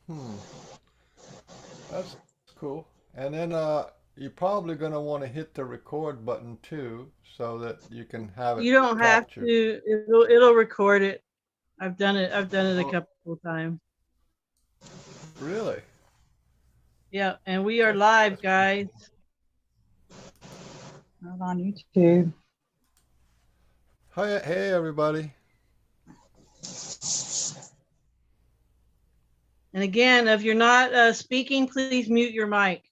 Hmm, that's cool. And then you're probably going to want to hit the record button too, so that you can have it You don't have captured. to. It'll record it. I've done it. I've done it a Oh, couple of times. really? Yeah, and we are That's live, pretty guys. cool. Not on YouTube. Hi, hey everybody. And again, if you're not speaking, please mute your mic.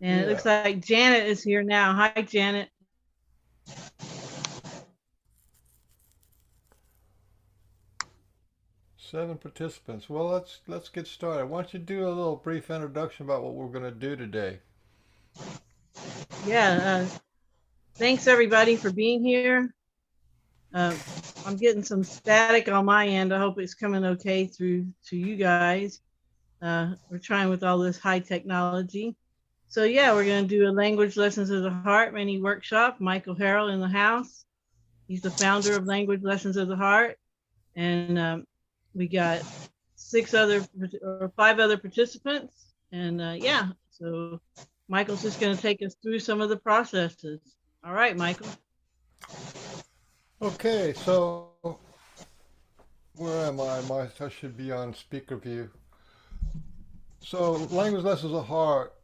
And it Yeah, looks like Janet is here now. Hi, Janet. 7 participants. Well, let's get started. Why don't you do a little brief introduction about what we're going to do today? Yeah. Thanks everybody for being here. I'm getting some static on my end. I hope it's coming okay through to you guys. We're trying with all this high technology. So yeah, we're going to do a language lessons of the heart mini workshop. Michael Harrell in the house. He's the founder of Language Lessons of the Heart, and we got 5 other participants. And yeah, so Michael's just going to take us through some of the processes. All right, Michael. Okay, so where am I? I should be on speaker view. So, language lessons of heart.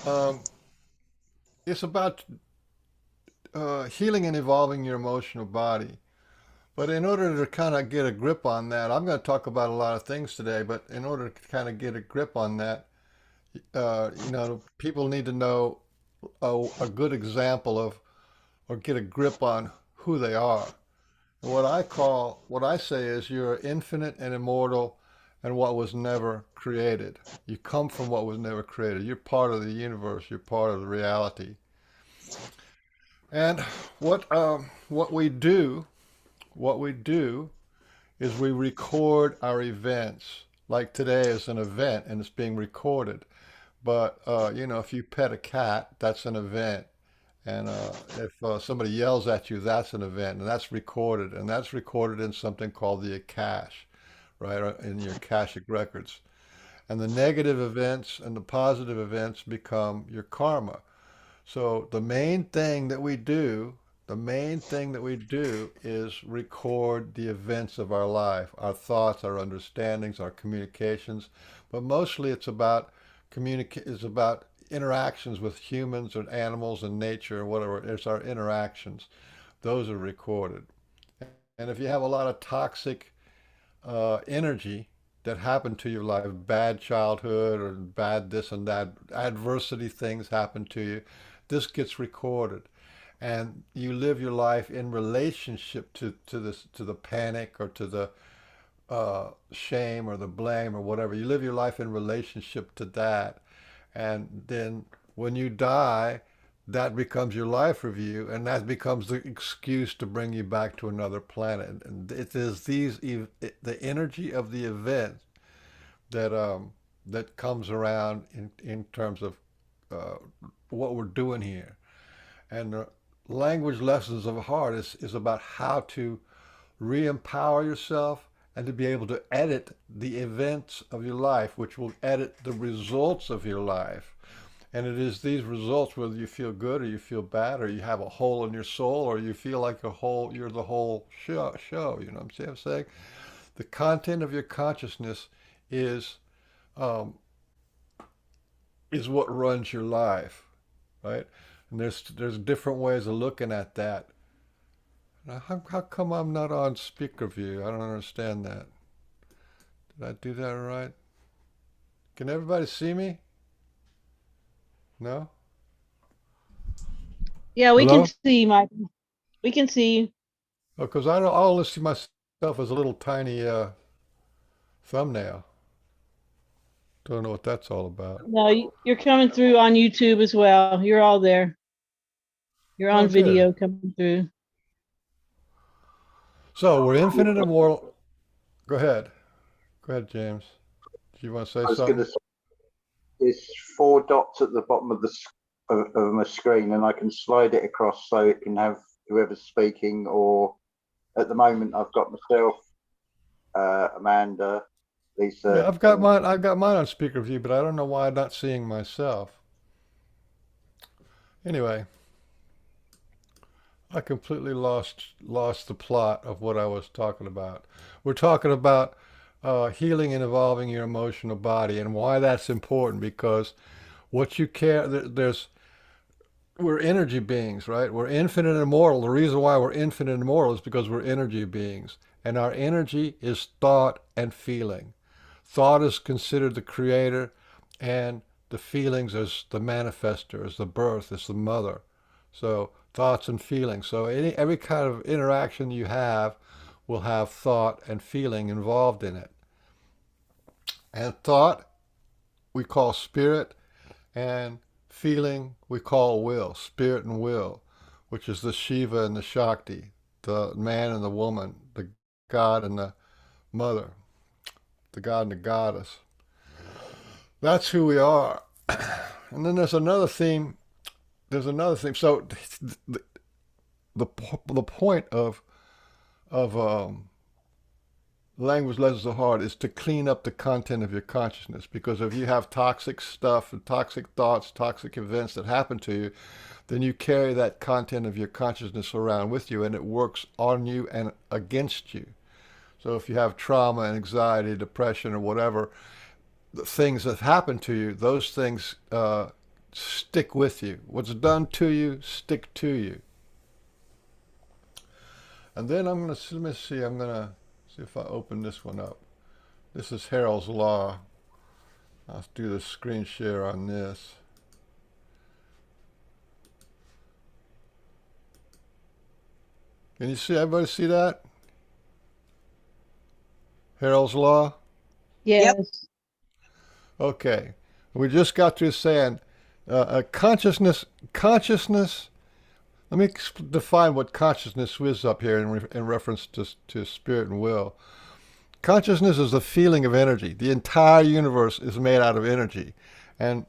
Um, it's about healing and evolving your emotional body. But in order to kind of get a grip on that, I'm going to talk about a lot of things today. But in order to kind of get a grip on that, people need to know a good example of, or get a grip on who they are. And what I say is you're infinite and immortal and what was never created. You come from what was never created. You're part of the universe. You're part of the reality. And what we do is we record our events. Like today is an event and it's being recorded. But if you pet a cat, that's an event. And if somebody yells at you, that's an event, and that's recorded in something called the Akash, right, or in your Akashic records. And the negative events and the positive events become your karma. So the main thing that we do is record the events of our life, our thoughts, our understandings, our communications. But mostly it's about interactions with humans and animals and nature and whatever. It's our interactions. Those are recorded. And if you have a lot of toxic energy that happened to your life, bad childhood or bad this and that, adversity things happen to you, this gets recorded. And you live your life in relationship to the panic or to the shame or the blame or whatever. You live your life in relationship to that. And then when you die, that becomes your life review, and that becomes the excuse to bring you back to another planet. And it is the energy of the event that comes around in terms of uh, what we're doing here. And the language lessons of heart is about how to re-empower yourself and to be able to edit the events of your life, which will edit the results of your life. And it is these results, whether you feel good or you feel bad, or you have a hole in your soul, or you feel like you're the whole show. You know what I'm saying? The content of your consciousness is um, is what runs your life, right? And there's different ways of looking at that. Now, how come I'm not on speaker view? I don't understand that. Did I do that right? Can everybody see me? No? Yeah, we can Hello? see Michael. We can see you. Oh, because I only see myself as a little tiny thumbnail. Don't know what that's all about. No, you're coming through on YouTube as well. You're all there. You're Oh, on good. video coming through. So we're infinite immortal. Go ahead. Go ahead, James. Do you want to say I was going something? to say there's 4 dots at the bottom of the of my screen, and I can slide it across so it can have whoever's speaking, or at the moment I've got myself, Amanda, Lisa. Yeah, I've got mine. I've got mine on speaker view, but I don't know why I'm not seeing myself. Anyway, I completely lost the plot of what I was talking about. We're talking about healing and evolving your emotional body, and why that's important, because what you care there's we're energy beings, right? We're infinite and immortal. The reason why we're infinite and immortal is because we're energy beings, and our energy is thought and feeling. Thought is considered the creator, and the feelings as the manifester, as the birth, as the mother. So thoughts and feelings. So every kind of interaction you have will have thought and feeling involved in it. And thought we call spirit, and feeling we call will, spirit and will, which is the Shiva and the Shakti, the man and the woman, the God and the mother, the God and the goddess. That's who we are. And then there's another theme. So the point of language lessons of the heart is to clean up the content of your consciousness, because if you have toxic stuff and toxic thoughts, toxic events that happen to you, then you carry that content of your consciousness around with you, and it works on you and against you. So if you have trauma and anxiety, depression, or whatever, the things that happen to you, those things stick with you. What's done to you, stick to you. And then let me see, I'm going to see if I open this one up. This is Harrell's Law. I'll do the screen share on this. Can you see, everybody see that? Harrell's Law? Yes. Okay. We just got through saying consciousness. Let me define what consciousness is up here in reference to spirit and will. Consciousness is the feeling of energy. The entire universe is made out of energy, and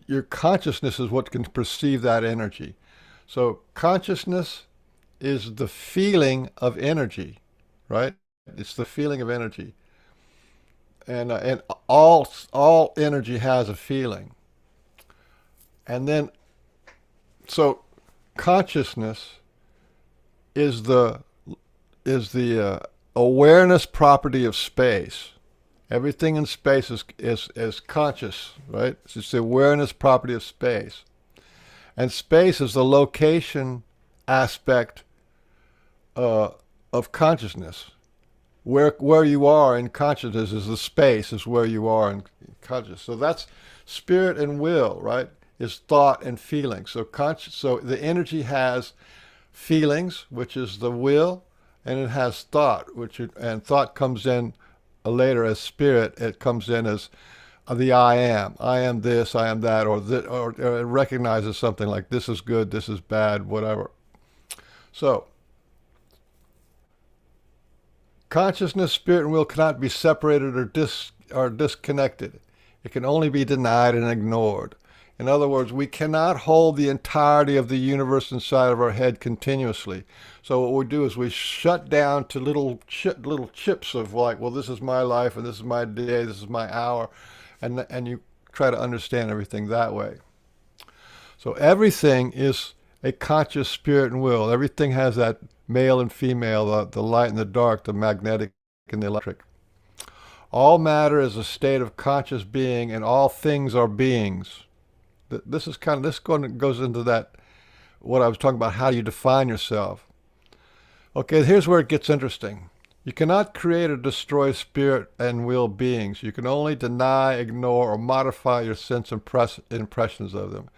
your consciousness is what can perceive that energy. So consciousness is the feeling of energy, right? It's the feeling of energy, and all energy has a feeling. And then, so consciousness is the awareness property of space. Everything in space is conscious, right? It's the awareness property of space. And space is the location aspect of consciousness. Where you are in consciousness is the space, is where you are in consciousness. So that's spirit and will, right? Is thought and feeling. So so the energy has feelings, which is the will, and it has thought, and thought comes in later as spirit. It comes in as the I am. I am this, I am that, or it recognizes something like this is good, this is bad, whatever. So consciousness, spirit, and will cannot be separated or disconnected. It can only be denied and ignored. In other words, we cannot hold the entirety of the universe inside of our head continuously. So what we do is we shut down to little chips of like, well, this is my life, and this is my day, this is my hour, and you try to understand everything that way. So everything is a conscious spirit and will. Everything has that male and female, the light and the dark, the magnetic and the electric. All matter is a state of conscious being, and all things are beings. This goes into that, what I was talking about, how you define yourself. Okay, here's where it gets interesting. You cannot create or destroy spirit and will beings. You can only deny, ignore, or modify your sense impressions of them.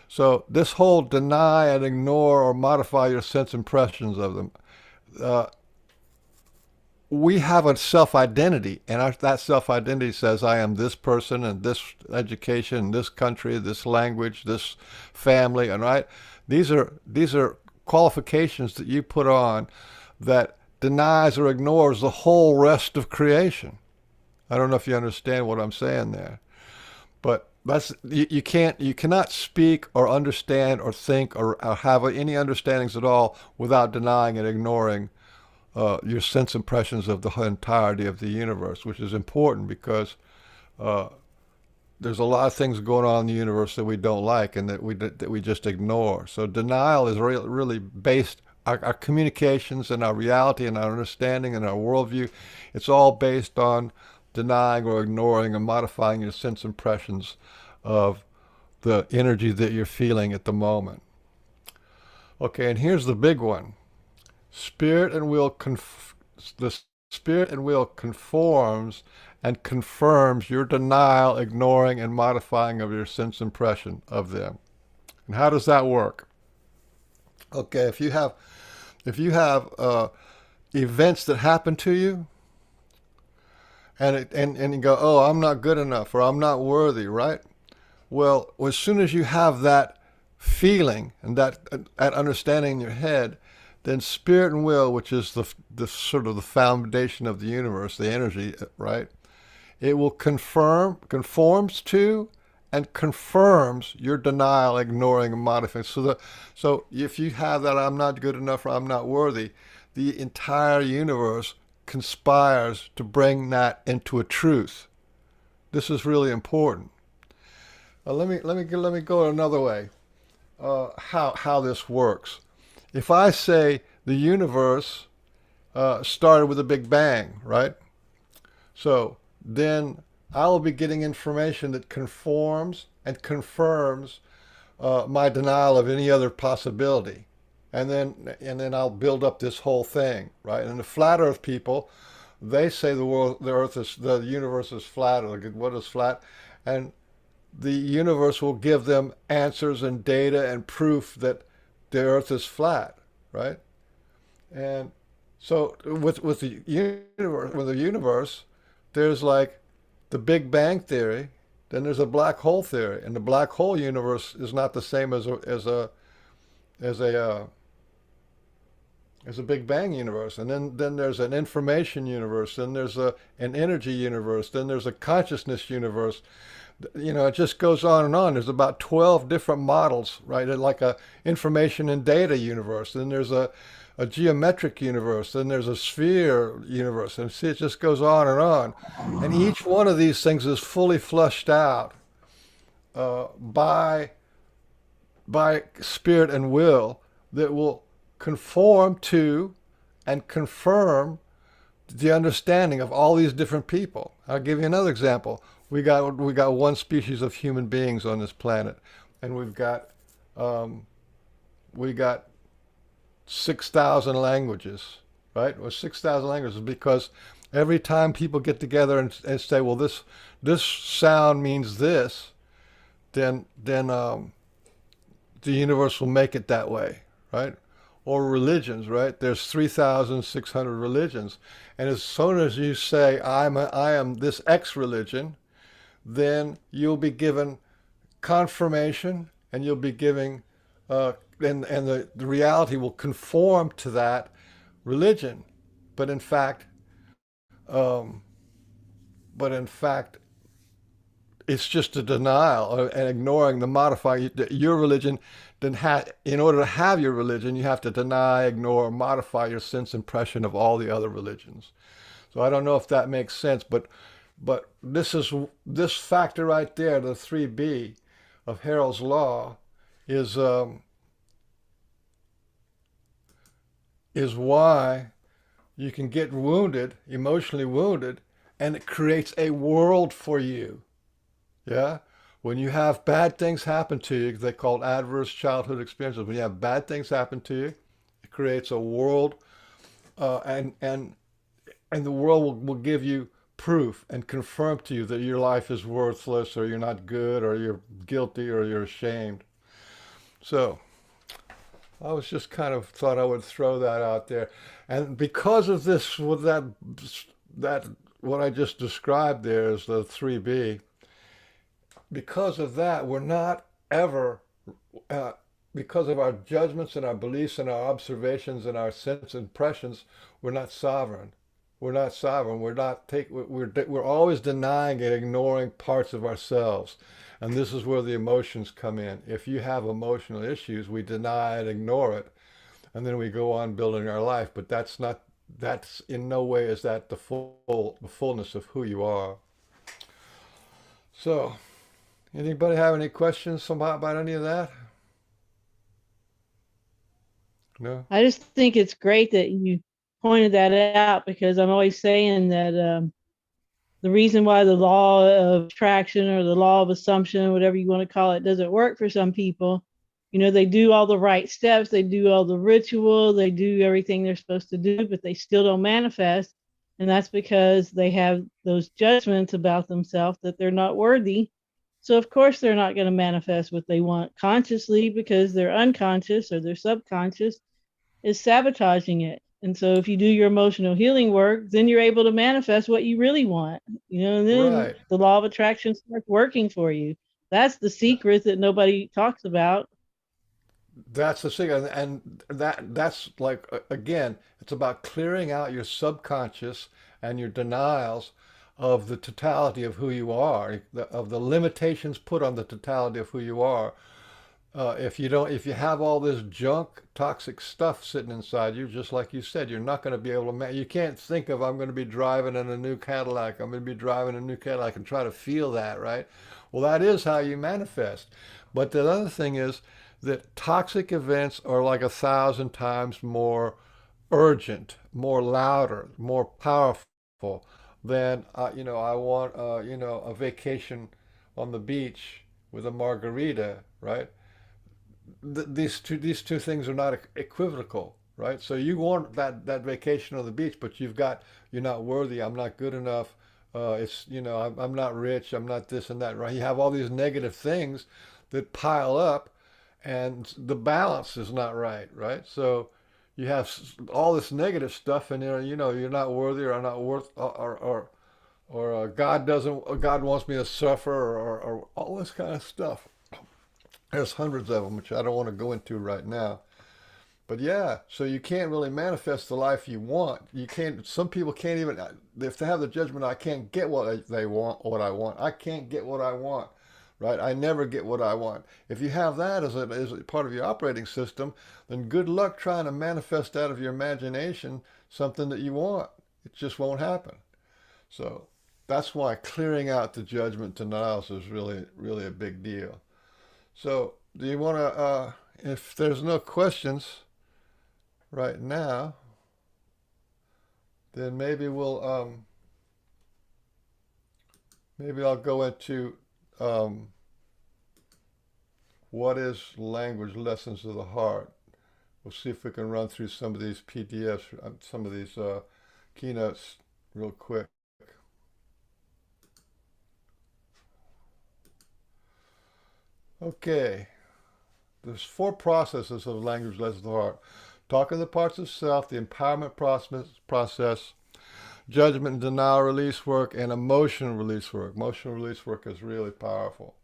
So this whole deny and ignore or modify your sense impressions of them, we have a self-identity, and that self-identity says I am this person and this education, this country, this language, this family, and right? These are qualifications that you put on that denies or ignores the whole rest of creation. I don't know if you understand what I'm saying there, but you cannot speak or understand or think or have any understandings at all without denying and ignoring your sense impressions of the entirety of the universe, which is important because uh, there's a lot of things going on in the universe that we don't like and that we just ignore. So denial is really based our communications and our reality and our understanding and our worldview. It's all based on denying or ignoring and modifying your sense impressions of the energy that you're feeling at the moment. Okay, and here's the big one. Spirit and will the spirit and will conforms and confirms your denial, ignoring, and modifying of your sense impression of them. And how does that work? Okay, if you have events that happen to you, and you go, oh, I'm not good enough, or I'm not worthy, right? Well, as soon as you have that feeling and that understanding in your head, then spirit and will, which is the sort of the foundation of the universe, the energy, right? It will conforms to, and confirms your denial, ignoring, and modifying. So if you have that, I'm not good enough or I'm not worthy, the entire universe conspires to bring that into a truth. This is really important. Let me go another way. How this works. If I say the universe started with a big bang, right? So then I will be getting information that conforms and confirms my denial of any other possibility, and then I'll build up this whole thing, right? And the flat Earth people, they say the universe is flat, or what is flat, and the universe will give them answers and data and proof that the Earth is flat, right? And so with the universe, there's like the Big Bang theory, then there's a black hole theory, and the black hole universe is not the same as a Big Bang universe, and then there's an information universe, then there's an energy universe, then there's a consciousness universe. It just goes on and on. There's about 12 different models, right? Like a information and data universe. Then there's a geometric universe. Then there's a sphere universe. And see, it just goes on and on. And each one of these things is fully flushed out by spirit and will that will conform to and confirm the understanding of all these different people. I'll give you another example. We got one species of human beings on this planet, and we got 6,000 languages, right? Well, 6,000 languages because every time people get together and say, well, this sound means this, then the universe will make it that way, right? Or religions, right? There's 3,600 religions, and as soon as you say I am this X religion, then you'll be given confirmation, and you'll be giving and the reality will conform to that religion. But in fact, um, but in fact, it's just a denial and ignoring the modifier. Your religion in order to have your religion, you have to deny, ignore, modify your sense impression of all the other religions. So I don't know if that makes sense, but this factor right there, the 3B of Harrell's law, is why you can get wounded, emotionally wounded, and it creates a world for you. Yeah? When you have bad things happen to you, they're called adverse childhood experiences. When you have bad things happen to you, it creates a world, and the world will give you proof and confirm to you that your life is worthless, or you're not good, or you're guilty, or you're ashamed. So I was just kind of thought I would throw that out there. And because of this, with that what I just described there is the 3B, because of that, we're not ever, because of our judgments and our beliefs and our observations and our sense impressions, we're not sovereign. We're not sovereign. We're always denying and ignoring parts of ourselves. And this is where the emotions come in. If you have emotional issues, we deny it, ignore it, and then we go on building our life. But that's in no way is that the fullness of who you are. So, anybody have any questions about any of that? No? I just think it's great that you pointed that out, because I'm always saying that the reason why the law of attraction or the law of assumption, whatever you want to call it, doesn't work for some people. They do all the right steps, they do all the ritual, they do everything they're supposed to do, but they still don't manifest. And that's because they have those judgments about themselves that they're not worthy. So, of course, they're not going to manifest what they want consciously, because their unconscious or their subconscious is sabotaging it. And so if you do your emotional healing work, then you're able to manifest what you really want, and then Right. the law of attraction starts working for you. That's the secret that nobody talks about. That's the thing, and that's like again, it's about clearing out your subconscious and your denials of the totality of who you are, of the limitations put on the totality of who you are. If you have all this junk, toxic stuff sitting inside you, just like you said, you're not going to be able to. You can't think of I'm going to be driving in a new Cadillac. I'm going to be driving a new Cadillac and try to feel that, right? Well, that is how you manifest. But the other thing is that toxic events are like 1,000 times more urgent, more louder, more powerful than I want a vacation on the beach with a margarita, right? These two things are not equivocal, right? So you want that vacation on the beach, but you're not worthy. I'm not good enough. I'm not rich. I'm not this and that, right? You have all these negative things that pile up, and the balance is not right, right? So you have all this negative stuff, and you're not worthy, or I'm not worth, or God wants me to suffer, or all this kind of stuff. There's hundreds of them, which I don't want to go into right now. But yeah, so you can't really manifest the life you want. You can't. Some people can't even. If they have the judgment, I can't get what they want, what I want. I can't get what I want, right? I never get what I want. If you have that as a part of your operating system, then good luck trying to manifest out of your imagination something that you want. It just won't happen. So that's why clearing out the judgment denials is really, really a big deal. So, do you want to, if there's no questions right now, then maybe I'll go into what is language lessons of the heart. We'll see if we can run through some of these PDFs, some of these keynotes real quick. Okay. There's 4 processes of language lessons of the heart. Talking the parts of self, the empowerment process, judgment and denial release work, and emotional release work. Emotional release work is really powerful.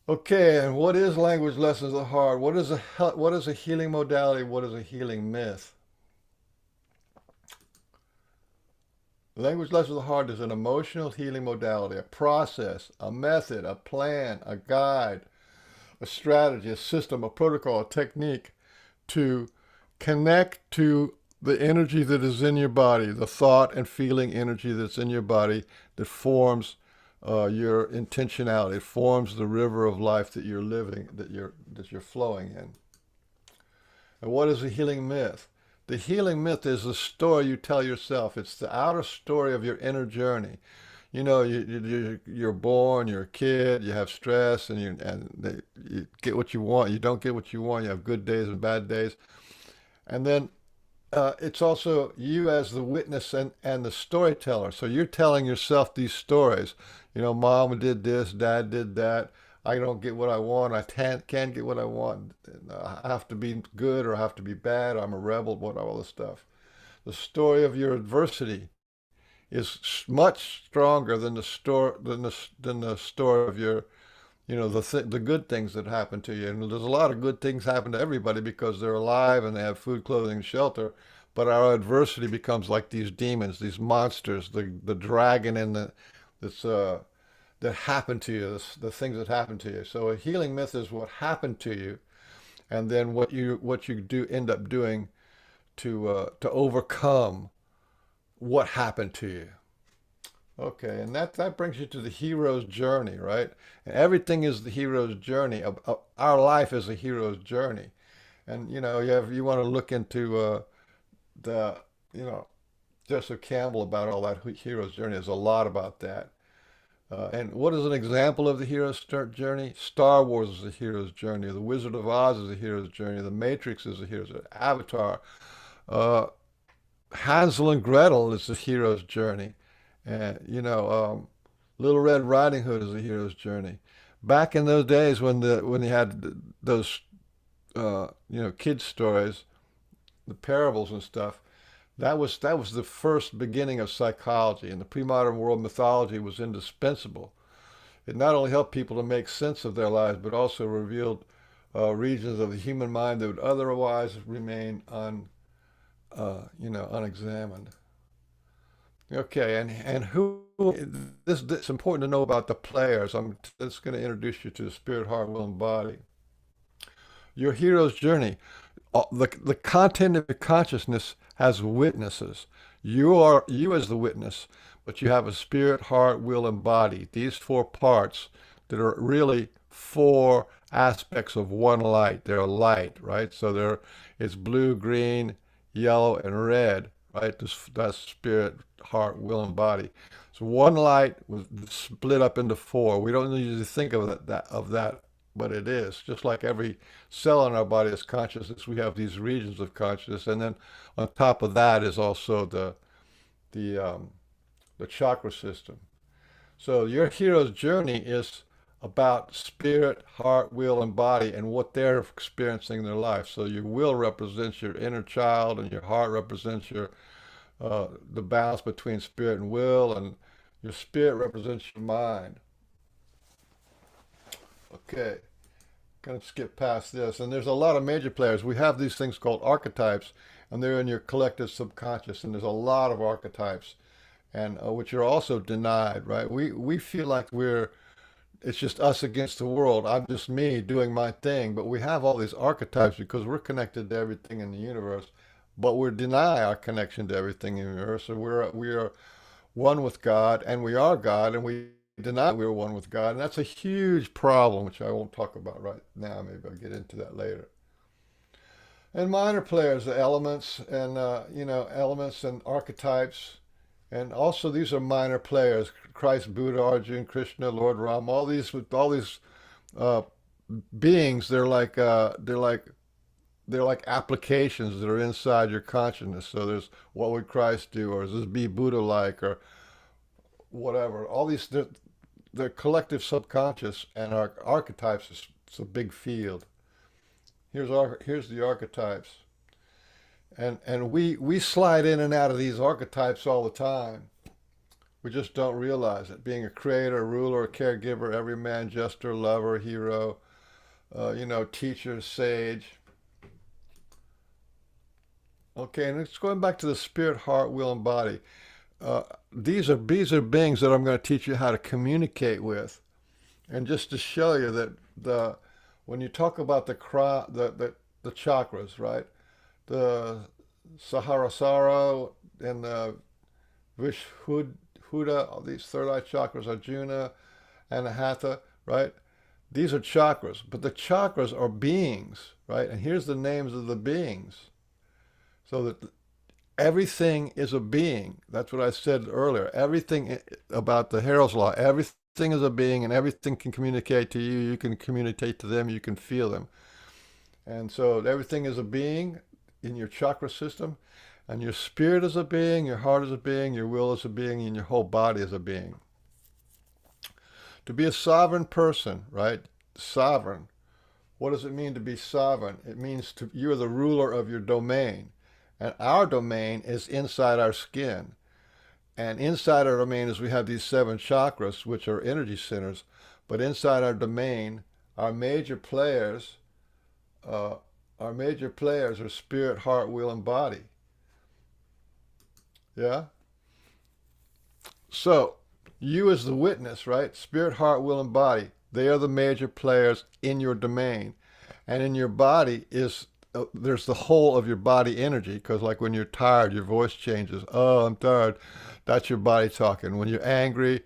Okay, and what is language lessons of the heart? What is a healing modality? What is a healing myth? Language lessons of the heart is an emotional healing modality, a process, a method, a plan, a guide, a strategy, a system, a protocol, a technique to connect to the energy that is in your body, the thought and feeling energy that's in your body that forms your intentionality. It forms the river of life that you're living, that you're flowing in. And what is a healing myth? The healing myth is the story you tell yourself. It's the outer story of your inner journey. You're born, you're a kid, you have stress, and you get what you want. You don't get what you want. You have good days and bad days. And then it's also you as the witness and the storyteller. So you're telling yourself these stories. Mom did this, dad did that. I don't get what I want. I can't get what I want. I have to be good or I have to be bad. I'm a rebel. All this stuff. The story of your adversity is much stronger than the story of your, the good things that happen to you. And there's a lot of good things happen to everybody because they're alive and they have food, clothing, and shelter. But our adversity becomes like these demons, these monsters, the dragon in that's that happen to you, the things that happen to you. So a healing myth is what happened to you, and then what you do end up doing to overcome what happened to you. Okay, and that brings you to the hero's journey, right? And everything is the hero's journey. Our life is a hero's journey, and you want to look into the you know Joseph Campbell about all that hero's journey. There's a lot about that. And what is an example of the hero's journey? Star Wars is a hero's journey. The Wizard of Oz is a hero's journey. The Matrix is a hero's journey. Avatar. Uh, Hansel and Gretel is a hero's journey. And, Little Red Riding Hood is a hero's journey. Back in those days when you had those, kids stories, the parables and stuff, that was the first beginning of psychology, and the pre-modern world mythology was indispensable. It not only helped people to make sense of their lives, but also revealed regions of the human mind that would otherwise remain unexamined. Okay, and who this it's important to know about the players. I'm just going to introduce you to the spirit, heart, will, and body. Your hero's journey. The content of your consciousness has witnesses. You as the witness, but you have a spirit, heart, will, and body. These four parts that are really four aspects of one light. They're light, right? So it's blue, green, yellow, and red, right? That's spirit, heart, will, and body. So one light was split up into four. We don't usually think of that, but it is. Just like every cell in our body is consciousness, we have these regions of consciousness, and then on top of that is also the chakra system. So your hero's journey is about spirit, heart, will, and body, and what they're experiencing in their life. So your will represents your inner child, and your heart represents the balance between spirit and will, and your spirit represents your mind. Okay, gonna skip past this. And there's a lot of major players. We have these things called archetypes, and they're in your collective subconscious. And there's a lot of archetypes, and which are also denied, right? We feel like it's just us against the world. I'm just me doing my thing. But we have all these archetypes because we're connected to everything in the universe. But we deny our connection to everything in the universe. So we are one with God, and we are God, and we deny we're one with God, and that's a huge problem, which I won't talk about right now. Maybe I'll get into that later. And minor players, the elements, and elements and archetypes, and also these are minor players: Christ, Buddha, Arjuna, Krishna, Lord Ram. All these uh, beings. They're like applications that are inside your consciousness. So there's what would Christ do, or is this be Buddha like, or whatever. All these the collective subconscious and our archetypes is it's a big field. Here's the archetypes, and we slide in and out of these archetypes all the time. We just don't realize it. Being a creator, ruler, caregiver, everyman, jester, lover, hero, teacher, sage. Okay, and it's going back to the spirit, heart, will, and body. These are beings that I'm going to teach you how to communicate with, and just to show you that when you talk about the chakras, right? The Sahasrara and the Vishuddha, all these third eye chakras, Arjuna, Anahata, right? These are chakras, but the chakras are beings, right? And here's the names of the beings. So that everything is a being. That's what I said earlier. Everything about the Harrell's law, everything is a being, and everything can communicate to you. You can communicate to them. You can feel them. And so everything is a being in your chakra system, and your spirit is a being, your heart is a being, your will is a being, and your whole body is a being. To be a sovereign person, right? Sovereign. What does it mean to be sovereign? It means you're the ruler of your domain. And our domain is inside our skin. And inside our domain is we have these 7 chakras, which are energy centers. But inside our domain, our major players are spirit, heart, will, and body. Yeah? So, You as the witness, right? Spirit, heart, will, and body. They are the major players in your domain. And in your body is there's the whole of your body energy, because like when you're tired, your voice changes. Oh, I'm tired. That's your body talking. When you're angry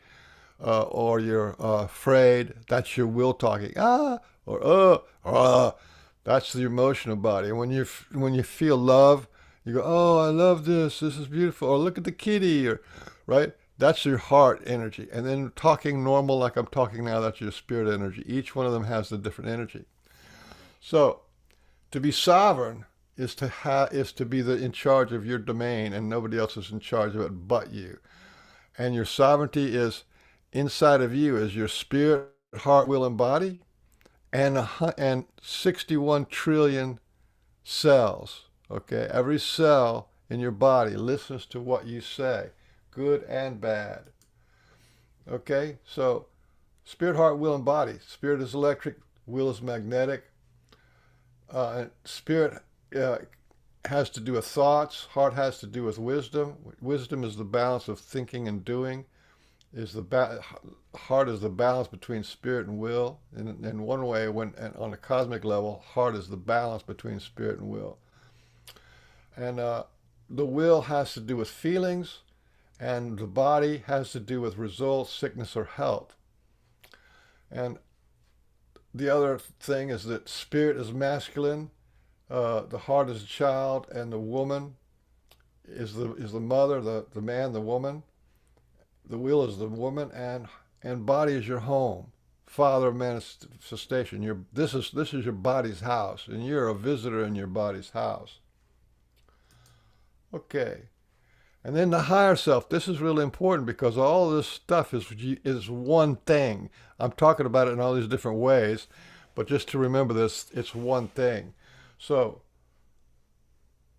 or you're afraid, that's your will talking. Ah, or that's the emotional body. And when you feel love, you go, oh, I love this. This is beautiful. Or look at the kitty. Or right. That's your heart energy. And then talking normal like I'm talking now, that's your spirit energy. Each one of them has a different energy. So to be sovereign is to be in charge of your domain, and nobody else is in charge of it but you. And your sovereignty is inside of you is your spirit, heart, will, and body, and 61 trillion cells. Okay, every cell in your body listens to what you say, good and bad. Okay, so spirit, heart, will, and body. Spirit is electric, will is magnetic. Spirit has to do with thoughts. Heart has to do with wisdom. Wisdom is the balance of thinking and doing. Heart is the balance between spirit and will. In one way, on a cosmic level, heart is the balance between spirit and will. And the will has to do with feelings, and the body has to do with results, sickness, or health. And the other thing is that spirit is masculine, the heart is a child, and the woman is the mother, the man, the woman. The will is the woman, and body is your home, father of manifestation. This is your body's house, and you're a visitor in your body's house. Okay. And then the higher self. This is really important because all this stuff is one thing. I'm talking about it in all these different ways, but just to remember this, it's one thing. So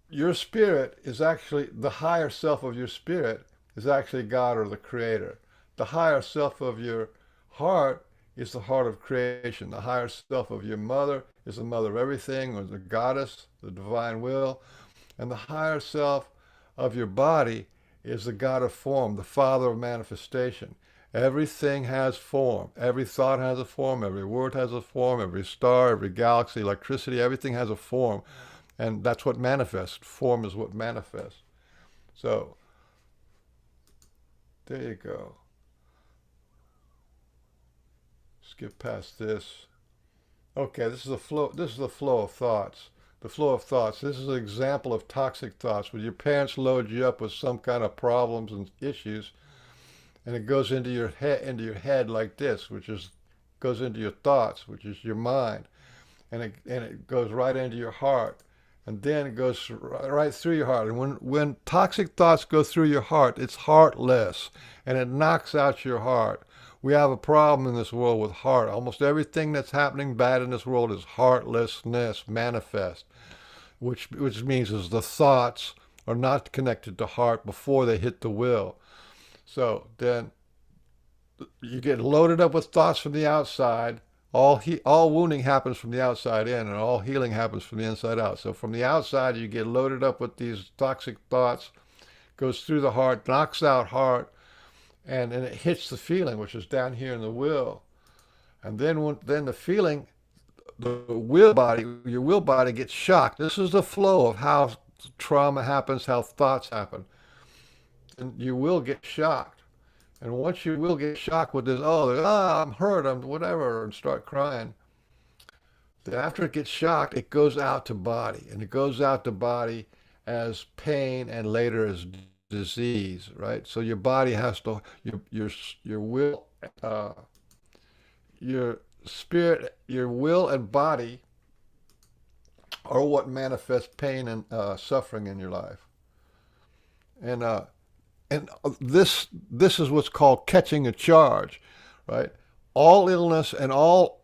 your spirit is actually, the higher self of your spirit is actually God or the Creator. The higher self of your heart is the heart of creation. The higher self of your mother is the mother of everything, or the goddess, the divine will. And the higher self of your body is the God of form, the father of manifestation. Everything has form. Every thought has a form. Every word has a form. Every star, every galaxy, electricity, everything has a form. And that's what manifests. Form is what manifests. So, there you go. Skip past this. Okay, this is the flow. This is the flow of thoughts. The flow of thoughts. This is an example of toxic thoughts. When your parents load you up with some kind of problems and issues, and it goes into your head like this, goes into your thoughts, which is your mind, and it goes right into your heart, and then it goes right through your heart. And when toxic thoughts go through your heart, it's heartless, and it knocks out your heart. We have a problem in this world with heart. Almost everything that's happening bad in this world is heartlessness manifest, which means is the thoughts are not connected to heart before they hit the will. So then you get loaded up with thoughts from the outside. All wounding happens from the outside in, and all healing happens from the inside out. So from the outside, you get loaded up with these toxic thoughts, goes through the heart, knocks out heart, and it hits the feeling, which is down here in the will. And then the feeling, your will body gets shocked. This is the flow of how trauma happens, how thoughts happen. And you will get shocked. And once you will get shocked with this, I'm hurt, I'm whatever, and start crying. Then after it gets shocked, it goes out to body. And it goes out to body as pain and later as disease, right? So your body has to, your will, your spirit, your will and body are what manifests pain and suffering in your life. And this is what's called catching a charge, right? All illness and all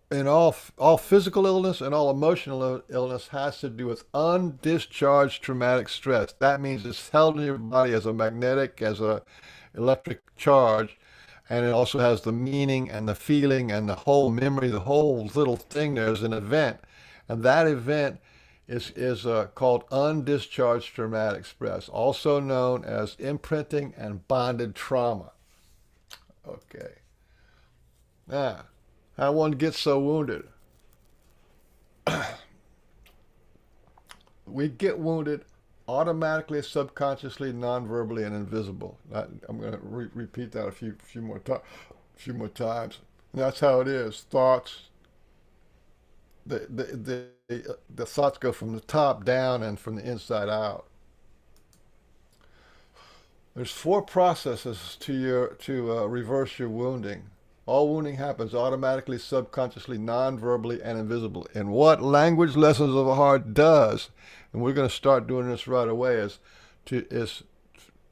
physical illness and all emotional illness has to do with undischarged traumatic stress. That means it's held in your body as a magnetic, as a electric charge, and it also has the meaning and the feeling and the whole memory, the whole little thing there is an event. And that event is called undischarged traumatic stress, also known as imprinting and bonded trauma. Okay. Now, how one gets so wounded. We get wounded automatically, subconsciously, non-verbally, and invisible. I'm going to repeat that a few more times. And that's how it is. Thoughts. The thoughts go from the top down and from the inside out. There's four processes to reverse your wounding. All wounding happens automatically, subconsciously, non-verbally, and invisible. And what Language Lessons of the Heart does, and we're going to start doing this right away, is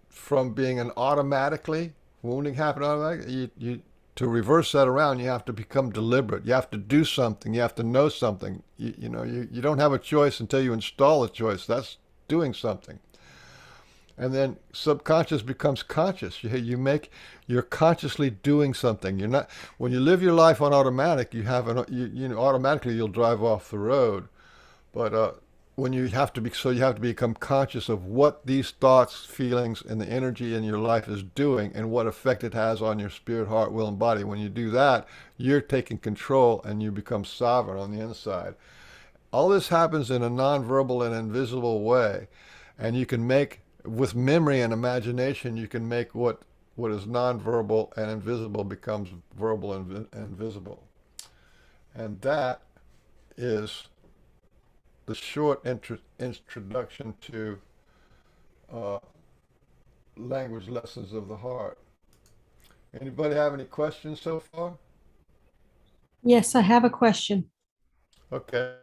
from being an automatically wounding happen automatically. To reverse that around, you have to become deliberate. You have to do something. You have to know something. You don't have a choice until you install a choice. That's doing something. And then subconscious becomes conscious. You're consciously doing something. You're not, when you live your life on automatic, automatically you'll drive off the road. But when you have to become conscious of what these thoughts, feelings, and the energy in your life is doing, and what effect it has on your spirit, heart, will, and body. When you do that, you're taking control, and you become sovereign on the inside. All this happens in a nonverbal and invisible way, and you can make, with memory and imagination, you can make what is nonverbal and invisible becomes verbal and visible. And that is the short introduction to Language Lessons of the Heart. Anybody have any questions so far? Yes, I have a question. Okay.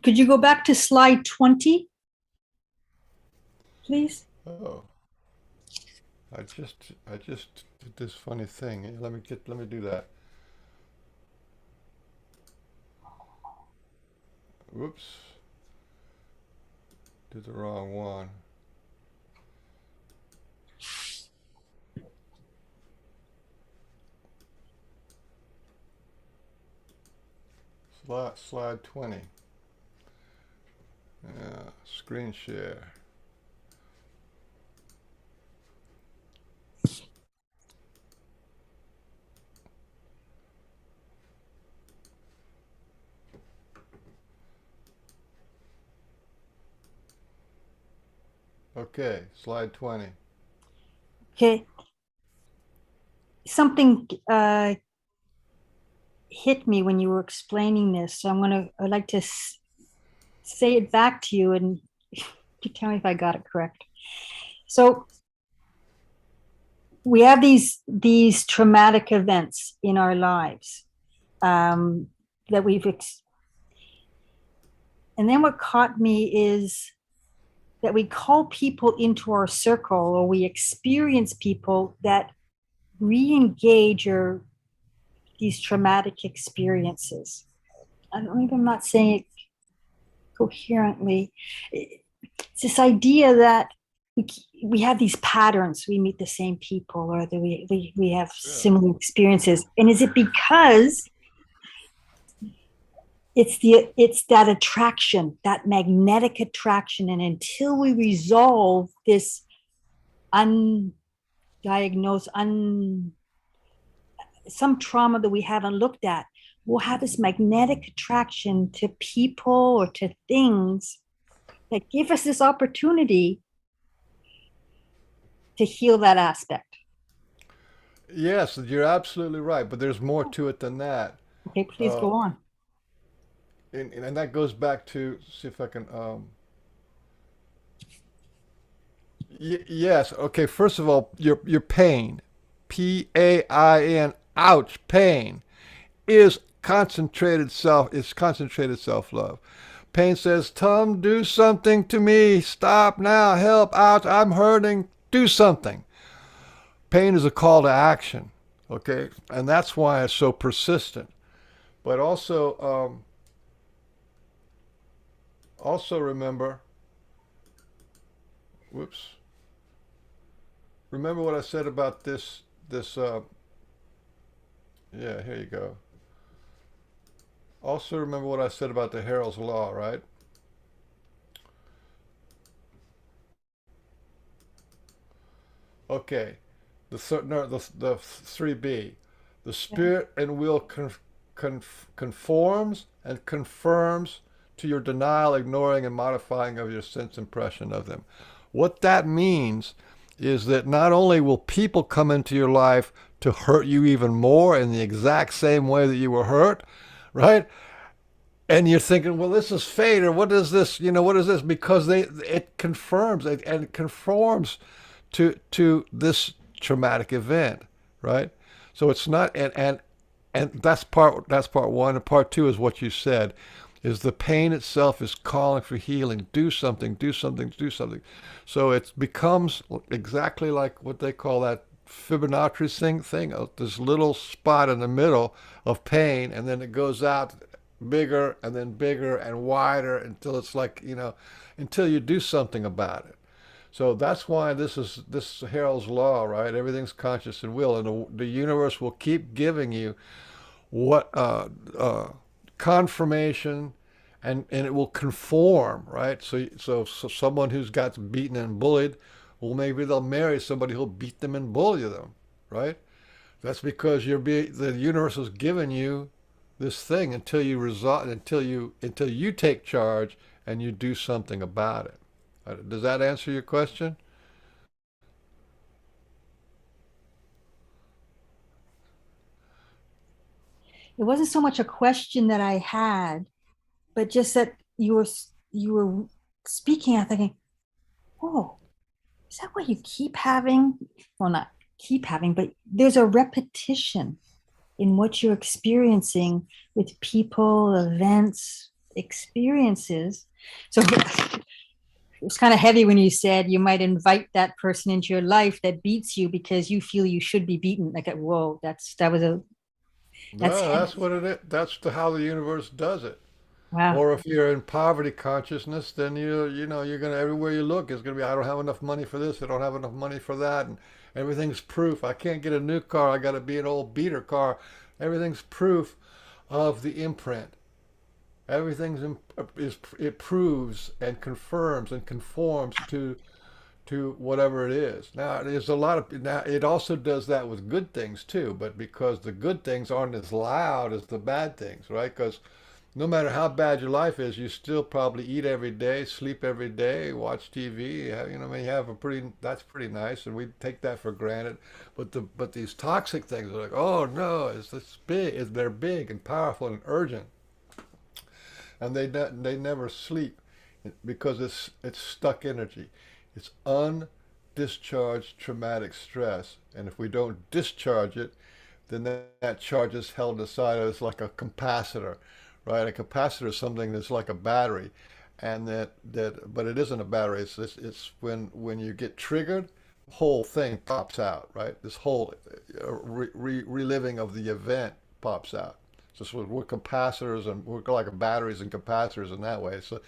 Could you go back to slide 20, please? Oh, I just did this funny thing. Let me do that. Whoops. Did the wrong one. Slide 20. Screen share. Okay, slide 20. Okay. Something hit me when you were explaining this. So I'd like to say it back to you and to tell me if I got it correct. So we have these traumatic events in our lives that and then what caught me is that we call people into our circle, or we experience people that re-engage these traumatic experiences. Maybe I'm not saying it coherently. It's this idea that we have these patterns. We meet the same people, or that we have similar experiences. And is it because it's that attraction, that magnetic attraction, and until we resolve this undiagnosed, some trauma that we haven't looked at, we'll have this magnetic attraction to people or to things that give us this opportunity to heal that aspect. Yes, you're absolutely right, but there's more to it than that. Okay, please go on. And that goes back to, see if I can, yes, okay, first of all, your pain, Pain, ouch, pain, is concentrated self-love. Pain says, Tom, do something to me, stop now, help, ouch, I'm hurting, do something. Pain is a call to action, okay, and that's why it's so persistent. But also remember, remember what I said about this, yeah, here you go. Also remember what I said about the Harrell's Law, right? Okay. the 3B. The spirit and will conforms and confirms to your denial, ignoring, and modifying of your sense impression of them. What that means is that not only will people come into your life to hurt you even more in the exact same way that you were hurt, right? And you're thinking, well, this is fate, or what is this? What is this? Because it confirms and it conforms to this traumatic event, right? So it's not, and that's part one. And part two is what you said, is the pain itself is calling for healing. Do something, do something, do something. So it becomes exactly like what they call that Fibonacci thing, this little spot in the middle of pain, and then it goes out bigger and then bigger and wider until it's like, until you do something about it. So that's why this Harrell's law, right? Everything's conscious and will, and the universe will keep giving you what confirmation, and it will conform, right? So someone who's got beaten and bullied, well, maybe they'll marry somebody who'll beat them and bully them, right? That's because the universe has given you this thing until you take charge and you do something about it. Does that answer your question? It wasn't so much a question that I had, but just that you were speaking. I'm thinking, oh, is that what you keep having? Well, not keep having, but there's a repetition in what you're experiencing with people, events, experiences. So it was kind of heavy when you said you might invite that person into your life that beats you because you feel you should be beaten. Like, whoa, that's No, that's what it is. That's how the universe does it. wow. Or if you're in poverty consciousness, then you're gonna, everywhere you look is gonna be, I don't have enough money for this, I don't have enough money for that, and everything's proof. I can't get a new car, I gotta be an old beater car. Everything's proof of the imprint. It proves and confirms and conforms to whatever it is. Now, now it also does that with good things too, but because the good things aren't as loud as the bad things, right? Because no matter how bad your life is, you still probably eat every day, sleep every day, watch TV. You have that's pretty nice, and we take that for granted. But these toxic things are like, oh no, it's this big, they're big and powerful and urgent, and they never sleep because it's stuck energy. It's undischarged traumatic stress, and if we don't discharge it, then that charge is held aside as like a capacitor, right? A capacitor is something that's like a battery, and but it isn't a battery. It's when you get triggered, the whole thing pops out, right? This whole reliving of the event pops out. So we're capacitors, and we're like batteries and capacitors in that way. So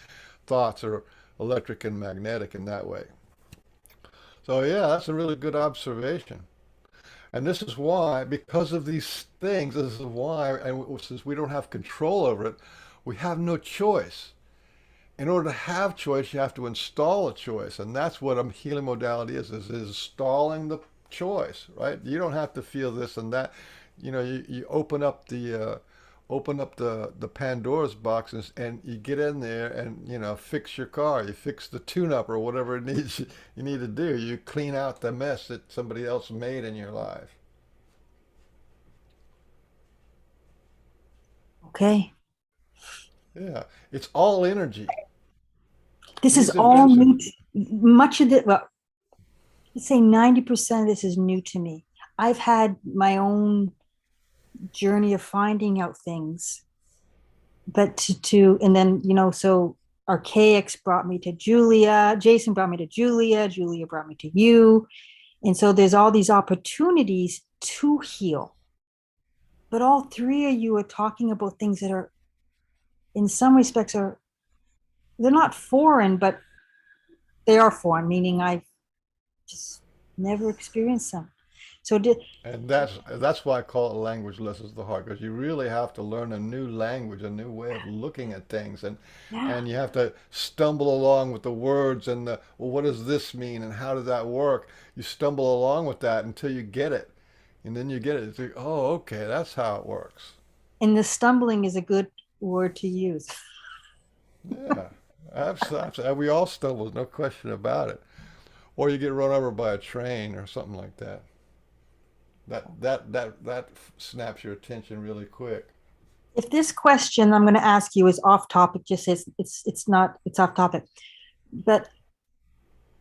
thoughts are electric and magnetic in that way. So yeah, that's a really good observation. And this is why, because of these things, this is why, and since we don't have control over it, we have no choice. In order to have choice, you have to install a choice, and that's what a healing modality is installing the choice, right? You don't have to feel this and that. You open up the Pandora's box, and you get in there and fix your car. You fix the tune-up or whatever it needs you need to do. You clean out the mess that somebody else made in your life. Okay. Yeah, it's all energy. This is These all events are, new. Much of it, well, let's say 90% of this is new to me. I've had my own journey of finding out things, but and then, so Archaics brought me to Julia, Jason brought me to Julia brought me to you. And so there's all these opportunities to heal. But all three of you are talking about things that are, in some respects, they're not foreign, but they are foreign, meaning I've just never experienced them. So did, And that's why I call it language lessons the heart, because you really have to learn a new language, a new way of looking at things, yeah. and you have to stumble along with the words and the, well, what does this mean and how does that work? You stumble along with that until you get it, and then you get it. It's like, oh, okay, that's how it works. And the stumbling is a good word to use. Yeah, absolutely. We all stumble, no question about it. Or you get run over by a train or something like that. That snaps your attention really quick. If this question I'm going to ask you is off topic, just says it's not, it's off topic. But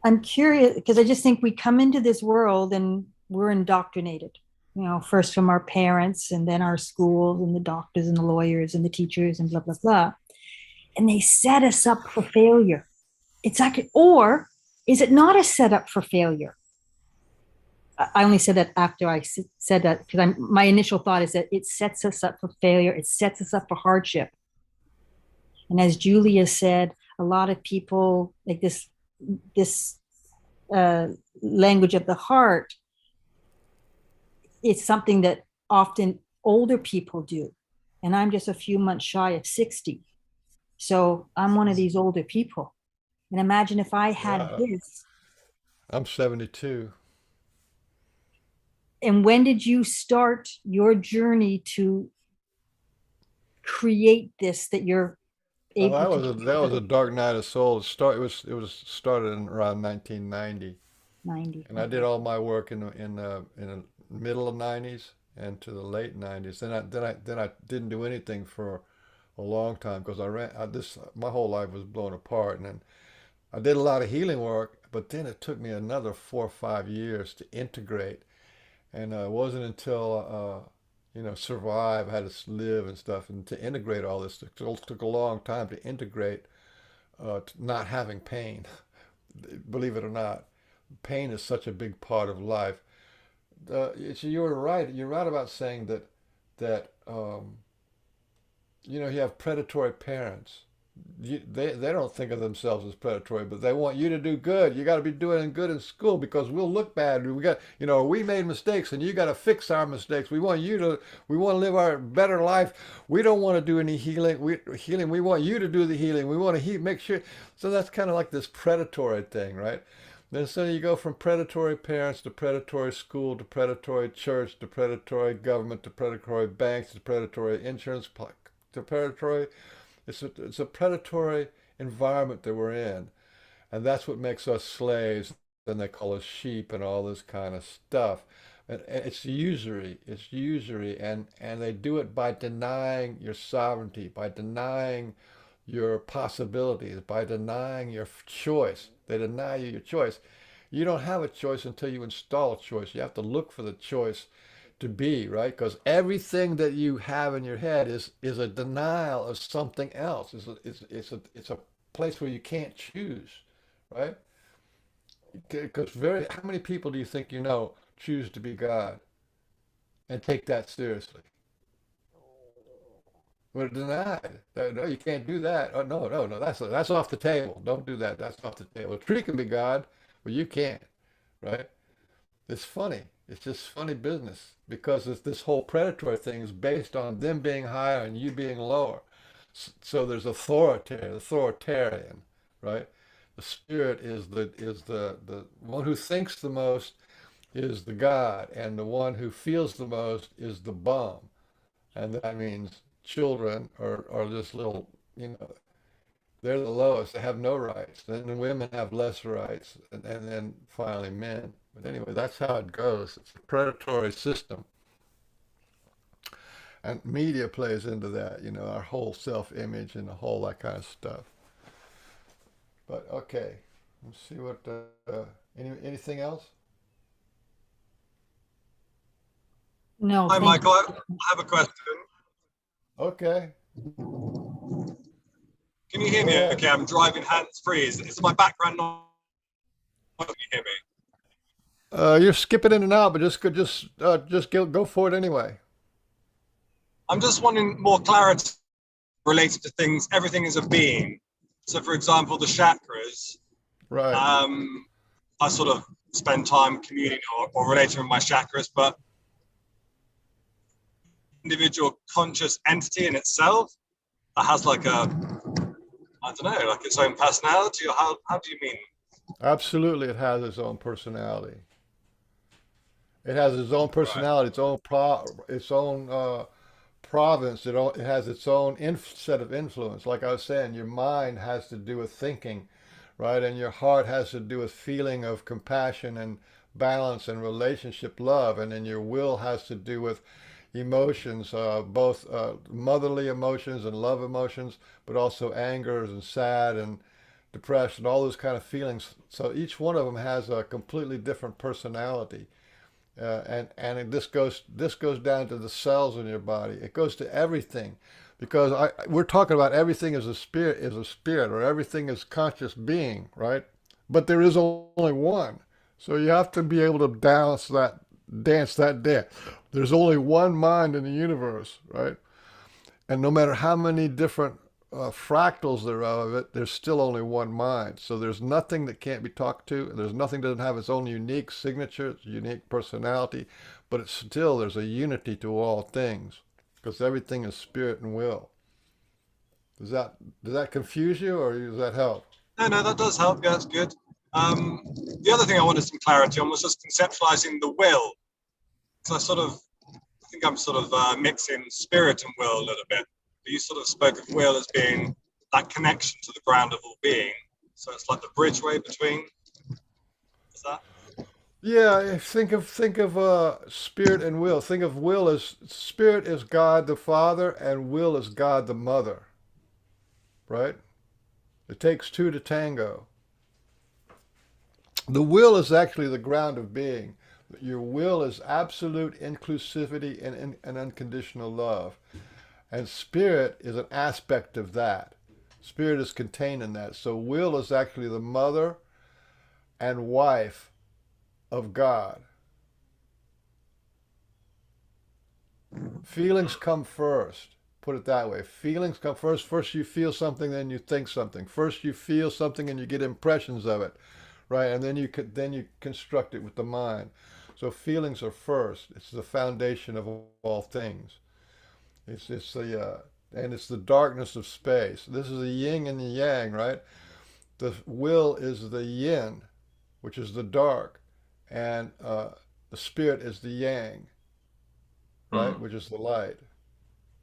I'm curious because I just think we come into this world and we're indoctrinated, you know, first from our parents and then our schools and the doctors and the lawyers and the teachers and blah, blah, blah. And they set us up for failure. It's like, or is it not a setup for failure? I only said that after I said that because my initial thought is that it sets us up for failure. It sets us up for hardship. And as Julia said, a lot of people like this language of the heart, it's something that often older people do. And I'm just a few months shy of 60. So I'm one of these older people. And imagine if I had Yeah, this. I'm 72. And when did you start your journey to create this that you're Oh, able to that was a dark night of soul. It was started in around 1990, 90? and I did all my work in the middle of 90s and to the late 90s. Then I didn't do anything for a long time because my whole life was blown apart, and then I did a lot of healing work, but then it took me another 4 or 5 years to integrate, and it wasn't until survive, had to live and stuff, and to integrate all this. It took a long time to integrate not having pain. Believe it or not, pain is such a big part of life. You're right. You're right about saying that you have predatory parents. They don't think of themselves as predatory, but they want you to do good. You got to be doing good in school because we'll look bad. We made mistakes and you got to fix our mistakes. We want to live our better life. We don't want to do any healing. We want you to do the healing. We want to make sure. So that's kind of like this predatory thing, right? Then so you go from predatory parents to predatory school to predatory church to predatory government to predatory banks to predatory insurance to predatory. It's a predatory environment that we're in, and that's what makes us slaves. And they call us sheep and all this kind of stuff. And it's usury. It's usury, and they do it by denying your sovereignty, by denying your possibilities, by denying your choice. They deny you your choice. You don't have a choice until you install a choice. You have to look for the choice to be, right? Because everything that you have in your head is a denial of something else. It's a place where you can't choose, right? Because how many people do you think you know choose to be God and take that seriously? We're denied. No, you can't do that. Oh, no, no, no. That's off the table. Don't do that. That's off the table. A tree can be God, but you can't, right? It's funny. It's just funny business because this whole predatory thing is based on them being higher and you being lower. So there's authoritarian, right? The spirit is the one who thinks the most is the God, and the one who feels the most is the bum, and that means children are just little, they're the lowest. They have no rights. Then the women have less rights, and then finally men. But anyway, that's how it goes. It's a predatory system. And media plays into that, our whole self-image and the whole that kind of stuff. But okay, let's see what, anything else? No, Hi, thank Michael. you. I have a question. Okay, Can you hear go me ahead. okay? I'm driving hands-free. Is my background noise? Can you hear me? You're skipping in and out, but just go for it anyway. I'm just wanting more clarity related to things. Everything is a being. So, for example, the chakras. Right. Um, I sort of spend time communing or relating with my chakras, but individual conscious entity in itself that has like a, I don't know, like its own personality, or how do you mean? Absolutely, it has its own personality. It has its own Right. personality, its own province. It has its own set of influence. Like I was saying, your mind has to do with thinking, right? And your heart has to do with feeling of compassion and balance and relationship, love. And then your will has to do with emotions, both motherly emotions and love emotions, but also anger and sad and depression, all those kind of feelings. So each one of them has a completely different personality. This goes down to the cells in your body. It goes to everything, because we're talking about everything as a spirit, or everything is conscious being, right? But there is only one, so you have to be able to dance that dance. There's only one mind in the universe, right? And no matter how many different fractals there are of it, there's still only one mind. So there's nothing that can't be talked to. There's nothing that doesn't have its own unique signature, its unique personality, but it's still, there's a unity to all things, because everything is spirit and will. Does that confuse you, or does that help? No, that does help. Yeah, that's good. The other thing I wanted some clarity on was just conceptualizing the will. Because I think I'm sort of mixing spirit and will a little bit. You sort of spoke of will as being that connection to the ground of all being. So it's like the bridgeway between. Is that? Yeah, think of spirit and will. Think of will as spirit is God the Father, and will is God the Mother, right? It takes two to tango. The will is actually the ground of being. Your will is absolute inclusivity and unconditional love. And spirit is an aspect of that. Spirit is contained in that. So will is actually the mother and wife of God. Feelings come first. Put it that way. Feelings come first. First you feel something, then you think something. First you feel something and you get impressions of it, right? And then you construct it with the mind. So feelings are first. It's the foundation of all things. It's the darkness of space. This is the yin and the yang, right? The will is the yin, which is the dark, and the spirit is the yang, right, which is the light.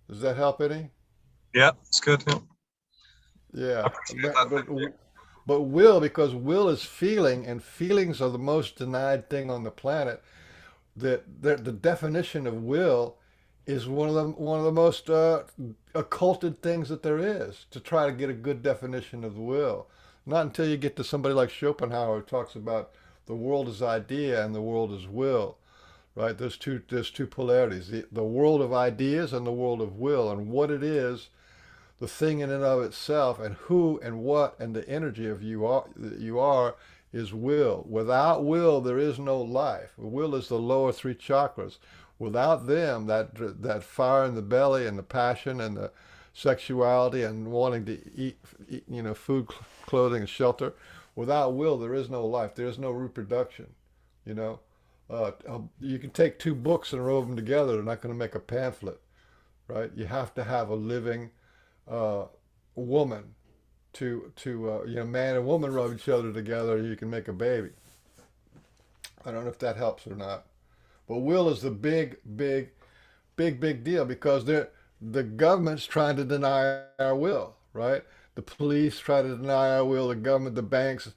Does that help any? Yeah, it's good. Yeah. I Yeah, appreciate that. Thank you. but will, because will is feeling, and feelings are the most denied thing on the planet. The definition of will is one of the most occulted things that there is, to try to get a good definition of the will. Not until you get to somebody like Schopenhauer, who talks about the world as idea and the world as will, right? There's two polarities: the world of ideas and the world of will, and what it is, the thing in and of itself, and who and what and the energy of you are is will. Without will, there is no life. Will is the lower three chakras. Without them, that fire in the belly and the passion and the sexuality and wanting to eat food, clothing, and shelter. Without will, there is no life. There is no reproduction. You know, you can take two books and roll them together. They're not going to make a pamphlet, right? You have to have a living woman to man and woman rub each other together. You can make a baby. I don't know if that helps or not. But will is the big deal, because the government's trying to deny our will, right? The police try to deny our will, the government, the banks,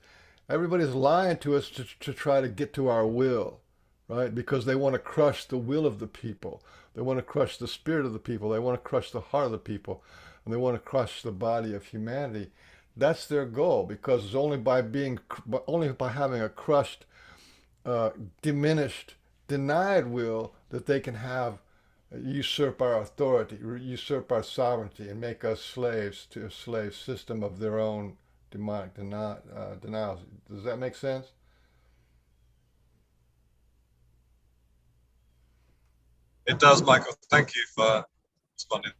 everybody's lying to us to try to get to our will, right? Because they want to crush the will of the people. They want to crush the spirit of the people. They want to crush the heart of the people. And they want to crush the body of humanity. That's their goal, because it's only by having a crushed, diminished, denied will that they can have usurp our authority, usurp our sovereignty, and make us slaves to a slave system of their own demonic denials. Does that make sense? It does, Michael. Thank you for responding.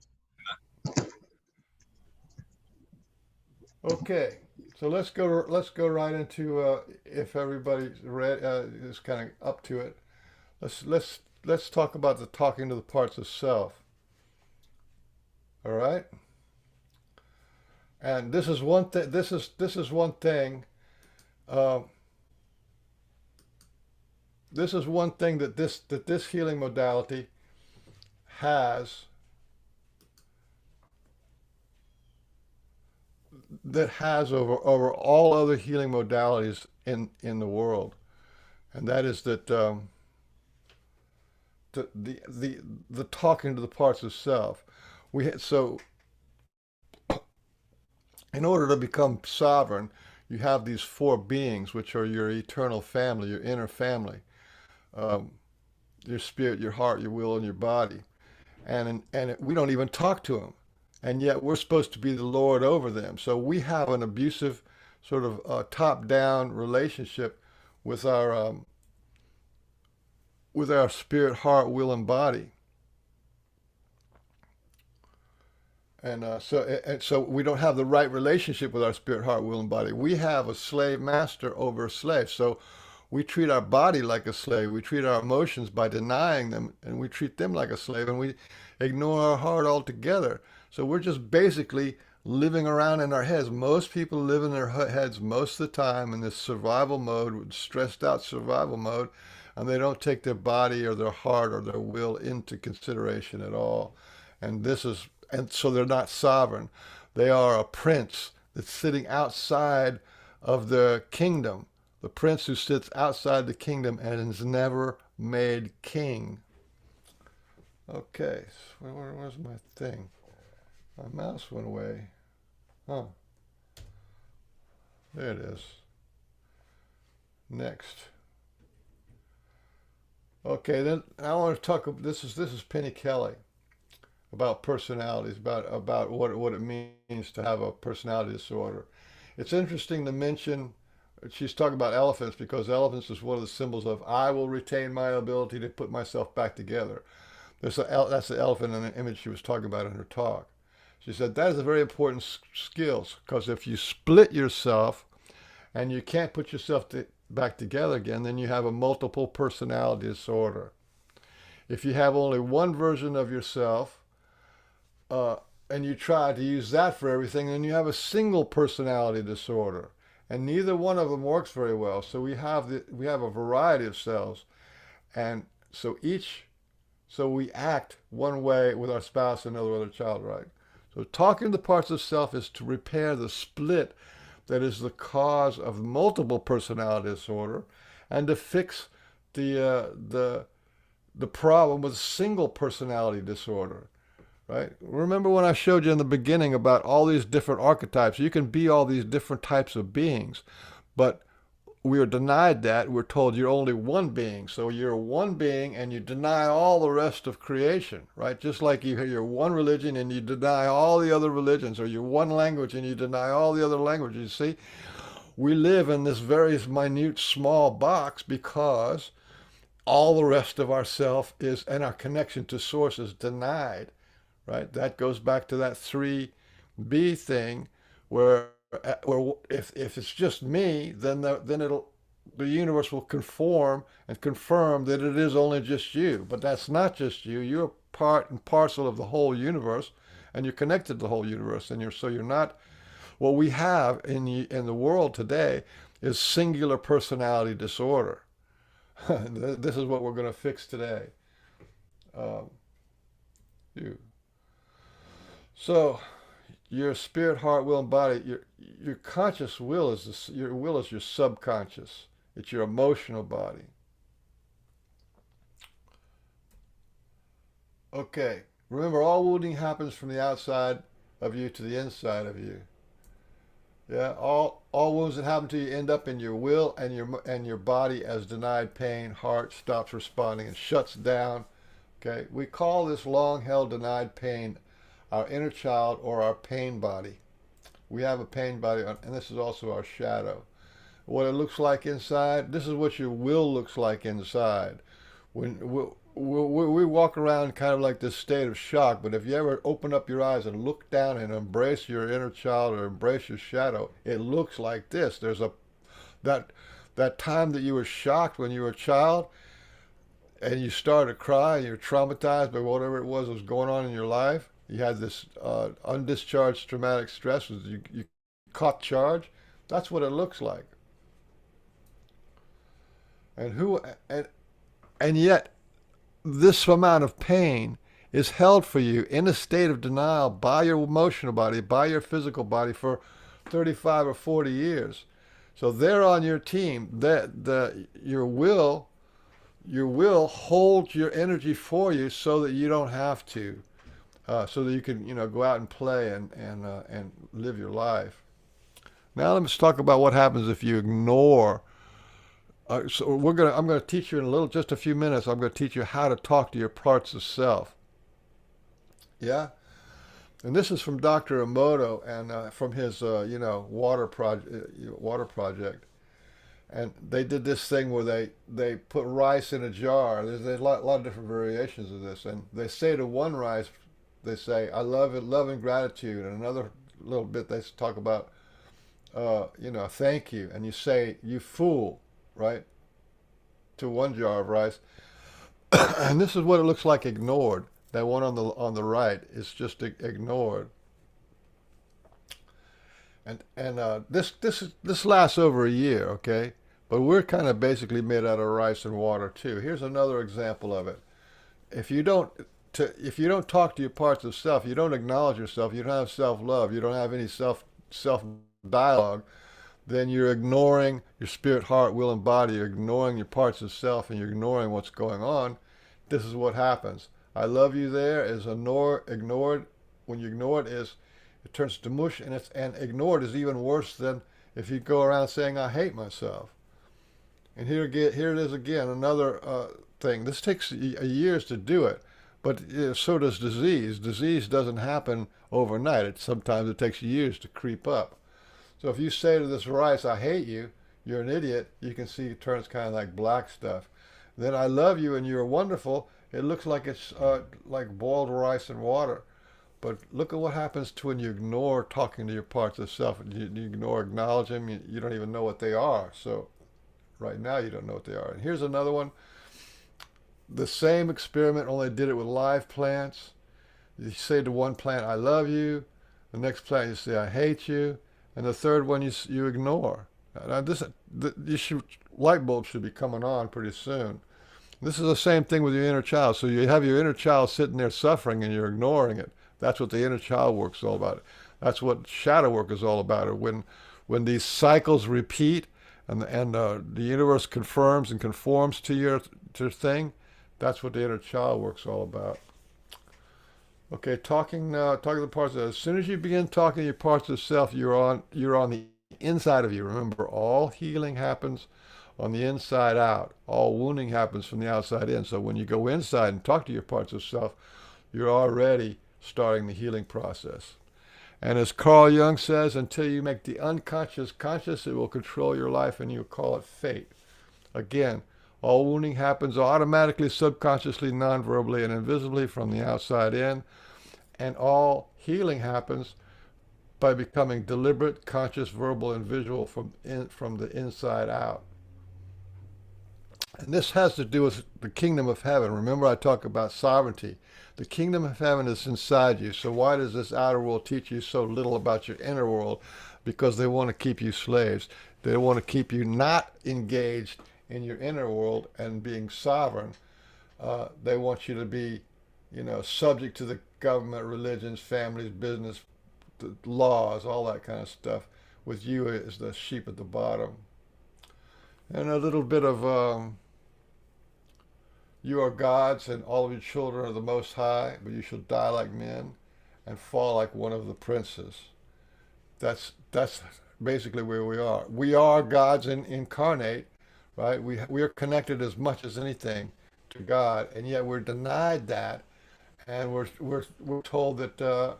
Okay, So let's go right into if everybody's is kind of up to it. Let's talk about the talking to the parts of self. All right. And this is one thing. This is one thing. Uh, this is one thing that this healing modality has over all other healing modalities in the world, and that is that the talking to the parts of self. So in order to become sovereign, you have these four beings, which are your eternal family, your inner family, um, your spirit, your heart, your will, and your body. We don't even talk to them, and yet we're supposed to be the Lord over them. So we have an abusive sort of top-down relationship with our spirit, heart, will, and body. So we don't have the right relationship with our spirit, heart, will, and body. We have a slave master over a slave. So we treat our body like a slave. We treat our emotions by denying them, and we treat them like a slave, and we ignore our heart altogether. So we're just basically living around in our heads. Most people live in their heads most of the time in this survival mode, stressed out survival mode, and they don't take their body or their heart or their will into consideration at all. And so they're not sovereign. They are a prince that's sitting outside of the kingdom. The prince who sits outside the kingdom and is never made king. Okay, so where's my thing? My mouse went away. Huh. There it is. Next. Okay, then I want to talk. This is Penny Kelly, about personalities, about what it means to have a personality disorder. It's interesting to mention. She's talking about elephants because elephants is one of the symbols of I will retain my ability to put myself back together. That's the elephant in the image she was talking about in her talk. She said that is a very important skill because if you split yourself and you can't put yourself back together again, then you have a multiple personality disorder. If you have only one version of yourself and you try to use that for everything, then you have a single personality disorder. And neither one of them works very well. So we have a variety of selves, and so we act one way with our spouse, another with our child, right? So talking to the parts of self is to repair the split that is the cause of multiple personality disorder, and to fix the problem with single personality disorder. Right? Remember when I showed you in the beginning about all these different archetypes? You can be all these different types of beings, but we are denied that. We're told you're only one being. So you're one being and you deny all the rest of creation, right? Just like you're one religion and you deny all the other religions, or you're one language and you deny all the other languages. See, we live in this very minute, small box because all the rest of ourself is, and our connection to source is denied. Right? That goes back to that 3B thing, where if it's just me, then the universe will conform and confirm that it is only just you. But that's not just you. You're part and parcel of the whole universe, and you're connected to the whole universe. And you're not. What we have in the world today is singular personality disorder. This is what we're going to fix today. You. So, your spirit, heart, will, and body. Your conscious will is your will is your subconscious. It's your emotional body. Okay. Remember, all wounding happens from the outside of you to the inside of you. Yeah. All wounds that happen to you end up in your will and your body as denied pain. Heart stops responding and shuts down. Okay. We call this long-held denied pain our inner child, or our pain body. We have a pain body, and this is also our shadow. What it looks like inside, this is what your will looks like inside. we walk around kind of like this state of shock, but if you ever open up your eyes and look down and embrace your inner child or embrace your shadow, it looks like this. There's a that that time that you were shocked when you were a child and you started to cry and you're traumatized by whatever it was going on in your life. You had this undischarged traumatic stress. You caught charge. That's what it looks like. And who and yet this amount of pain is held for you in a state of denial by your emotional body, by your physical body for 35 or 40 years. So they're on your team. Your will holds your energy for you so that you don't have to, so that you can go out and play and live your life. Now let's talk about what happens if you ignore. So I'm gonna teach you in just a few minutes. I'm gonna teach you how to talk to your parts of self. Yeah, and this is from Dr. Emoto and from his water project. And they did this thing where they put rice in a jar. There's a lot of different variations of this, and they say to one rice, they say, "I love it, love and gratitude," and another little bit they talk about, thank you, and you say, "You fool," right, to one jar of rice, and this is what it looks like ignored. That one on the right is just ignored, and this lasts over a year, okay? But we're kind of basically made out of rice and water too. Here's another example of it. If you don't talk to your parts of self, you don't acknowledge yourself, you don't have self-love, you don't have any self dialogue, then you're ignoring your spirit, heart, will, and body. You're ignoring your parts of self, and you're ignoring what's going on. This is what happens. I love you there is ignored. When you ignore it, it turns to mush, and ignored is even worse than if you go around saying I hate myself. And here it is again, another thing. This takes years to do it, but so does disease. Disease doesn't happen overnight. Sometimes it takes years to creep up. So if you say to this rice, I hate you, you're an idiot, you can see it turns kind of like black stuff. Then I love you and you're wonderful, it looks like it's like boiled rice and water. But look at what happens when you ignore talking to your parts of self. You ignore acknowledging them, you don't even know what they are. So right now you don't know what they are. And here's another one. The same experiment, only did it with live plants. You say to one plant, I love you. The next plant you say, I hate you. And the third one you ignore. Now light bulbs should be coming on pretty soon. This is the same thing with your inner child. So you have your inner child sitting there suffering and you're ignoring it. That's what the inner child work is all about. That's what shadow work is all about. When these cycles repeat and the universe confirms and conforms to your thing, that's what the inner child work's all about. Okay, talking to the parts of as soon as you begin talking to your parts of self, you're on the inside of you. Remember, all healing happens on the inside out. All wounding happens from the outside in. So when you go inside and talk to your parts of self, you're already starting the healing process. And as Carl Jung says, until you make the unconscious conscious, it will control your life, and you'll call it fate. Again, all wounding happens automatically, subconsciously, non-verbally, and invisibly from the outside in. And all healing happens by becoming deliberate, conscious, verbal, and visual from the inside out. And this has to do with the kingdom of heaven. Remember, I talk about sovereignty. The kingdom of heaven is inside you. So why does this outer world teach you so little about your inner world? Because they want to keep you slaves. They want to keep you not engaged in your inner world and being sovereign. They want you to be, subject to the government, religions, families, business, the laws, all that kind of stuff, with you as the sheep at the bottom. And a little bit of you are gods and all of your children are the Most High, but you shall die like men and fall like one of the princes. That's basically where we are. We are gods incarnate, right? We are connected as much as anything to God, and yet we're denied that, and we're told that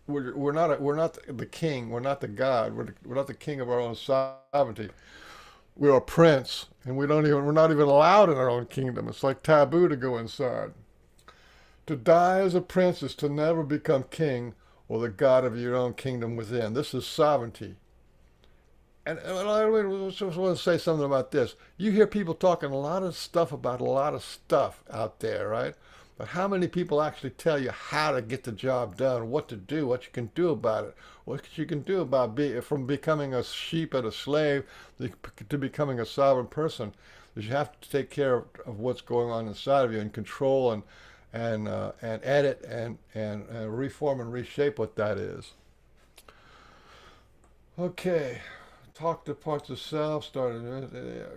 we're not the king, we're not the God, we're not the king of our own sovereignty. we're a prince, and we're not even allowed in our own kingdom. It's like taboo to go inside. To die as a prince is to never become king or the god of your own kingdom within. This is sovereignty. And I just want to say something about this. You hear people talking a lot of stuff about a lot of stuff out there, right? But how many people actually tell you how to get the job done, what to do, what you can do about it, what you can do about from becoming a sheep and a slave to becoming a sovereign person? Is you have to take care of what's going on inside of you and control and edit and reform and reshape what that is. Okay, talk to parts of self started.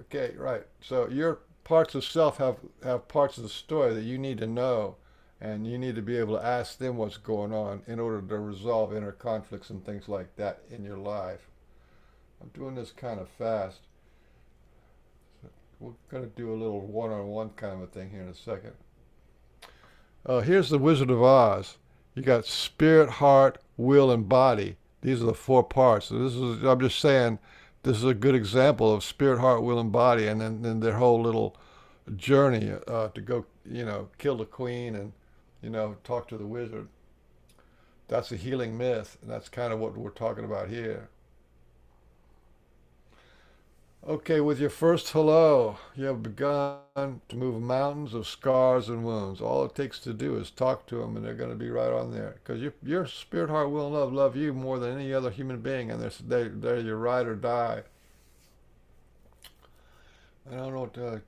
Okay, right. So your parts of self have parts of the story that you need to know, and you need to be able to ask them what's going on in order to resolve inner conflicts and things like that in your life. I'm doing this kind of fast. We're going to do a little one-on-one kind of a thing here in a second. Here's the Wizard of Oz. You got spirit, heart, will, and body. These are the four parts. So I'm just saying, this is a good example of spirit, heart, will, and body, and then their whole little journey to go, kill the queen and, talk to the wizard. That's a healing myth, and that's kind of what we're talking about here. Okay, with your first hello, you have begun to move mountains of scars and wounds. All it takes to do is talk to them, and they're going to be right on there. Because your spirit, heart, will, and love you more than any other human being, and they're your ride or die. I don't know what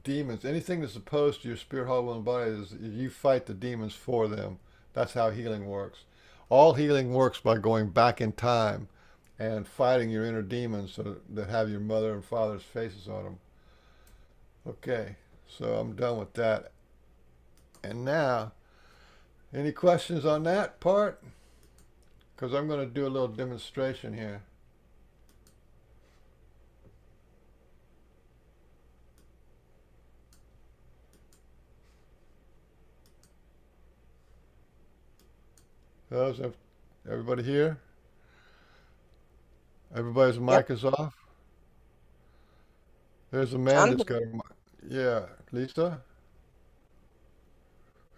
demons, anything that's opposed to your spirit, heart, will, and body is you fight the demons for them. That's how healing works. All healing works by going back in time and fighting your inner demons that have your mother and father's faces on them. Okay, so I'm done with that. And now, any questions on that part? Because I'm going to do a little demonstration here. Everybody here? Everybody's mic is off? There's Amanda's got a mic. Yeah, Lisa?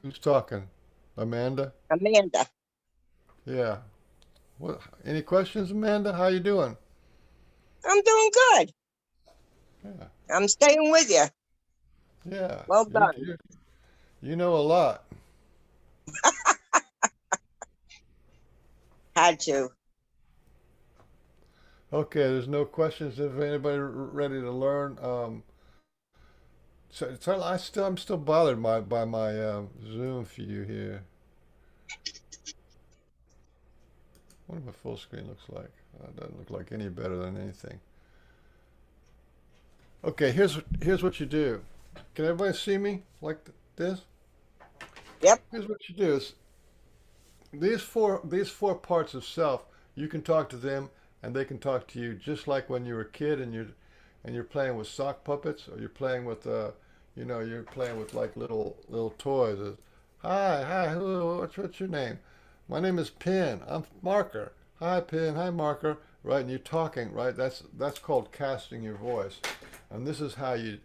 Who's talking? Amanda? Amanda. Yeah. What? Any questions, Amanda? How you doing? I'm doing good. Yeah. I'm staying with you. Yeah. Well done. You know a lot. Had to. Okay, there's no questions. If anybody ready to learn, I'm still bothered by my Zoom view here. What does my full screen looks like? It doesn't look like any better than anything. Okay, here's what you do. Can everybody see me like this? Yep. Here's what you do: is these four parts of self. You can talk to them, and they can talk to you, just like when you were a kid and you're playing with sock puppets, or you're playing with you're playing with like little toys. Hi, what's your name? My name is Pin. I'm Marker. Hi, Pin. Hi, Marker. Right, and you're talking, right? That's called casting your voice, and this is how you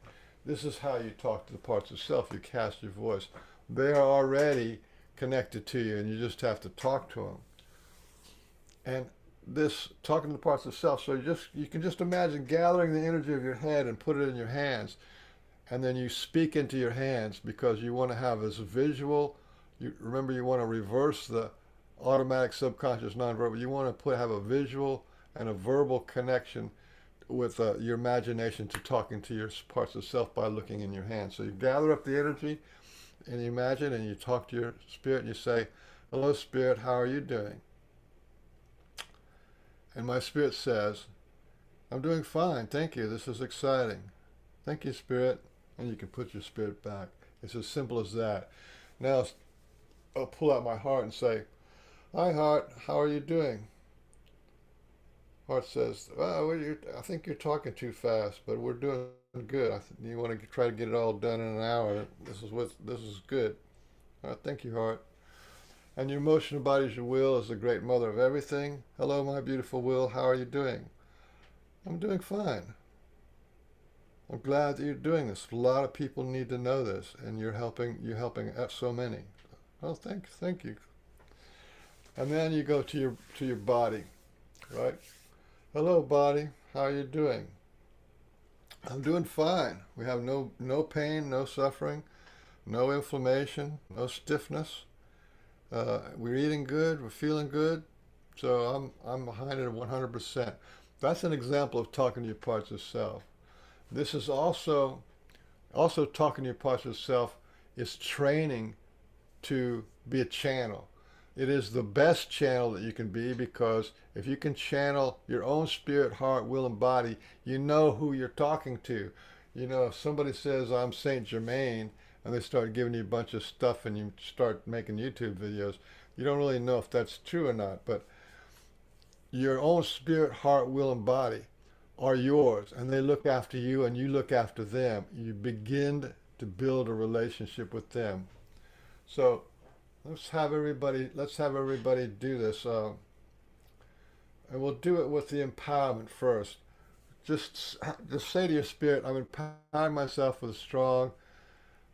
talk to the parts of self. You cast your voice. They are already connected to you, and you just have to talk to them. And this talking to the parts of self. So you can just imagine gathering the energy of your head and put it in your hands, and then you speak into your hands because you want to have this visual. Remember, you want to reverse the automatic, subconscious, nonverbal. You want to have a visual and a verbal connection with your imagination to talking to your parts of self by looking in your hands. So you gather up the energy and you imagine, and you talk to your spirit and you say, "Hello, spirit, how are you doing?" And my spirit says, "I'm doing fine, thank you. This is exciting. Thank you, spirit." And you can put your spirit back. It's as simple as that. Now I'll pull out my heart and say, "Hi, heart, how are you doing?" Heart says, "Well, I think you're talking too fast, but we're doing good. You want to try to get it all done in an hour. This is good." All right, thank you, heart. And your emotional body is your will, is the great mother of everything. "Hello, my beautiful will. How are you doing?" "I'm doing fine. I'm glad that you're doing this. A lot of people need to know this, and you're helping so many. Well, thank you. And then you go to your body, right? Hello, body. How are you doing? I'm doing fine. We have no pain, no suffering, no inflammation, no stiffness. We're eating good. We're feeling good. So I'm behind it 100%. That's an example of talking to your parts of self. This is also talking to your parts of self is training to be a channel. It is the best channel that you can be, because if you can channel your own spirit, heart, will, and body, you know who you're talking to. You know, if somebody says, I'm Saint Germain, and they start giving you a bunch of stuff and you start making YouTube videos, you don't really know if that's true or not. But your own spirit, heart, will, and body are yours, and they look after you and you look after them. You begin to build a relationship with them. So let's have everybody do this, and we'll do it with the empowerment first. Just say to your spirit, I'm empowering myself with a strong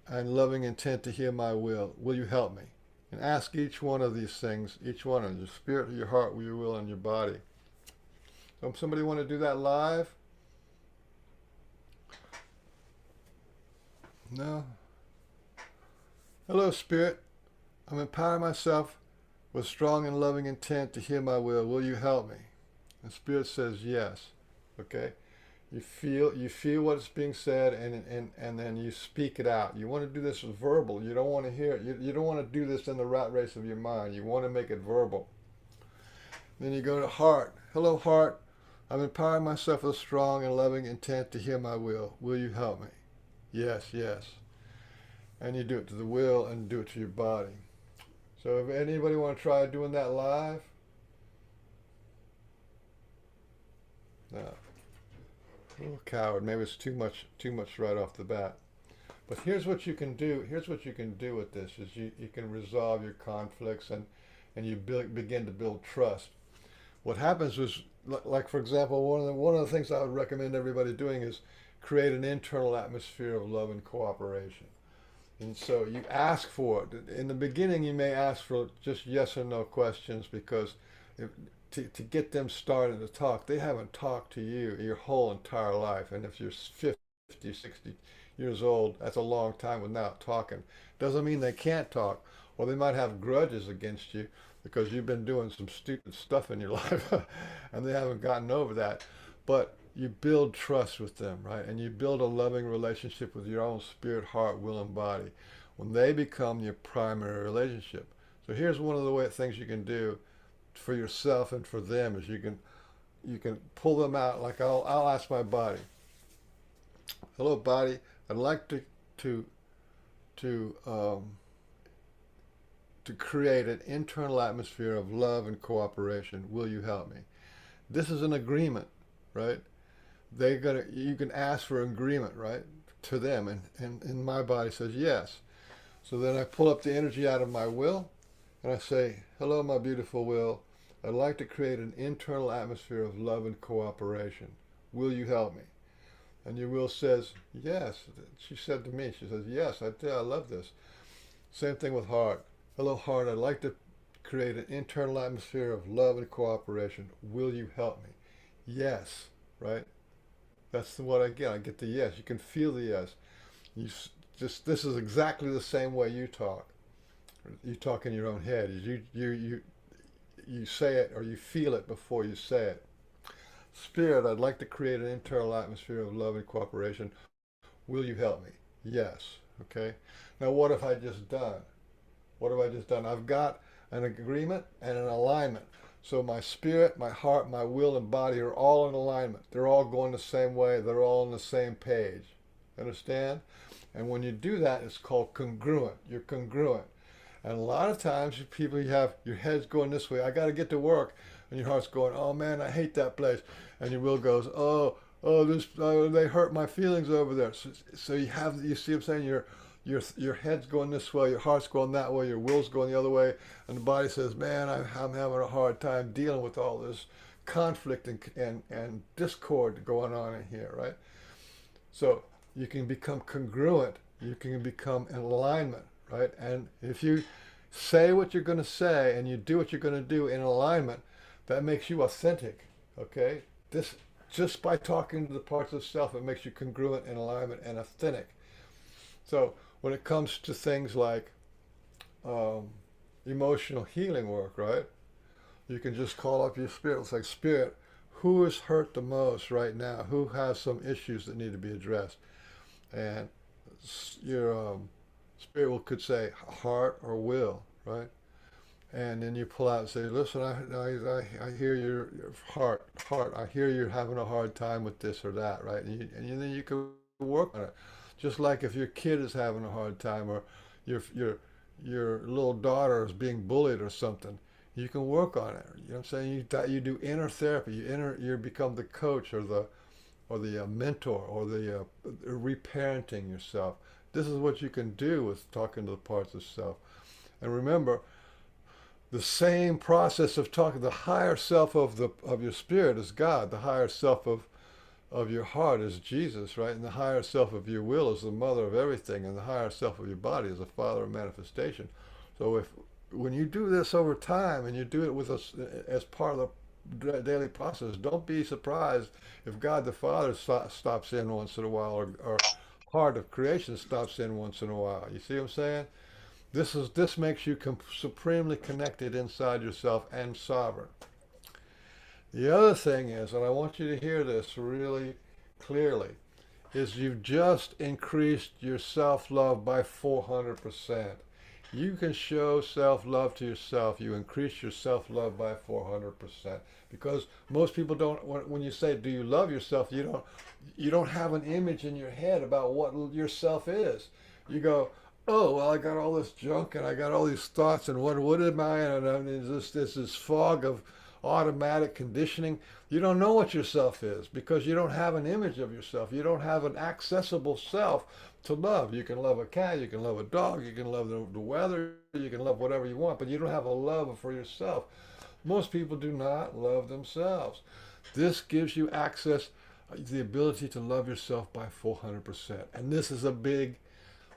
and loving intent to hear my will. Will you help me? And ask each one of these things, each one of your spirit, your heart, your will, and your body. So somebody want to do that live? No? Hello, spirit. I'm empowering myself with strong and loving intent to hear my will. Will you help me? And spirit says yes. Okay? You feel what's being said, and then you speak it out. You want to do this verbal. You don't want to hear it. You don't want to do this in the rat race of your mind. You want to make it verbal. Then you go to heart. Hello, heart. I'm empowering myself with a strong and loving intent to hear my will. Will you help me? Yes, yes. And you do it to the will and do it to your body. So if anybody want to try doing that live? No. A little coward. Maybe it's too much right off the bat. But here's what you can do. Here's what you can do with this: is you can resolve your conflicts, and you begin to build trust. What happens is, like for example, one of the things I would recommend everybody doing is create an internal atmosphere of love and cooperation. And so you ask for it. In the beginning, you may ask for just yes or no questions, because to get them started to talk, they haven't talked to you your whole entire life. And if you're 50, 60 years old, that's a long time without talking. Doesn't mean they can't talk, or they might have grudges against you because you've been doing some stupid stuff in your life and they haven't gotten over that. But you build trust with them, right? And you build a loving relationship with your own spirit, heart, will, and body when they become your primary relationship. So here's one of the things you can do for yourself and for them is you can pull them out. Like I'll ask my body, hello, body, I'd like to create an internal atmosphere of love and cooperation. Will you help me? This is an agreement, right? You can ask for agreement, right, to them, and my body says yes. So then I pull up the energy out of my will, and I say, hello, my beautiful will. I'd like to create an internal atmosphere of love and cooperation. Will you help me? And your will says, yes. She said to me, she says, yes, I love this. Same thing with heart. Hello, heart, I'd like to create an internal atmosphere of love and cooperation. Will you help me? Yes, right? That's what I get. I get the yes. You can feel the yes. This is exactly the same way you talk. You talk in your own head. You say it, or you feel it before you say it. Spirit, I'd like to create an internal atmosphere of love and cooperation. Will you help me? Yes. Okay. Now what have I just done? What have I just done? I've got an agreement and an alignment. So my spirit, my heart, my will, and body are all in alignment. They're all going the same way. They're all on the same page. Understand? And when you do that, it's called congruent. You're congruent. And a lot of times, people, you have your head's going this way. I got to get to work. And your heart's going, oh man, I hate that place. And your will goes, they hurt my feelings over there. So you see what I'm saying? Your head's going this way, your heart's going that way, your will's going the other way, and the body says, man, I'm having a hard time dealing with all this conflict and discord going on in here, right? So you can become congruent. You can become in alignment, right? And if you say what you're going to say and you do what you're going to do in alignment, that makes you authentic. Okay? This just by talking to the parts of self, it makes you congruent in alignment and authentic. So when it comes to things like um, emotional healing work, right? You can just call up your spirit. It's like, spirit, who is hurt the most right now? Who has some issues that need to be addressed? And your spirit could say heart or will, right? And then you pull out and say, listen, I hear your heart. I hear you're having a hard time with this or that, right? And then you can work on it. Just like if your kid is having a hard time, or your little daughter is being bullied or something, you can work on it. You know what I'm saying? You do inner therapy. You become the coach or the mentor or the reparenting yourself. This is what you can do with talking to the parts of self. And remember, the same process of talking, the higher self of your spirit is God. The higher self of your heart is Jesus, right? And the higher self of your will is the mother of everything, and the higher self of your body is the father of manifestation. So when you do this over time and you do it with us as part of the daily process, don't be surprised if God the Father stops in once in a while, or heart of creation stops in once in a while. You see what I'm saying? This makes you supremely connected inside yourself and sovereign. The other thing is, and I want you to hear this really clearly, is you've just increased your self-love by 400%. You can show self-love to yourself. You increase your self-love by 400%. Because most people don't, when you say, do you love yourself, you don't have an image in your head about what yourself is. You go, oh, well, I got all this junk and I got all these thoughts, and what am I? And I mean, this fog of automatic conditioning. You don't know what yourself is because you don't have an image of yourself. You don't have an accessible self to love. You can love a cat, you can love a dog, you can love the weather, you can love whatever you want, but you don't have a love for yourself. Most people do not love themselves. This gives you access, the ability to love yourself by 400%. And this is a big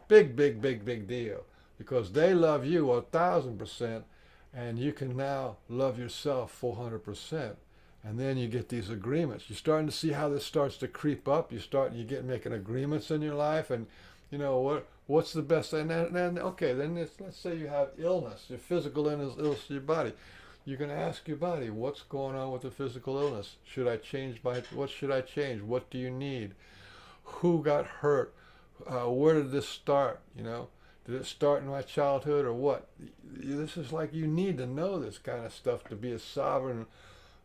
deal, because they love you 1,000%, and you can now love yourself 400%. And then you get these agreements. You're starting to see how this starts to creep up. You get making agreements in your life, and you know what's the best. And then okay, then let's say you have illness, your physical illness to your body. You can ask your body, what's going on with the physical illness? What should I change? What do you need? Who got hurt? Where did this start? You know, did it start in my childhood or what? This is like, you need to know this kind of stuff to be a sovereign,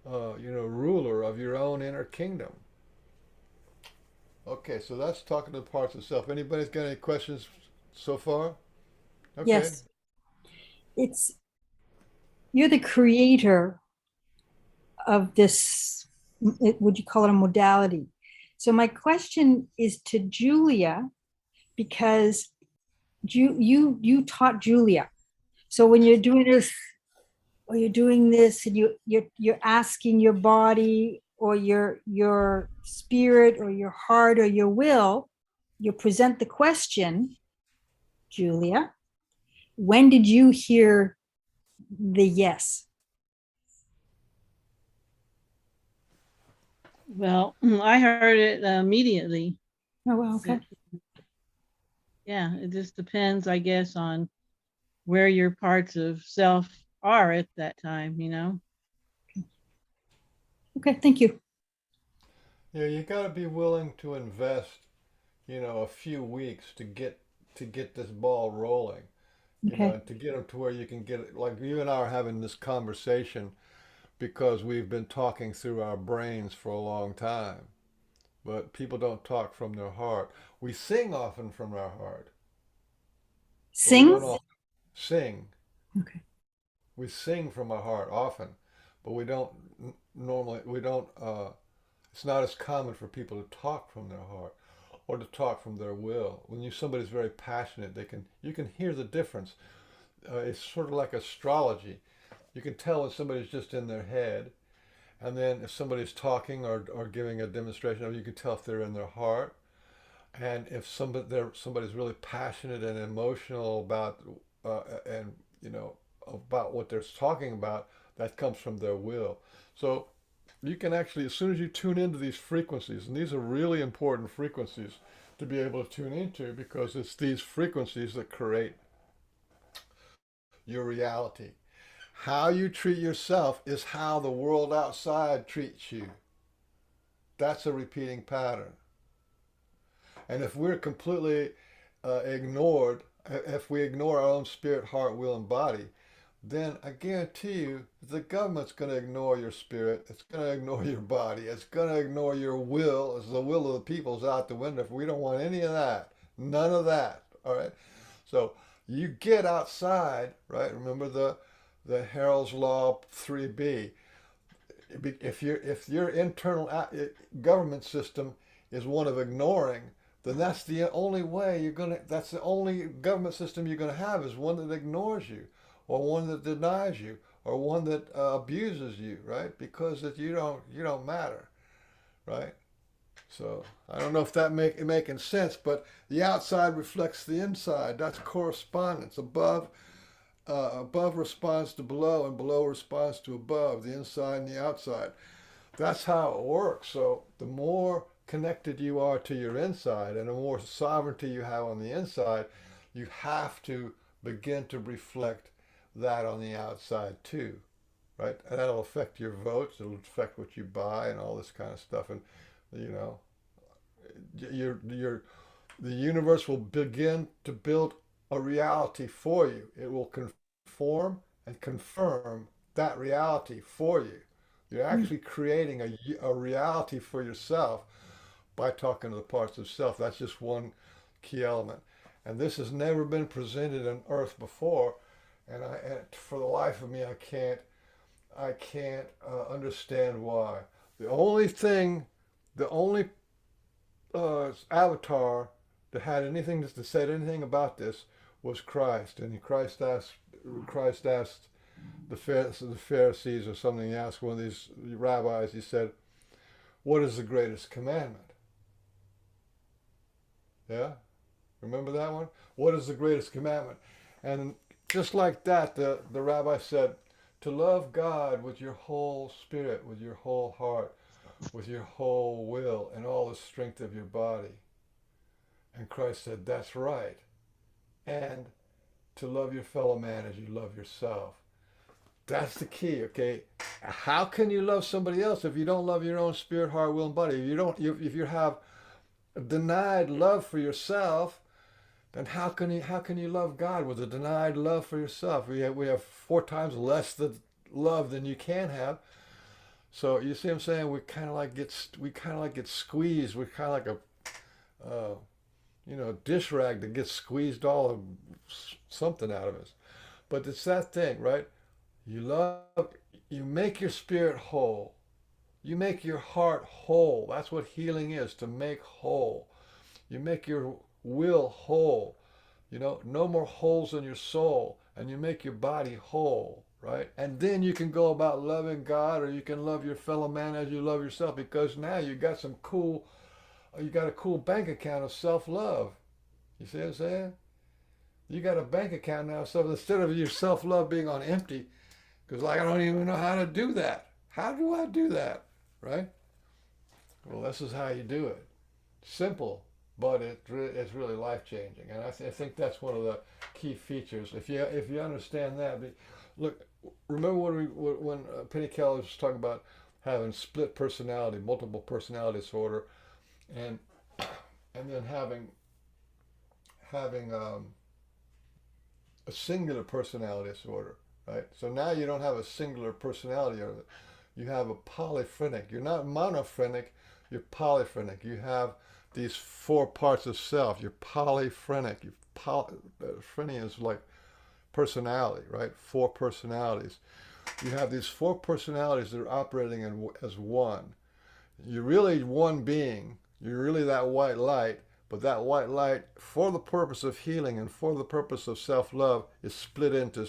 ruler of your own inner kingdom. Okay, so that's talking to the parts of self. Anybody's got any questions so far? Okay. Yes. You're the creator of this, would you call it a modality? So my question is to Julia, because you taught Julia. So when you're doing this, or you're doing this, and you're asking your body or your spirit or your heart or your will, you present the question, Julia, when did you hear the yes? Well, I heard it immediately. Oh, well, okay. Yeah, it just depends, I guess, on where your parts of self are at that time, you know? Okay, thank you. Yeah, you got to be willing to invest, a few weeks to get this ball rolling. Okay. To get them to where you can get it. Like you and I are having this conversation because we've been talking through our brains for a long time. But people don't talk from their heart. We sing often from our heart. But we Sing? don't often sing. Okay. We sing from our heart often, but we don't normally, it's not as common for people to talk from their heart or to talk from their will. When somebody's very passionate, you can hear the difference. It's sort of like astrology. You can tell when somebody's just in their head, and then if somebody's talking or giving a demonstration, you can tell if they're in their heart. And if somebody's really passionate and emotional about and you know about what they're talking about, that comes from their will. So you can actually, as soon as you tune into these frequencies, and these are really important frequencies to be able to tune into, because it's these frequencies that create your reality. How you treat yourself is how the world outside treats you. That's a repeating pattern. And if we're completely ignored, if we ignore our own spirit, heart, will, and body, then I guarantee you the government's going to ignore your spirit. It's going to ignore your body. It's going to ignore your will. As the will of the people's out the window. If we don't want any of that, none of that. All right. So you get outside, right? Remember the Harrell's Law 3B. If your internal government system is one of ignoring, then that's the only way you're gonna. That's the only government system you're gonna have, is one that ignores you, or one that denies you, or one that abuses you, right? Because that you don't matter, right? So I don't know if that making sense, but the outside reflects the inside. That's correspondence. Above responds to below, and below responds to above, the inside and the outside. That's how it works. So the more connected you are to your inside, and the more sovereignty you have on the inside, you have to begin to reflect that on the outside too, right? And that'll affect your votes. It'll affect what you buy and all this kind of stuff. And you know, the universe will begin to build a reality for you. It will conform and confirm that reality for you. You're actually creating a reality for yourself by talking to the parts of self. That's just one key element. And this has never been presented on Earth before. And for the life of me, I can't understand why. The only avatar that had anything to say anything about this was Christ. And Christ asked the Pharisees or something. He asked one of these rabbis. He said, "What is the greatest commandment?" Yeah, remember that one? What is the greatest commandment? And just like that, the rabbi said, to love God with your whole spirit, with your whole heart, with your whole will, and all the strength of your body. And Christ said, that's right. And to love your fellow man as you love yourself. That's the key, okay? How can you love somebody else if you don't love your own spirit, heart, will, and body? If you have denied love for yourself, then how can you love God with a denied love for yourself? We have 4 times less the love than you can have. So you see what I'm saying? We kind of like get squeezed. We're kind of like a dish rag that gets squeezed all of something out of us. But it's that thing, right? You make your spirit whole. You make your heart whole. That's what healing is, to make whole. You make your will whole. No more holes in your soul. And you make your body whole, right? And then you can go about loving God, or you can love your fellow man as you love yourself, because now you got a cool bank account of self-love. You see what I'm saying? You got a bank account now, so instead of your self-love being on empty, because I don't even know how to do that. How do I do that? Right? Well, this is how you do it. Simple, but it's really life-changing. And I think that's one of the key features. If you understand that, look, remember when Penny Keller was talking about having split personality, multiple personality disorder, and then having a singular personality disorder, right? So now you don't have a singular personality, you have a polyphrenic. You're not monophrenic, you're polyphrenic. You have these 4 parts of self. You're polyphrenic. Phrenia is like personality, right? 4 personalities. You have these 4 personalities that are operating as one. You're really one being. You're really that white light, but that white light, for the purpose of healing and for the purpose of self-love, is split into,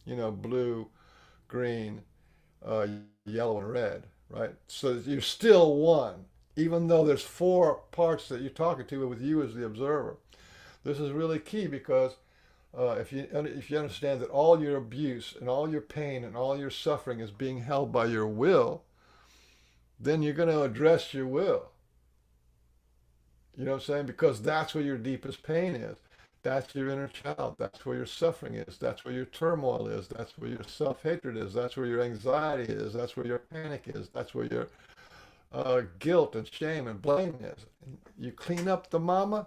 blue, green, yellow, and red, right? So you're still one. even though there's four parts that you're talking to with you as the observer. This is really key because if you understand that all your abuse and all your pain and all your suffering is being held by your will, then you're going to address your will. You know what I'm saying? Because that's where your deepest pain is. That's your inner child. That's where your suffering is. That's where your turmoil is. That's where your self-hatred is. That's where your anxiety is. That's where your panic is. That's where your guilt and shame and blame is. And you clean up the mama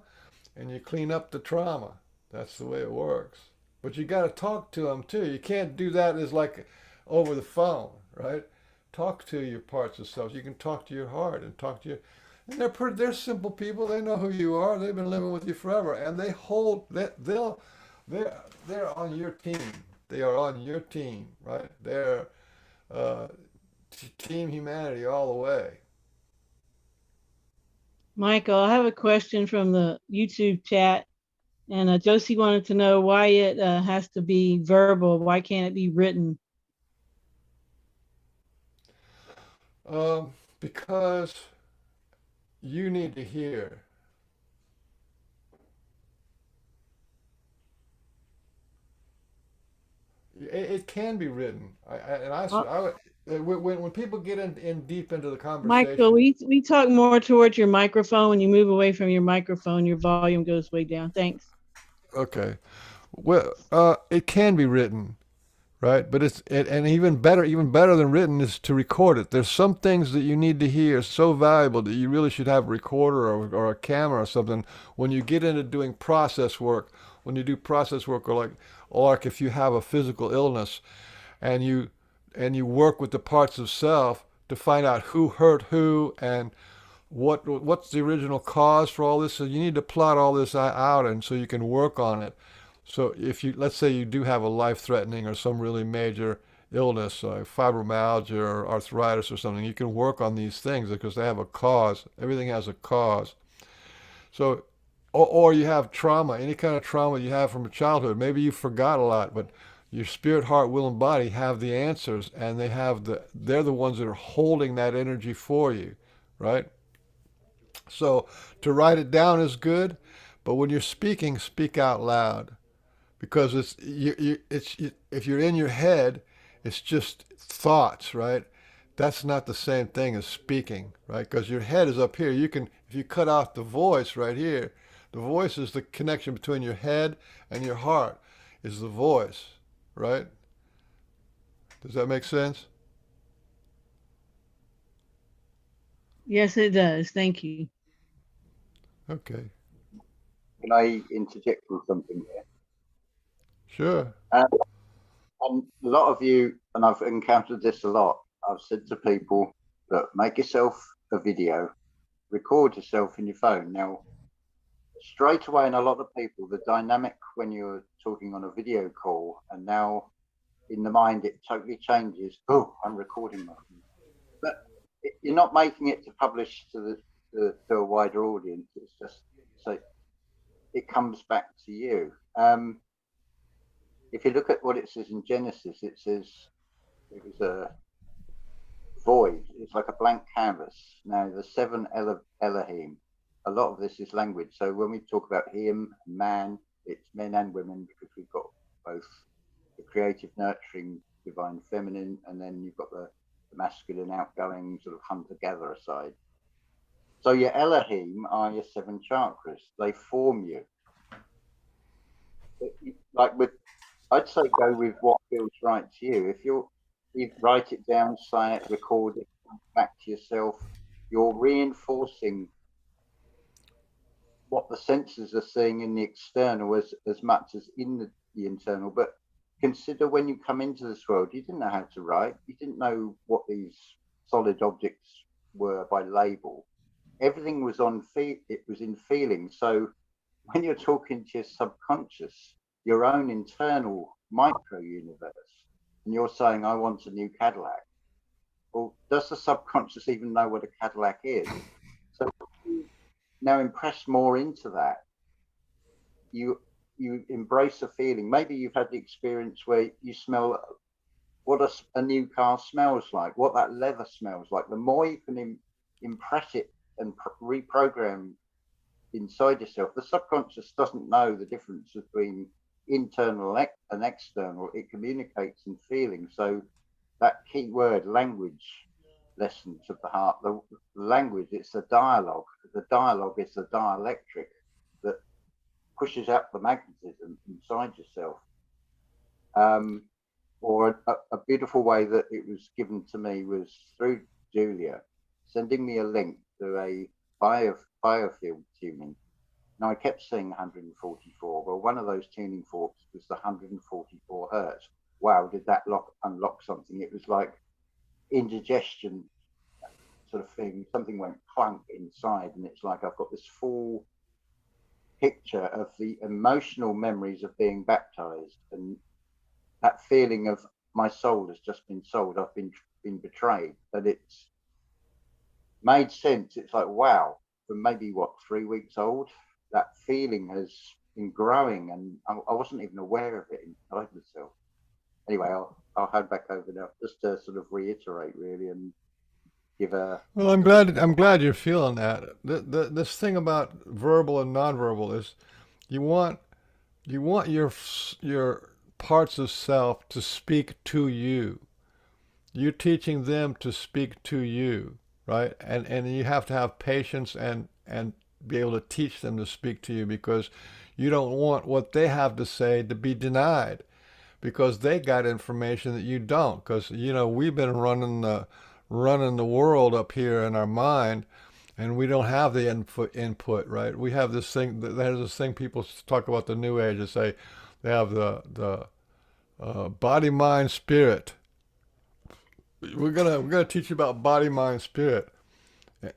and you clean up the trauma. That's the way it works. But you got to talk to them too. You can't do that as like over the phone, right? Talk to your parts of self. You can talk to your heart and talk to your. And they're simple people. They know who you are. They've been living with you forever, and they hold that they're on your team. They are on your team, right? They're team humanity all the way. Michael, I have a question from the YouTube chat, and Josie wanted to know why it has to be verbal. Why can't it be written? Because you need to hear. It can be written. When people get in deep into the conversation. Michael, we talk more towards your microphone. When you move away from your microphone, your volume goes way down. Thanks. Okay. Well, it can be written, right? But and even better than written is to record it. There's some things that you need to hear so valuable that you really should have a recorder or a camera or something when you get into doing process work. When you do process work, or like if you have a physical illness, and you work with the parts of self to find out who hurt who and what's the original cause for all this. So you need to plot all this out, and so you can work on it. So if you, let's say you do have a life-threatening or some really major illness, fibromyalgia or arthritis or something, you can work on these things because they have a cause. Everything has a cause. So, or you have trauma, any kind of trauma you have from childhood. Maybe you forgot a lot, but your spirit, heart, will, and body have the answers, and they're the ones that are holding that energy for you, right? So to write it down is good, but when you're speaking, speak out loud, because if you're in your head, it's just thoughts, right? That's not the same thing as speaking, right? Because your head is up here. If you cut off the voice right here, the voice is the connection between your head and your heart, is the voice, right? Does that make sense? Yes, it does. Thank you. Okay. Can I interject with something here? Sure. And a lot of you, and I've encountered this a lot, I've said to people, look, make yourself a video, record yourself in your phone. Now, straight away, in a lot of people, the dynamic when you're talking on a video call, and now in the mind, it totally changes. Oh, I'm recording myself. But you're not making it to publish to a wider audience. It's just so it comes back to you. If you look at what it says in Genesis, it says it was a void. It's like a blank canvas. Now, the seven Elohim, a lot of this is language. So when we talk about him, man, it's men and women, because we've got both the creative, nurturing, divine feminine, and then you've got the masculine, outgoing, sort of hunter-gatherer side. So your Elohim are your seven chakras. They form you. I'd say go with what feels right to you. If you write it down, say it, record it, back to yourself, you're reinforcing what the senses are seeing in the external as much as in the internal. But consider when you come into this world, you didn't know how to write. You didn't know what these solid objects were by label. Everything was it was in feeling. So when you're talking to your subconscious, your own internal micro universe, and you're saying, I want a new Cadillac. Well, does the subconscious even know what a Cadillac is? So now impress more into that. You embrace a feeling. Maybe you've had the experience where you smell what a new car smells like, what that leather smells like. The more you can impress it and reprogram inside yourself. The subconscious doesn't know the difference between internal and external. It communicates in feeling. So that key word, language, lessons of the heart, the language, it's a dialogue. The dialogue is a dielectric that pushes out the magnetism inside yourself. Or a beautiful way that it was given to me was through Julia sending me a link to a biofield tuning. Now I kept saying 144. Well, one of those tuning forks was the 144 hertz. Wow, did that unlock something? It was like indigestion sort of thing. Something went clunk inside, and it's like I've got this full picture of the emotional memories of being baptized, and that feeling of my soul has just been sold. I've been betrayed, but it's made sense. It's like, wow, from maybe 3 weeks old, that feeling has been growing, and I wasn't even aware of it inside myself. Anyway, I'll hand back over now, just to sort of reiterate really and give a. Well, I'm glad you're feeling that. This thing about verbal and nonverbal is, you want your parts of self to speak to you. You're teaching them to speak to you, right? And you have to have patience and be able to teach them to speak to you, because you don't want what they have to say to be denied, because they got information that you don't. Because we've been running the world up here in our mind, and we don't have the input, right? We have this thing. There's this thing people talk about, the New Age. They say they have the body, mind, spirit. We're gonna teach you about body, mind, spirit,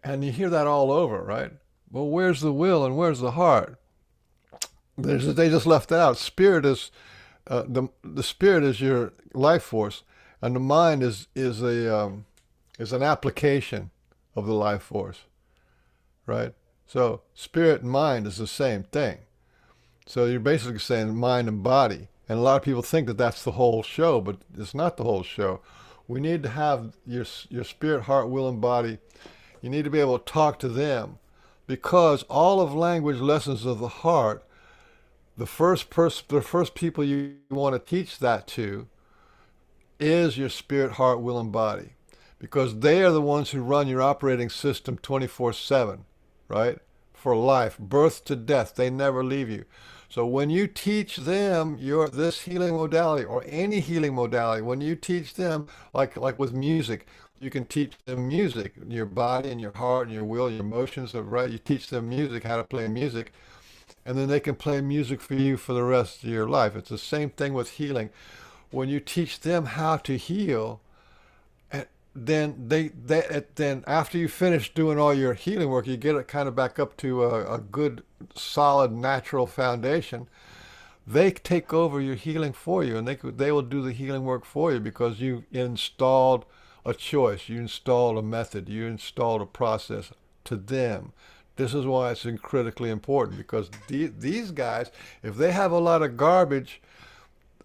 and you hear that all over, right? Well, where's the will and where's the heart? They just left that out. Spirit is the spirit is your life force, and the mind is an application of the life force, right? So spirit and mind is the same thing. So you're basically saying mind and body, and a lot of people think that that's the whole show, but it's not the whole show. We need to have your spirit, heart, will, and body. You need to be able to talk to them, because all of language lessons of the heart, the first people you want to teach that to is your spirit, heart, will, and body, because they are the ones who run your operating system 24/7, right? For life, birth to death, they never leave you. So when you teach them this healing modality, or any healing modality, when you teach them, like with music, you can teach them music, your body and your heart and your will, your emotions, right? You teach them music, how to play music, and then they can play music for you for the rest of your life. It's the same thing with healing. When you teach them how to heal, then after you finish doing all your healing work, you get it kind of back up to a good, solid, natural foundation. They take over your healing for you, and they will do the healing work for you, because you installed a choice, you installed a method, you installed a process to them. This is why it's critically important, because these guys, if they have a lot of garbage,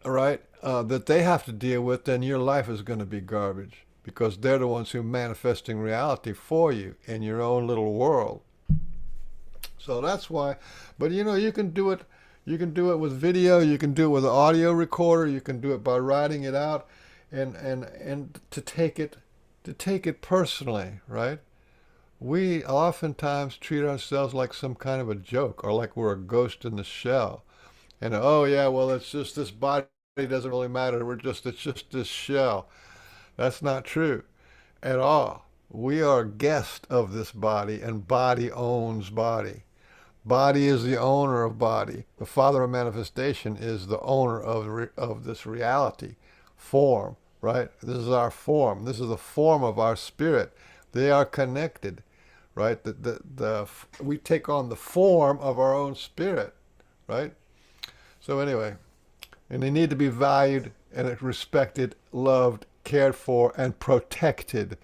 right, that they have to deal with, then your life is going to be garbage, because they're the ones who are manifesting reality for you in your own little world. So that's why. But you can do it. You can do it with video. You can do it with an audio recorder. You can do it by writing it out, and to take it personally, right? We oftentimes treat ourselves like some kind of a joke, or like we're a ghost in the shell. And oh yeah, well, it's just this body doesn't really matter. It's just this shell. That's not true at all. We are guests of this body, and body owns body. Body is the owner of body. The Father of Manifestation is the owner of this reality form, right? This is our form. This is the form of our spirit. They are connected, right? We take on the form of our own spirit, right? So anyway, and they need to be valued and respected, loved, cared for, and protected.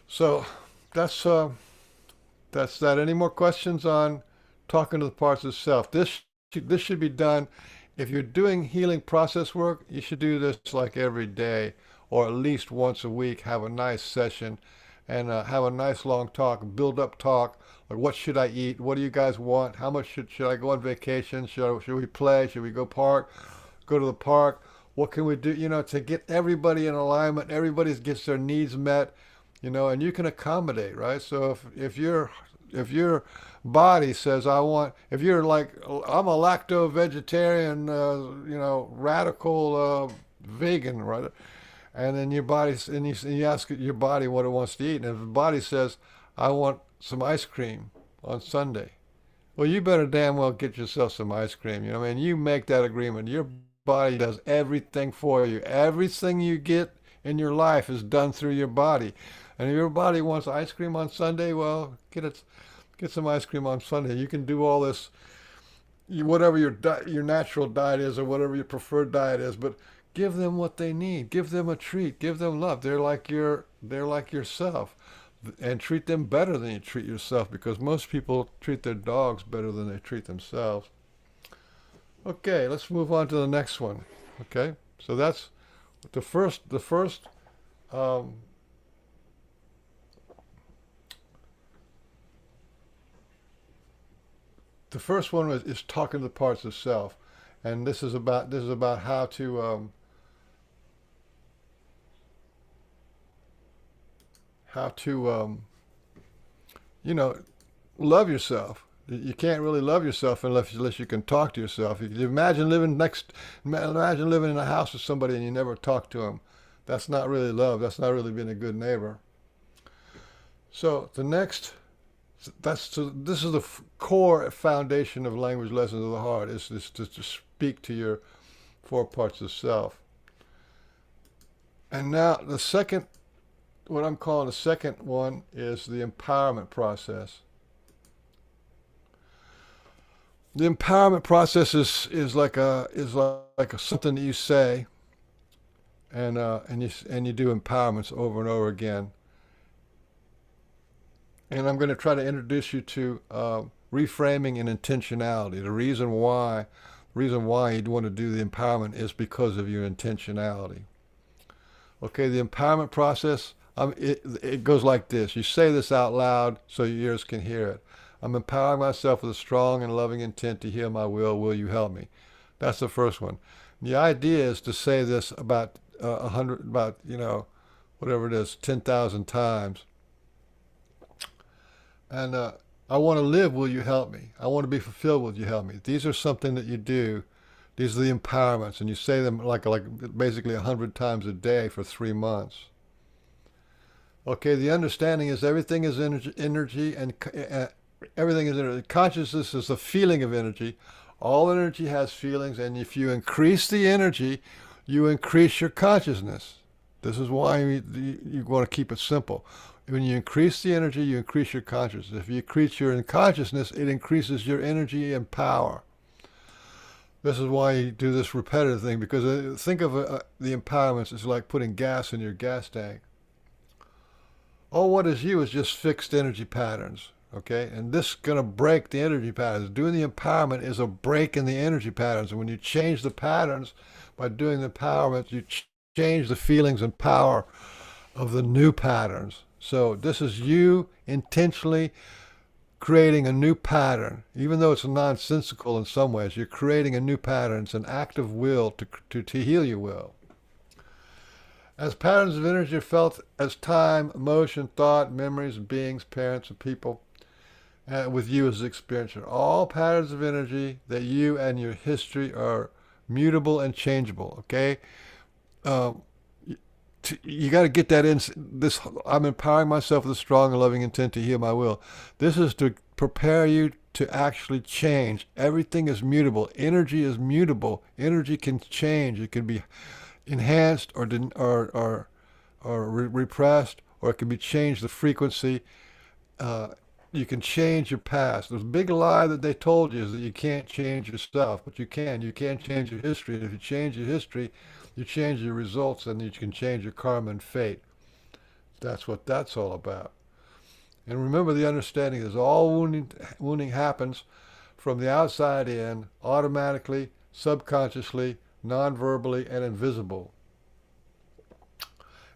So that's that. Any more questions on talking to the parts of self? This should be done. If you're doing healing process work, you should do this like every day, or at least once a week. Have a nice session, and have a nice long talk, build up talk. Like, what should I eat? What do you guys want? How much should I go on vacation? Should we play? Should we go to the park? What can we do? To get everybody in alignment, everybody gets their needs met, and you can accommodate, right? So if your body says, if you're like, I'm a lacto vegetarian, radical vegan, right? And then you ask your body what it wants to eat, and if the body says, I want some ice cream on Sunday, well, you better damn well get yourself some ice cream. You make that agreement. Your body does everything for you. Everything you get in your life is done through your body. And if your body wants ice cream on Sunday, well, get some ice cream on Sunday. You can do all this, whatever your natural diet is or whatever your preferred diet is, but give them what they need. Give them a treat. Give them love. They're like yourself. And treat them better than you treat yourself, because most people treat their dogs better than they treat themselves. Okay, let's move on to the next one. Okay, so that's the first one is talking to the parts of self, and this is about how to love yourself. You can't really love yourself unless you can talk to yourself. You imagine living in a house with somebody and you never talk to them. That's not really love. That's not really being a good neighbor. So this is the core foundation of language lessons of the heart, is to speak to your 4 parts of self. And now what I'm calling the second one is the empowerment process. The empowerment process is like something that you say, and you do empowerments over and over again. And I'm going to try to introduce you to reframing and intentionality. The reason why you'd want to do the empowerment is because of your intentionality. Okay, the empowerment process, it goes like this. You say this out loud so your ears can hear it. I'm empowering myself with a strong and loving intent to heal my will. Will you help me? That's the first one. The idea is to say this about 10,000 times. And I want to live. Will you help me? I want to be fulfilled. Will you help me? These are something that you do. These are the empowerments, and you say them like basically 100 times a day for 3 months. Okay, the understanding is everything is energy, and everything is energy. Consciousness is the feeling of energy. All energy has feelings, and if you increase the energy, you increase your consciousness. This is why you want to keep it simple. When you increase the energy, you increase your consciousness. If you increase your consciousness, it increases your energy and power. This is why you do this repetitive thing, because think of the empowerments as like putting gas in your gas tank. All what is you is just fixed energy patterns, okay? And this is going to break the energy patterns. Doing the empowerment is a break in the energy patterns. And when you change the patterns by doing the empowerment, you change the feelings and power of the new patterns. So this is you intentionally creating a new pattern. Even though it's nonsensical in some ways, you're creating a new pattern. It's an act of will to heal your will. As patterns of energy are felt as time, emotion, thought, memories, beings, parents, and people, with you as the experiencer. All patterns of energy that you and your history are mutable and changeable, okay? You got to get that in. I'm empowering myself with a strong and loving intent to heal my will. This is to prepare you to actually change. Everything is mutable. Energy is mutable. Energy can change. It can be enhanced or repressed, or it can be changed the frequency. You can change your past. The big lie that they told you is that you can't change yourself, but you can. You can change your history, and if you change your history, you change your results, and you can change your karma and fate. That's what that's all about. And remember, the understanding is all wounding happens from the outside in, automatically, subconsciously, non-verbally, and invisible.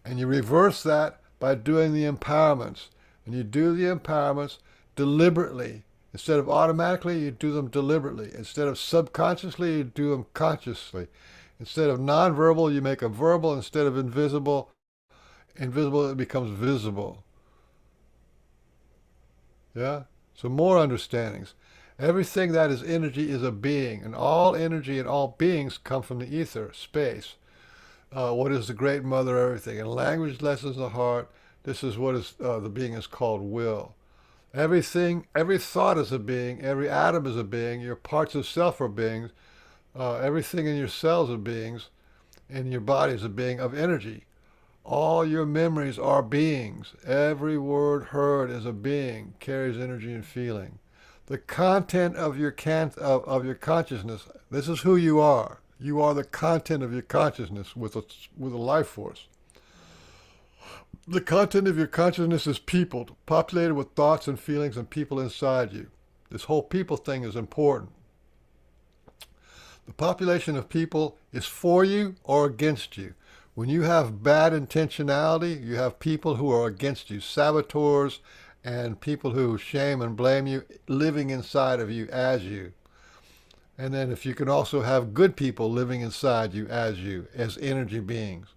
And you reverse that by doing the empowerments. And you do the empowerments deliberately. Instead of automatically, you do them deliberately. Instead of subconsciously, you do them consciously. Instead of nonverbal, you make them verbal. Instead of invisible, it becomes visible. Yeah? So more understandings. Everything that is energy is a being, and all energy and all beings come from the ether, space. What is the great mother of everything? And language lessens the heart. This is what is the being is called will. Everything, every thought is a being. Every atom is a being. Your parts of self are beings. Everything in your cells are beings, and your body is a being of energy. All your memories are beings. Every word heard is a being, carries energy and feeling. The content of your your consciousness, this is who you are. You are the content of your consciousness with a life force. The content of your consciousness is peopled, populated with thoughts and feelings and people inside you. This whole people thing is important. The population of people is for you or against you. When you have bad intentionality, you have people who are against you, saboteurs and people who shame and blame you living inside of you as you. And then if you can also have good people living inside you, as energy beings.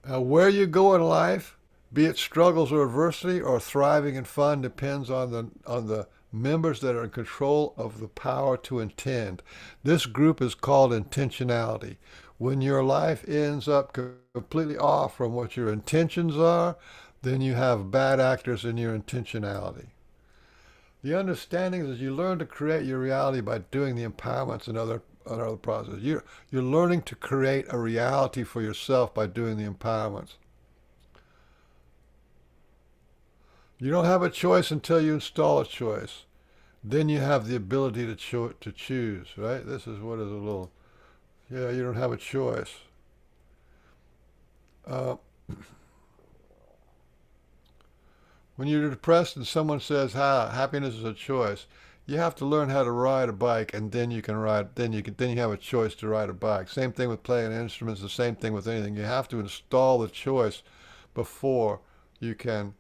Where you go in life, be it struggles or adversity or thriving and fun, depends on the members that are in control of the power to intend. This group is called intentionality. When your life ends up completely off from what your intentions are, then you have bad actors in your intentionality. The understanding is you learn to create your reality by doing the empowerments and other processes. You're learning to create a reality for yourself by doing the empowerments. You don't have a choice until you install a choice. Then you have the ability to choose, right? This is what is a little, yeah, you don't have a choice. When you're depressed and someone says, happiness is a choice, you have to learn how to ride a bike, and then you can ride. Then you have a choice to ride a bike. Same thing with playing instruments. The same thing with anything. You have to install the choice before you can,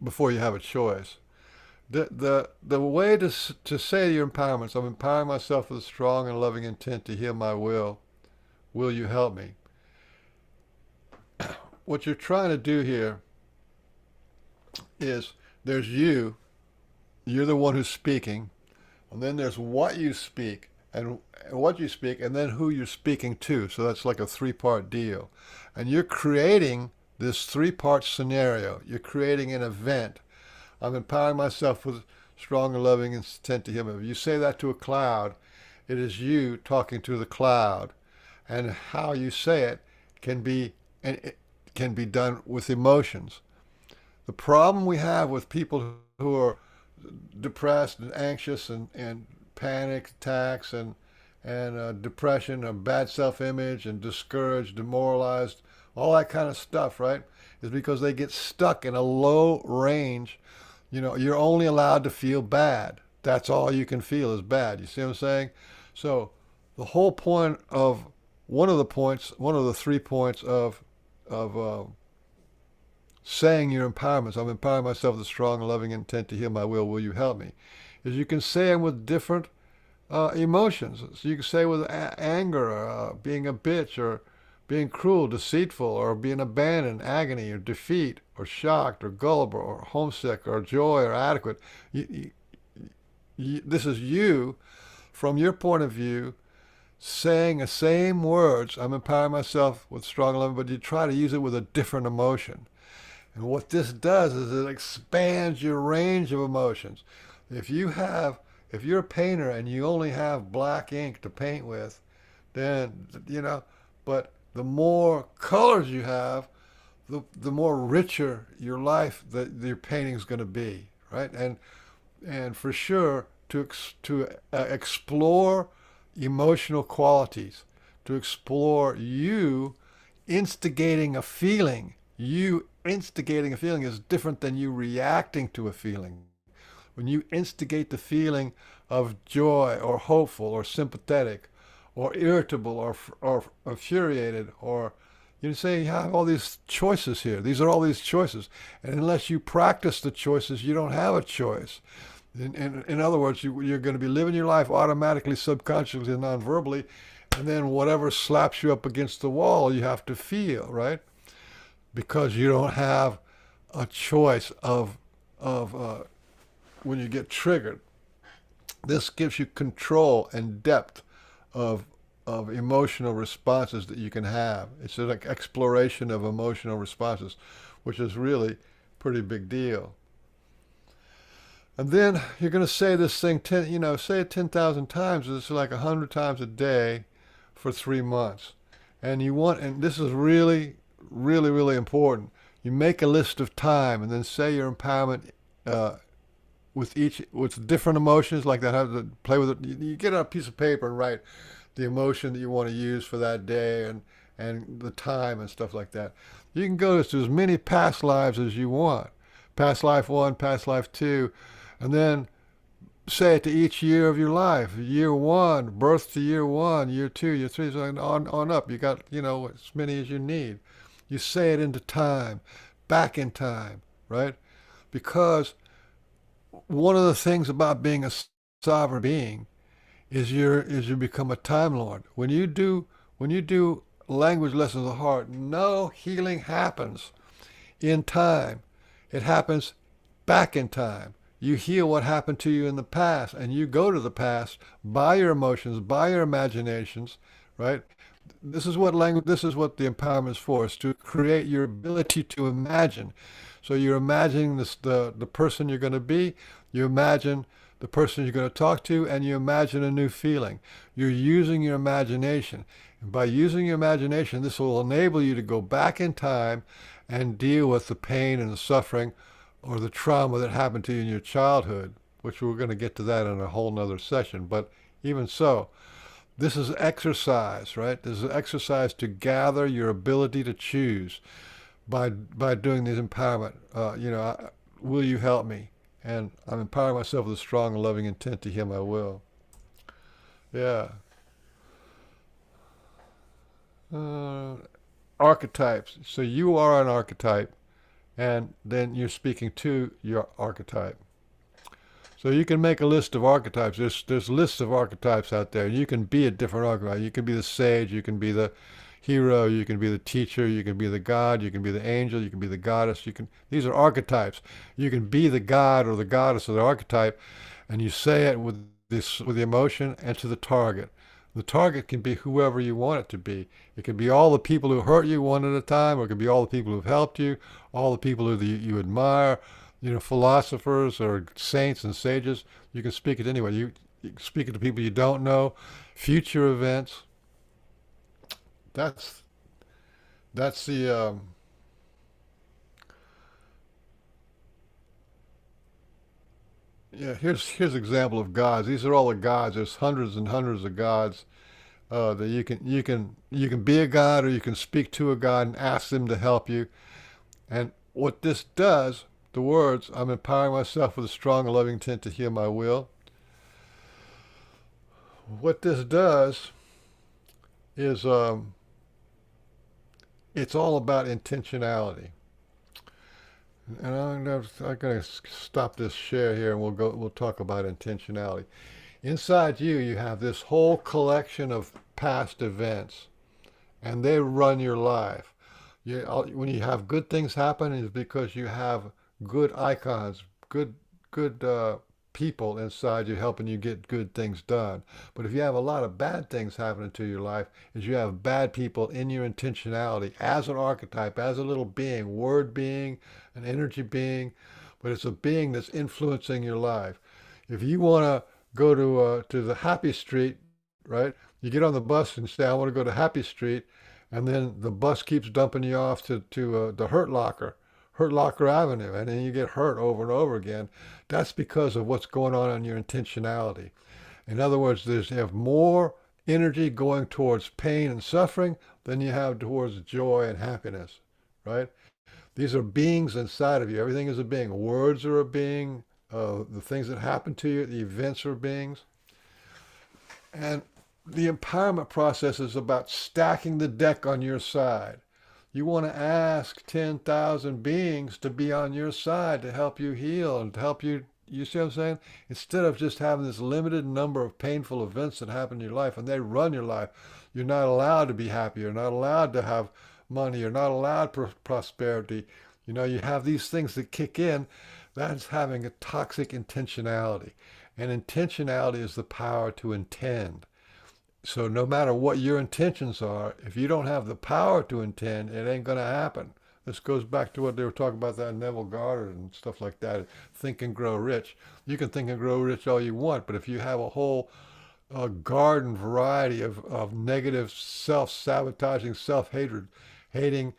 before you have a choice. The way to say your empowerments, I'm empowering myself with a strong and loving intent to heal my will. Will you help me? What you're trying to do here is there's you're the one who's speaking, and then there's what you speak, and then who you're speaking to. So that's like a three-part deal. And you're creating this three-part scenario. You're creating an event. I'm empowering myself with strong and loving intent to heal me. If you say that to a cloud, it is you talking to the cloud. And how you say it can be done with emotions. The problem we have with people who are depressed and anxious and panic attacks and depression and bad self-image and discouraged, demoralized, all that kind of stuff, right, is because they get stuck in a low range. You know, you're only allowed to feel bad. That's all you can feel is bad. You see what I'm saying? So the whole point of one of the 3 points of saying your empowerments, I'm empowering myself with a strong and loving intent to heal my will you help me, is you can say them with different emotions. So you can say with anger, being a bitch, or being cruel, deceitful, or being abandoned, agony, or defeat, or shocked, or gullible, or homesick, or joy, or adequate. This is you, from your point of view, saying the same words, I'm empowering myself with strong love, but you try to use it with a different emotion. And what this does is it expands your range of emotions. If you're a painter and you only have black ink to paint with, then, but the more colors you have, the more richer your life that your painting is going to be, right? And for sure, to explore emotional qualities, to explore you instigating a feeling. You instigating a feeling is different than you reacting to a feeling. When you instigate the feeling of joy or hopeful or sympathetic or irritable or infuriated, or you say you have all these choices here. These are all these choices. And unless you practice the choices, you don't have a choice. In other words, you're going to be living your life automatically, subconsciously, and non-verbally, and then whatever slaps you up against the wall, you have to feel, right? Because you don't have a choice of when you get triggered. This gives you control and depth of emotional responses that you can have. It's an exploration of emotional responses, which is really pretty big deal. And then you're going to say this thing, say it 10,000 times. It's like 100 times a day for 3 months. And this is really, really, really important. You make a list of time and then say your empowerment with different emotions like that. Have to play with it. You get a piece of paper and write the emotion that you want to use for that day and the time and stuff like that. You can go to as many past lives as you want. Past life 1, past life 2, and then say it to each year of your life. Year 1, birth to year 1, year 2, year 3, so on up. You got, as many as you need. You say it into time, back in time, right? Because one of the things about being a sovereign being is you become a time lord. When you do language lessons of the heart, no healing happens in time. It happens back in time. You heal what happened to you in the past, and you go to the past by your emotions, by your imaginations, right? This is what the empowerment is for, is to create your ability to imagine. So you're imagining the person you're going to be, you imagine the person you're going to talk to, and you imagine a new feeling. You're using your imagination. And by using your imagination, this will enable you to go back in time and deal with the pain and the suffering or the trauma that happened to you in your childhood, which we're going to get to that in a whole nother session. But even so, this is exercise, right? This is exercise to gather your ability to choose by doing these empowerment. Will you help me? And I'm empowering myself with a strong and loving intent to heal my will. Yeah. Archetypes. So you are an archetype, and then you're speaking to your archetype. So you can make a list of archetypes. There's lists of archetypes out there. You can be a different archetype. You can be the sage. You can be the hero. You can be the teacher. You can be the god. You can be the angel. You can be the goddess. These are archetypes. You can be the god or the goddess of the archetype, and you say it with the emotion and to the target. The target can be whoever you want it to be. It can be all the people who hurt you one at a time, or it can be all the people who've helped you, all the people who you admire, philosophers or saints and sages. You can speak it anyway. You can speak it to people you don't know, future events. That's the Here's an example of gods. These are all the gods. There's hundreds and hundreds of gods that you can be a god, or you can speak to a god and ask them to help you. And what this does, the words, I'm empowering myself with a strong and loving intent to heal my will. What this does is it's all about intentionality. And I'm going to stop this share here, and we'll talk about intentionality. Inside you have this whole collection of past events, and they run your life. When you have good things happen, it's because you have good icons, good people inside you helping you get good things done. But if you have a lot of bad things happening to your life, is you have bad people in your intentionality as an archetype, as a little being, word being, an energy being, but it's a being that's influencing your life. If you want to go to the happy street, right? You get on the bus and say, I want to go to Happy Street, and then the bus keeps dumping you off to the Hurt Locker Avenue, and then you get hurt over and over again. That's because of what's going on in your intentionality. In other words, you have more energy going towards pain and suffering than you have towards joy and happiness, right? These are beings inside of you. Everything is a being. Words are a being. The things that happen to you, the events are beings. And the empowerment process is about stacking the deck on your side. You want to ask 10,000 beings to be on your side to help you heal and to help you. You see what I'm saying? Instead of just having this limited number of painful events that happen in your life and they run your life, you're not allowed to be happy. You're not allowed to have money. You're not allowed prosperity. You have these things that kick in. That's having a toxic intentionality. And intentionality is the power to intend. So no matter what your intentions are, if you don't have the power to intend, it ain't going to happen. This goes back to what they were talking about, that Neville Goddard and stuff like that. Think and grow rich. You can think and grow rich all you want, but if you have a whole garden variety of negative self-sabotaging, self-hatred, hating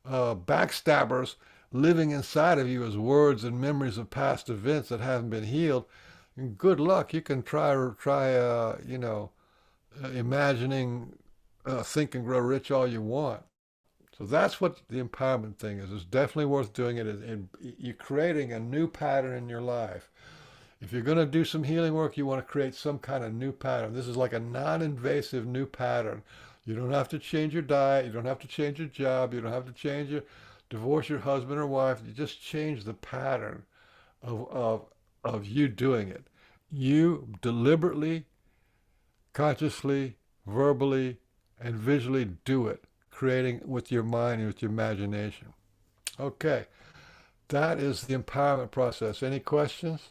backstabbers living inside of you as words and memories of past events that haven't been healed, good luck. You can try imagining think and grow rich all you want. So that's what the empowerment thing is. It's definitely worth doing it. You're creating a new pattern in your life. If you're going to do some healing work, you want to create some kind of new pattern. This is like a non-invasive new pattern. You don't have to change your diet. You don't have to change your job. You don't have to divorce your husband or wife. You just change the pattern of you doing it. You deliberately, consciously, verbally, and visually do it, creating with your mind and with your imagination. Okay, that is the empowerment process. Any questions?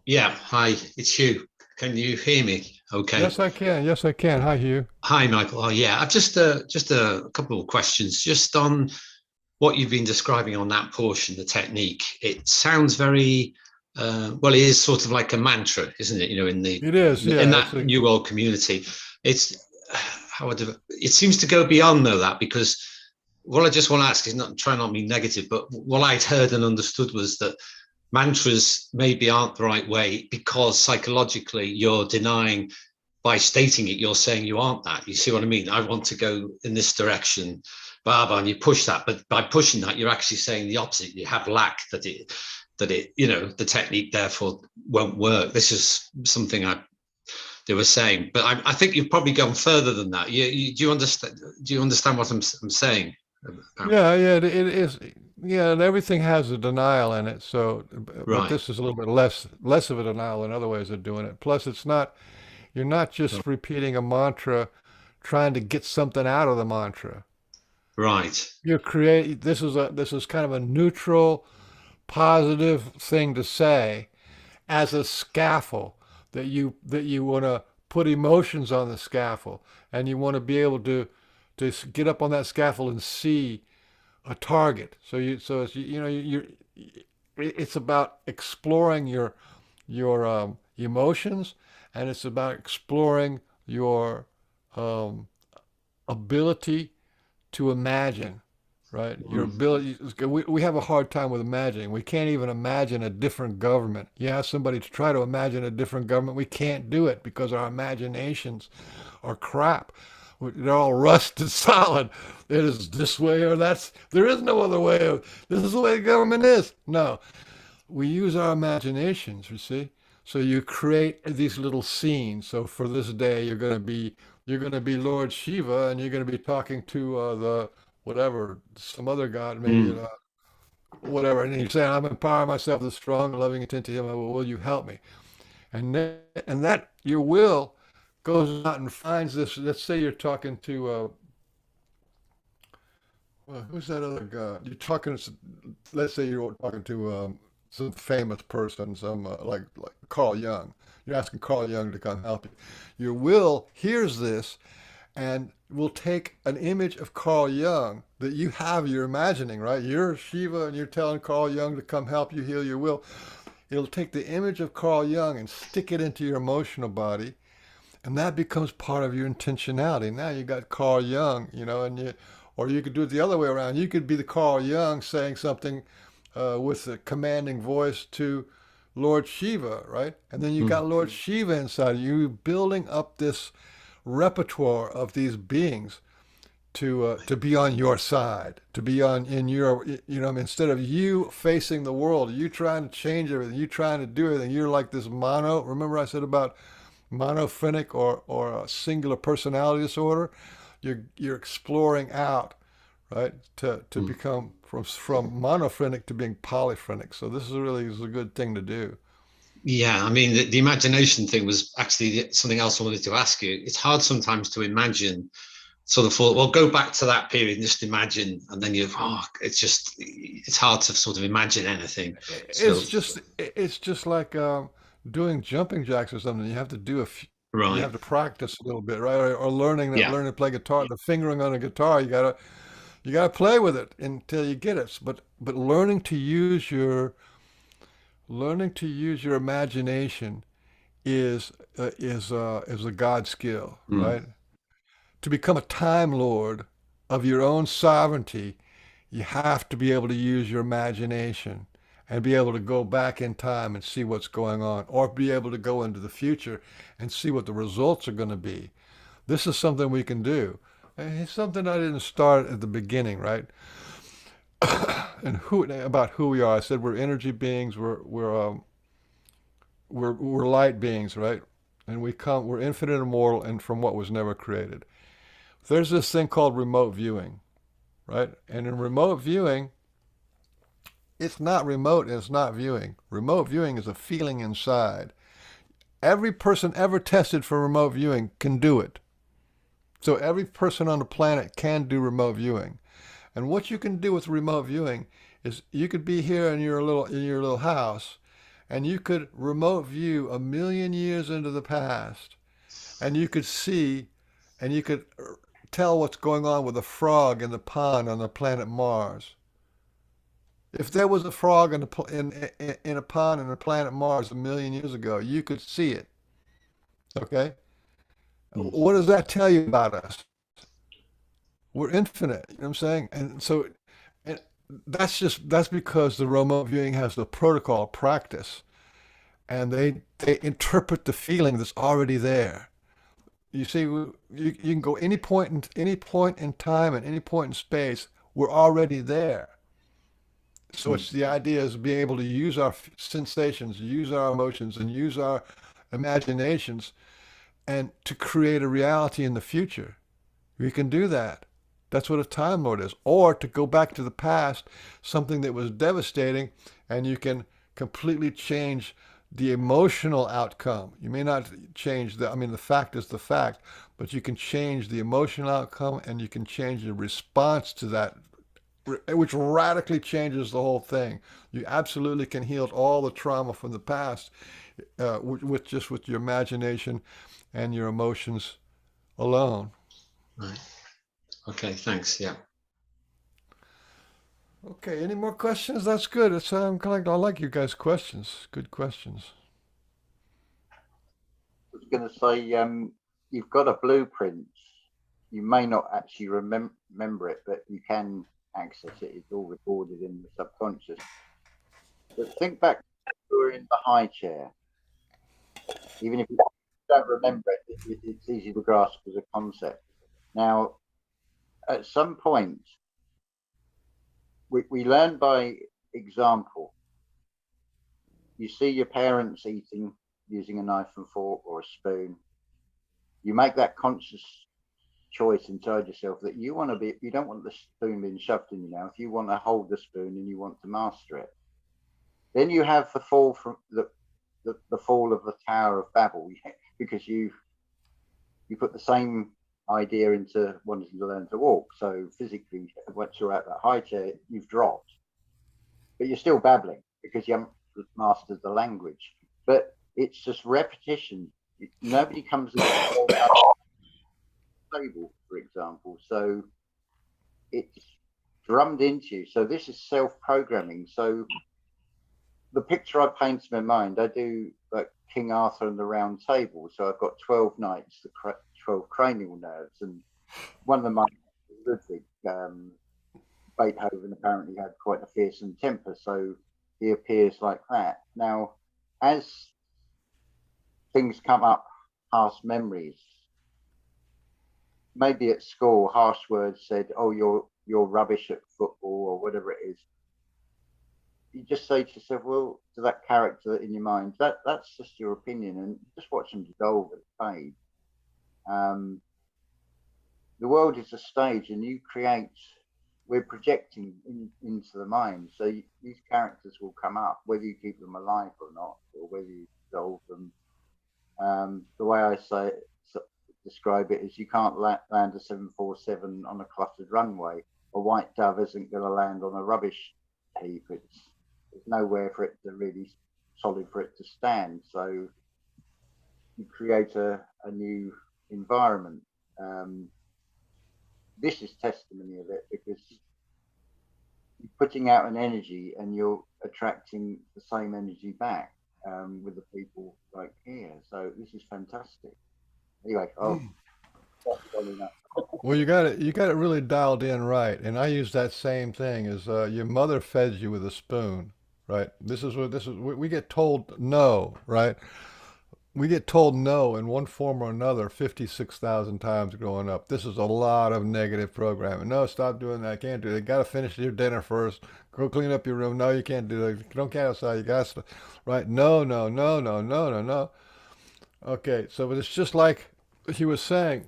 Yeah, hi, it's Hugh. Can you hear me? Okay. Yes, I can. Yes, I can. Hi, Hugh. Hi, Michael. Oh, yeah. I've just a couple of questions, just on what you've been describing on that portion, the technique. It sounds very well. It is sort of like a mantra, isn't it? It is. Yeah, in that New World community. It's it seems to go beyond that, because what I just want to ask is try not to be negative, but what I'd heard and understood was that mantras maybe aren't the right way, because psychologically you're denying, by stating it, you're saying you aren't that. You see what I mean? I want to go in this direction, Baba, and you push that, but by pushing that, you're actually saying the opposite. You have lack, that the technique therefore won't work. This is something they were saying, but I think you've probably gone further than that. Do you understand? Do you understand what I'm saying? Yeah, it is. Yeah, and everything has a denial in it. So, but Right. this is a little bit less of a denial than other ways of doing it. Plus, you're not just repeating a mantra, trying to get something out of the mantra. Right. This is kind of a neutral, positive thing to say as a scaffold that you want to put emotions on the scaffold, and you want to be able to get up on that scaffold and see a target. It's about exploring your emotions, and it's about exploring your ability to imagine, right? Your ability. We have a hard time with imagining. We can't even imagine a different government. You ask somebody to try to imagine a different government, we can't do it because our imaginations are crap. They're all rusted solid. It is this way or that's. There is no other way. This is the way the government is. No, we use our imaginations. You see. So you create these little scenes. So for this day, you're going to be Lord Shiva, and you're going to be talking to the whatever, some other god, maybe whatever, and you're saying, "I'm empowering myself with strong, loving intent to Him. Will you help me?" And that your will goes out and finds this. Let's say you're talking to well, who's that other god? Let's say you're talking to some famous person, some like Carl Jung. You're asking Carl Jung to come help you. Your will hears this and will take an image of Carl Jung that you're imagining, right? You're Shiva and you're telling Carl Jung to come help you heal your will. It'll take the image of Carl Jung and stick it into your emotional body, and that becomes part of your intentionality. Now you got Carl Jung, or you could do it the other way around. You could be the Carl Jung saying something with a commanding voice to Lord Shiva, right? And then you got Lord Shiva inside of you, building up this repertoire of these beings to be on your side, to be on in your, you know, instead of you facing the world, you trying to change everything, you trying to do everything. You're like this mono. Remember I said about monophrenic or a singular personality disorder? You're exploring out, right? To become from monophrenic to being polyphrenic. So this is a good thing to do. Yeah, I mean, the imagination thing was actually something else I wanted to ask you. It's hard sometimes to imagine, sort of thought, well, go back to that period and just imagine, and then it's hard to sort of imagine anything. So, It's just like doing jumping jacks or something. You have to do you right, have to practice a little bit, right? Or learning yeah, to play guitar, the fingering on a guitar. You gotta play with it until you get it. But learning to use your imagination is a God skill, right? To become a time lord of your own sovereignty, you have to be able to use your imagination and be able to go back in time and see what's going on, or be able to go into the future and see what the results are going to be. This is something we can do. And it's something I didn't start at the beginning, right? And about who we are. I said we're energy beings. We're light beings, right? And we're infinite, immortal, and from what was never created. There's this thing called remote viewing, right? And in remote viewing, it's not remote and it's not viewing. Remote viewing is a feeling inside. Every person ever tested for remote viewing can do it. So every person on the planet can do remote viewing. And what you can do with remote viewing is you could be here in your little house, and you could remote view 1,000,000 years into the past, and you could see, and you could tell what's going on with a frog in the pond on the planet Mars. If there was a frog in a pond on the planet Mars 1,000,000 years ago, you could see it. Okay? What does that tell you about us? We're infinite. You know what I'm saying? And so, and that's because the remote viewing has the protocol practice, and they interpret the feeling that's already there. You see, you can go any point in time and any point in space. We're already there. So it's the idea is being able to use our sensations, use our emotions, and use our imaginations, and to create a reality in the future. We can do that. That's what a time lord is. Or to go back to the past, something that was devastating, and you can completely change the emotional outcome. You may not change the fact is the fact, but you can change the emotional outcome, and you can change the response to that, which radically changes the whole thing. You absolutely can heal all the trauma from the past with your imagination and your emotions alone. right. Okay, thanks. Yeah. Okay, any more questions? That's good. I like you guys' questions. Good questions. I was going to say, you've got a blueprint. You may not actually remember it, but you can access it. It's all recorded in the subconscious. But think back when you were in the high chair. Even if you don't remember it, it's easy to grasp as a concept. Now, at some point, we learn by example. You see your parents eating using a knife and fork or a spoon. You make that conscious choice inside yourself that you don't want the spoon being shoved in your mouth. You want to hold the spoon and you want to master it. Then you have the fall from the fall of the Tower of Babel, because you put the same idea into wanting to learn to walk. So physically, once you're at that high chair, you've dropped, but you're still babbling because you haven't mastered the language. But it's just repetition. Nobody comes to the table, for example. So it's drummed into you. So this is self-programming. So the picture I paint in my mind, I do like King Arthur and the Round Table. So I've got 12 knights, 12 cranial nerves, and one of them, Ludwig, Beethoven apparently had quite a fearsome temper, so he appears like that. Now, as things come up, past memories, maybe at school harsh words said, "Oh, you're rubbish at football," or whatever it is. You just say to yourself, well, to that character in your mind, that's just your opinion, and just watch them dissolve and fade. The world is a stage, and you create. We're projecting into the mind, so these characters will come up, whether you keep them alive or not, or whether you dissolve them. The way I describe it is, you can't land a 747 on a cluttered runway. A white dove isn't going to land on a rubbish heap. There's nowhere for it to really solid for it to stand. So you create a new environment. This is testimony of it, because you're putting out an energy and you're attracting the same energy back with the people like here. So this is fantastic. Anyway, Well, you got it really dialed in right, and I use that same thing as your mother fed you with a spoon, right? We get told no, right? We get told no in one form or another 56,000 times growing up. This is a lot of negative programming. No, stop doing that. I can't do it. You got to finish your dinner first. Go clean up your room. No, you can't do that. You don't get outside. You got to, right? No, no, no, no, no, no, no. Okay, so it's just like he was saying,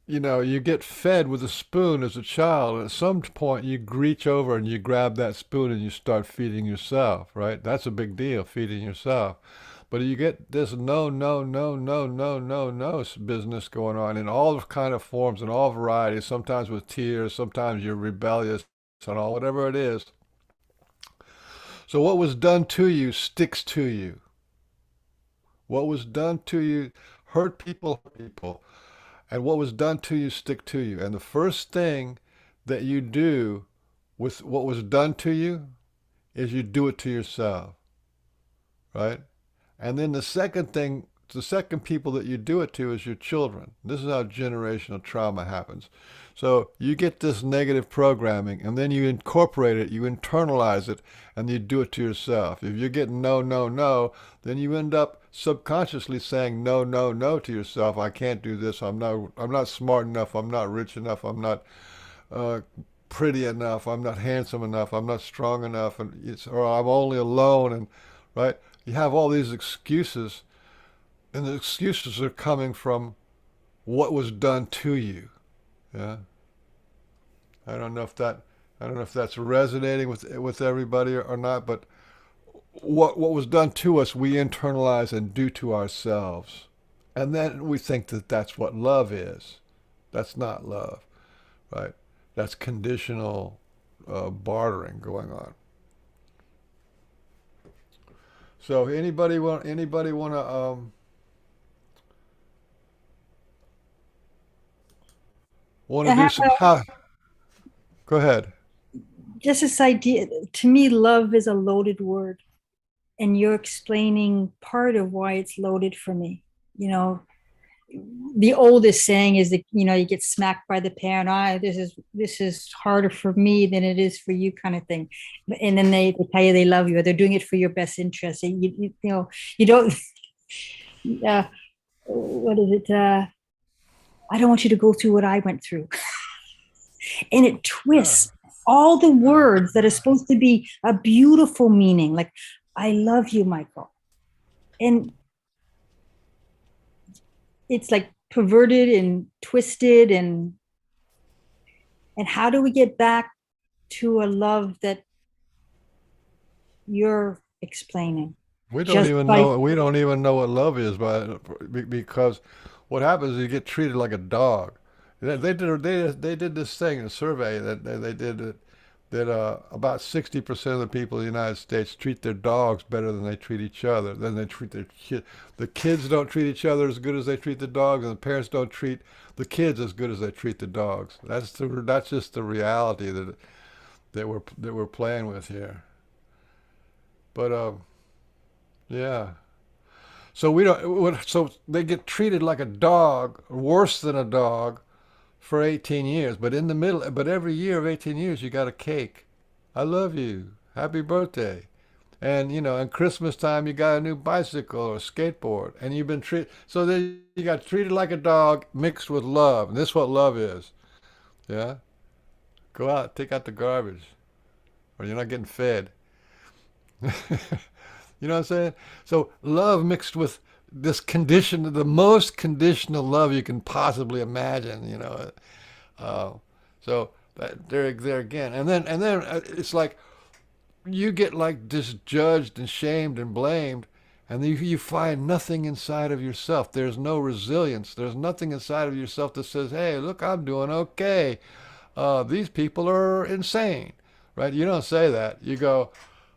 you get fed with a spoon as a child, and at some point you reach over and you grab that spoon and you start feeding yourself, right? That's a big deal, feeding yourself. But you get this no, no, no, no, no, no, no business going on in all kind of forms and all varieties, sometimes with tears, sometimes you're rebellious and all, whatever it is. So what was done to you sticks to you. What was done to you hurt people. And what was done to you stick to you. And the first thing that you do with what was done to you is you do it to yourself, right? And then the second people that you do it to is your children. This is how generational trauma happens. So you get this negative programming, and then you incorporate it, you internalize it, and you do it to yourself. If you're getting no, no, no, then you end up subconsciously saying no, no, no to yourself. I can't do this. I'm not smart enough. I'm not rich enough. I'm not pretty enough. I'm not handsome enough. I'm not strong enough. Or I'm only alone. And right, you have all these excuses, and the excuses are coming from what was done to you. Yeah. I don't know if that's resonating with everybody or not, but what was done to us, we internalize and do to ourselves. And then we think that that's what love is. That's not love, right? That's conditional bartering going on. So anybody want to do some how? Go ahead. Just this idea, to me, love is a loaded word, and you're explaining part of why it's loaded for me. The oldest saying is that you get smacked by the parent. This is harder for me than it is for you, kind of thing. And then they tell you they love you, or they're doing it for your best interest. And you don't. What is it? I don't want you to go through what I went through. And it twists all the words that are supposed to be a beautiful meaning, like I love you, Michael. And it's like perverted and twisted, and how do we get back to a love that you're explaining? We don't even know what love is, because what happens is you get treated like a dog. They did this thing, a survey that they did that about 60% of the people in the United States treat their dogs better than they treat each other. Then they treat their kids. The kids don't treat each other as good as they treat the dogs, and the parents don't treat the kids as good as they treat the dogs. That's just the reality that we're playing with here. But yeah. So they get treated like a dog, worse than a dog, for 18 years. But every year of 18 years, you got a cake. I love you. Happy birthday. And and Christmas time you got a new bicycle or skateboard, and you've been treated. So then you got treated like a dog mixed with love, and this is what love is. Yeah, go out, take out the garbage, or you're not getting fed. You know what I'm saying? So love mixed with this condition, the most conditional love you can possibly imagine. Uh, so there again, and then it's like you get like disjudged and shamed and blamed, and then you find nothing inside of yourself. There's no resilience. There's nothing inside of yourself that says, "Hey, look, I'm doing okay. These people are insane," right? You don't say that. You go,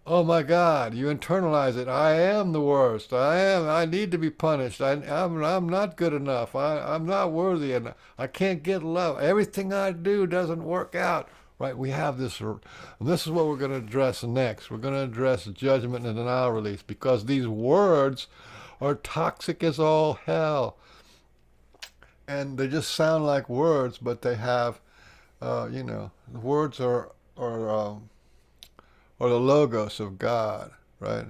"Oh my God!" You internalize it. I am the worst. I need to be punished. I'm not good enough. I'm not worthy, and I can't get love. Everything I do doesn't work out. Right? We have this, and this is what we're going to address next. We're going to address judgment and denial release, because these words are toxic as all hell, and they just sound like words, but they have, the words are the logos of God, right?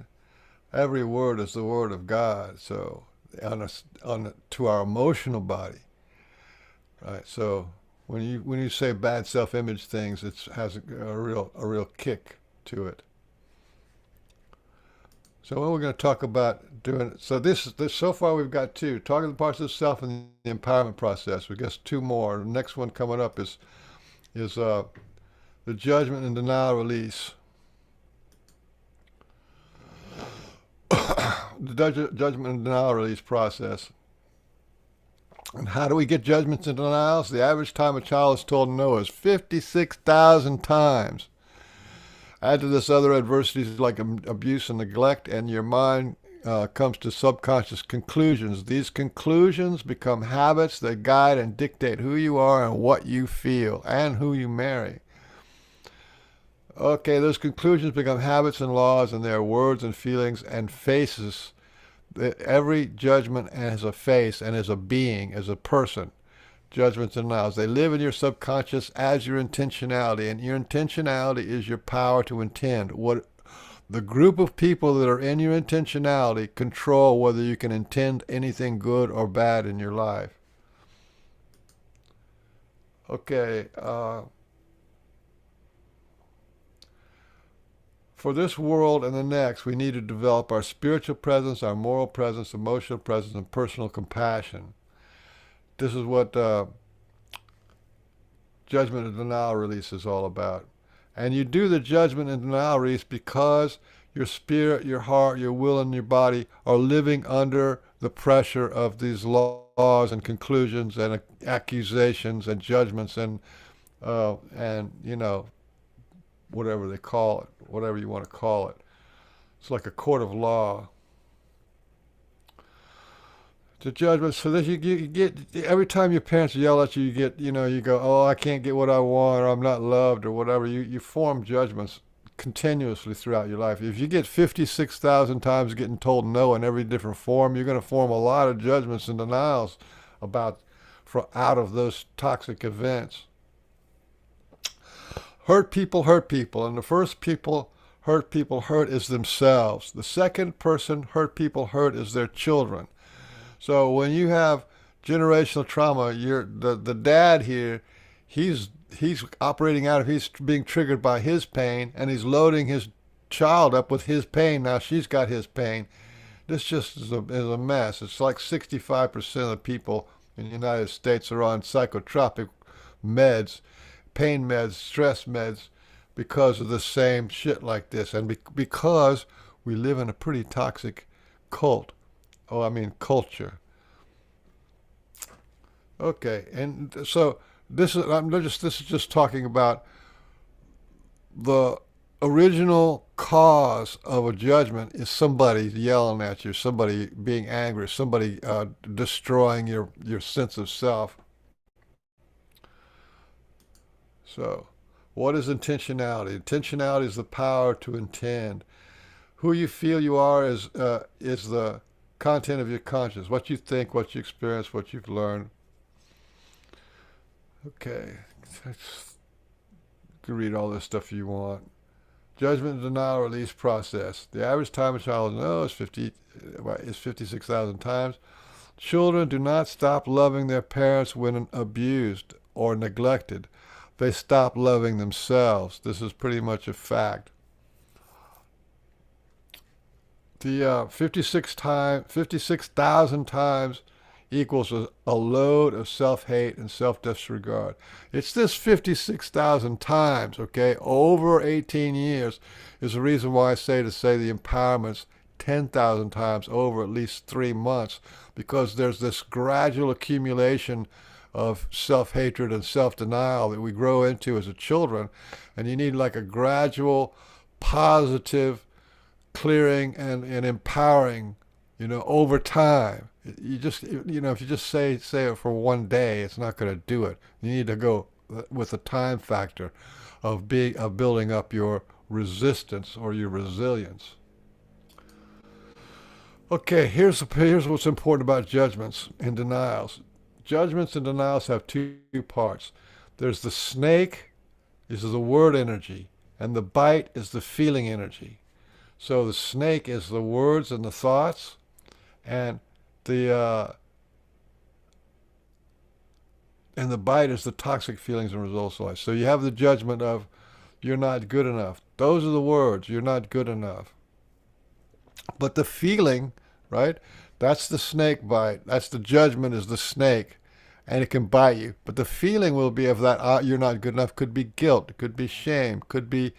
Every word is the word of God. So to our emotional body, right? So when you say bad self-image things, it has a real kick to it. So what we're going to talk about doing. So this so far we've got two: talking the parts of the self and the empowerment process. We guess two more. The next one coming up is the judgment and denial release. The judgment and denial release process. And how do we get judgments and denials? The average time a child is told no is 56,000 times. Add to this other adversities like abuse and neglect, and your mind comes to subconscious conclusions. These conclusions become habits that guide and dictate who you are and what you feel and who you marry. Okay, those conclusions become habits and laws, and they are words and feelings and faces. Every judgment has a face and is a being, as a person. Judgments and denials. They live in your subconscious as your intentionality, and your intentionality is your power to intend. What the group of people that are in your intentionality control whether you can intend anything good or bad in your life. Okay. For this world and the next, we need to develop our spiritual presence, our moral presence, emotional presence, and personal compassion. This is what judgment and denial release is all about. And you do the judgment and denial release because your spirit, your heart, your will, and your body are living under the pressure of these laws and conclusions and accusations and judgments and whatever they call it, whatever you want to call it. It's like a court of law. The judgment, so that you get, every time your parents yell at you, you get, you go, oh, I can't get what I want, or I'm not loved, or whatever. You form judgments continuously throughout your life. If you get 56,000 times getting told no in every different form, you're going to form a lot of judgments and denials out of those toxic events. Hurt people, and the first people hurt is themselves. The second person hurt people hurt is their children. So when you have generational trauma, the dad here, he's operating out of, he's being triggered by his pain, and he's loading his child up with his pain. Now she's got his pain. This just is a mess. It's like 65% of the people in the United States are on psychotropic meds, pain meds, stress meds, because of the same shit like this, and because we live in a pretty toxic culture. Okay, and so this is just talking about the original cause of a judgment is somebody yelling at you, somebody being angry, somebody destroying your sense of self. So, what is intentionality? Intentionality is the power to intend. Who you feel you are is the content of your conscience. What you think, what you experience, what you've learned. Okay, you can read all this stuff you want. Judgment, denial, release process. The average time a child knows is 56,000 times. Children do not stop loving their parents when abused or neglected. They stop loving themselves. This is pretty much a fact. The 56,000 times equals a load of self-hate and self-disregard. It's this 56,000 times, okay, over 18 years is the reason why I say the empowerment's 10,000 times over at least 3 months, because there's this gradual accumulation of self-hatred and self-denial that we grow into as a children, and you need like a gradual, positive clearing and empowering, over time. You just, if you just say it for one day, it's not going to do it. You need to go with the time factor of building up your resistance or your resilience. Okay, here's what's important about judgments and denials. Judgments and denials have two parts. There's the snake, is the word energy, and the bite is the feeling energy. So the snake is the words and the thoughts, and the bite is the toxic feelings and results of life. So you have the judgment of you're not good enough. Those are the words, you're not good enough. But the feeling, right? That's the snake bite. That's the judgment is the snake, and it can bite you. But the feeling will be of that you're not good enough. Could be guilt, it could be shame, could be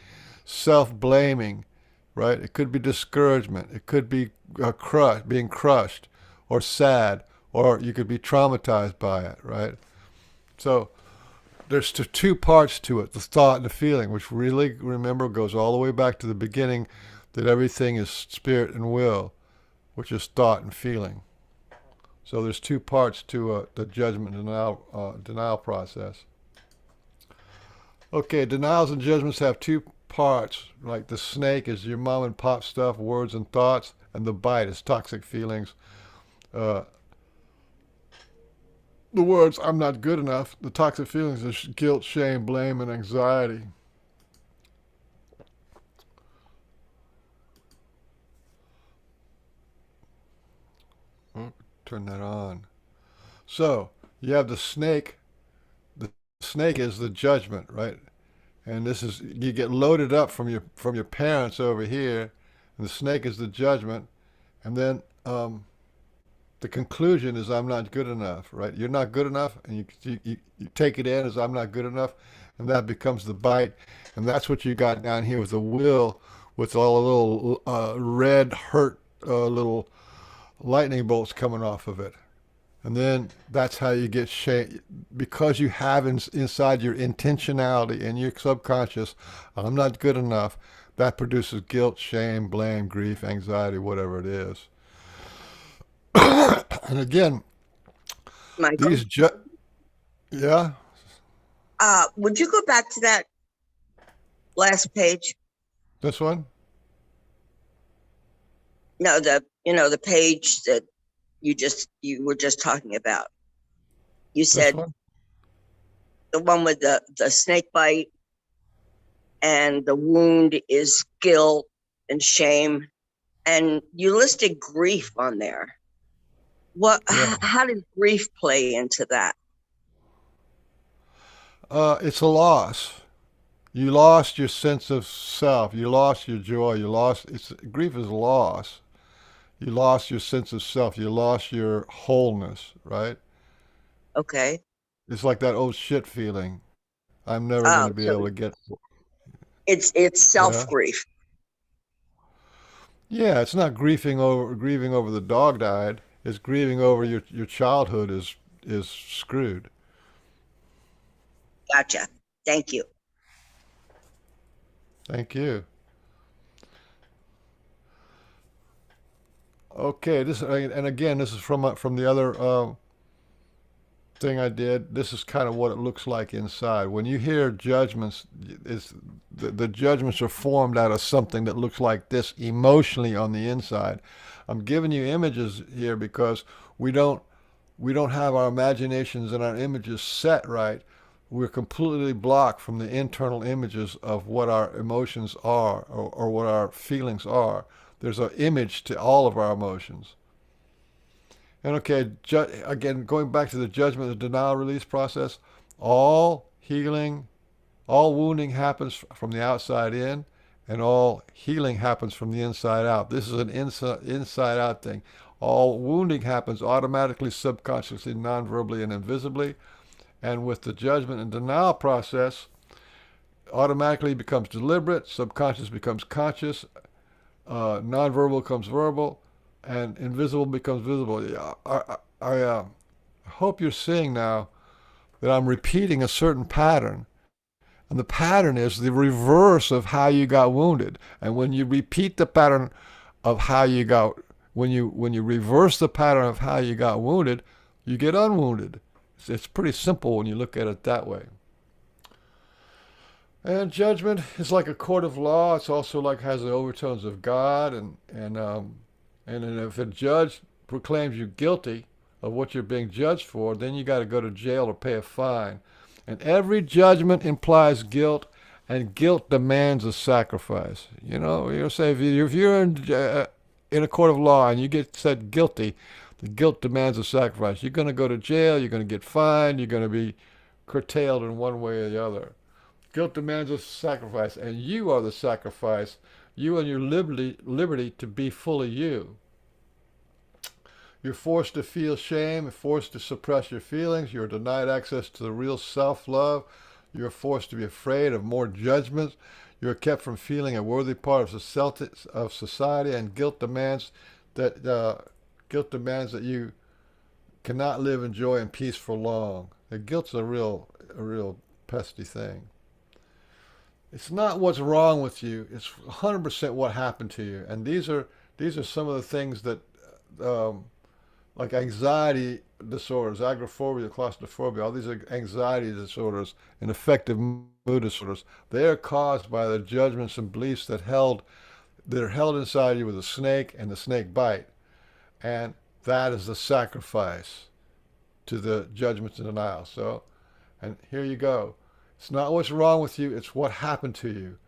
self-blaming, right? It could be discouragement. It could be being crushed, or sad, or you could be traumatized by it, right? So there's two parts to it, the thought and the feeling, which really, remember, goes all the way back to the beginning, that everything is spirit and will, which is thought and feeling. So there's two parts to the judgment and denial process. Okay, denials and judgments have two parts. Like the snake is your mom and pop stuff, words and thoughts, and the bite is toxic feelings. The words, I'm not good enough. The toxic feelings is guilt, shame, blame, and anxiety. Turn that on. So you have the snake. The snake is the judgment, right? And this is, you get loaded up from your parents over here, and the snake is the judgment, and then the conclusion is I'm not good enough, right? You're not good enough, and you take it in as I'm not good enough, and that becomes the bite, and that's what you got down here with the will, with all the little red hurt little lightning bolts coming off of it. And then that's how you get shame, because you have inside your intentionality and your subconscious, I'm not good enough. That produces guilt, shame, blame, grief, anxiety, whatever it is. And again, Michael, yeah. would you go back to that last page? This one? No, the page that you were just talking about. You said the one with the snake bite, and the wound is guilt and shame, and you listed grief on there. How did grief play into that? It's a loss. You lost your sense of self. You lost your joy. Grief is a loss. You lost your sense of self. You lost your wholeness, right? Okay. It's like that old shit feeling. I'm never going to be able to get. It's self grief. Yeah, it's not grieving over the dog died. It's grieving over your childhood is screwed. Gotcha. Thank you. Thank you. Okay, and again, this is from the other thing I did. This is kind of what it looks like inside. When you hear judgments, the judgments are formed out of something that looks like this emotionally on the inside. I'm giving you images here because we don't have our imaginations and our images set right. we're completely blocked from the internal images of what our emotions are, or what our feelings are. There's an image to all of our emotions. And okay, again, going back to the judgment and denial release process, all healing, all wounding happens from the outside in, and all healing happens from the inside out. This is an inside out thing. All wounding happens automatically, subconsciously, non-verbally, and invisibly. And with the judgment and denial process, automatically becomes deliberate, subconscious becomes conscious, nonverbal becomes verbal, and invisible becomes visible. I hope you're seeing now that I'm repeating a certain pattern. And the pattern is the reverse of how you got wounded. And when you repeat the pattern of how you got, when you reverse the pattern of how you got wounded, you get unwounded. It's pretty simple when you look at it that way. And judgment is like a court of law. It's also like has the overtones of God, and if a judge proclaims you guilty of what you're being judged for, then you got to go to jail or pay a fine. And every judgment implies guilt, and guilt demands a sacrifice. You know, you'll say if you're in a court of law and you get said guilty, the guilt demands a sacrifice. You're going to go to jail. You're going to get fined. You're going to be curtailed in one way or the other. Guilt demands a sacrifice, and you are the sacrifice. You and your liberty to be fully you. You're forced to feel shame, forced to suppress your feelings. You're denied access to the real self-love. You're forced to be afraid of more judgments. You're kept from feeling a worthy part of society, and guilt demands that you cannot live in joy and peace for long. The guilt's a real pesky thing. It's not what's wrong with you. It's 100% what happened to you. And these are some of the things that, like anxiety disorders, agoraphobia, claustrophobia, all these are anxiety disorders and affective mood disorders. They are caused by the judgments and beliefs that are held inside you with a snake and the snake bite. And that is the sacrifice to the judgments and denial. So, and here you go. It's not what's wrong with you, it's what happened to you.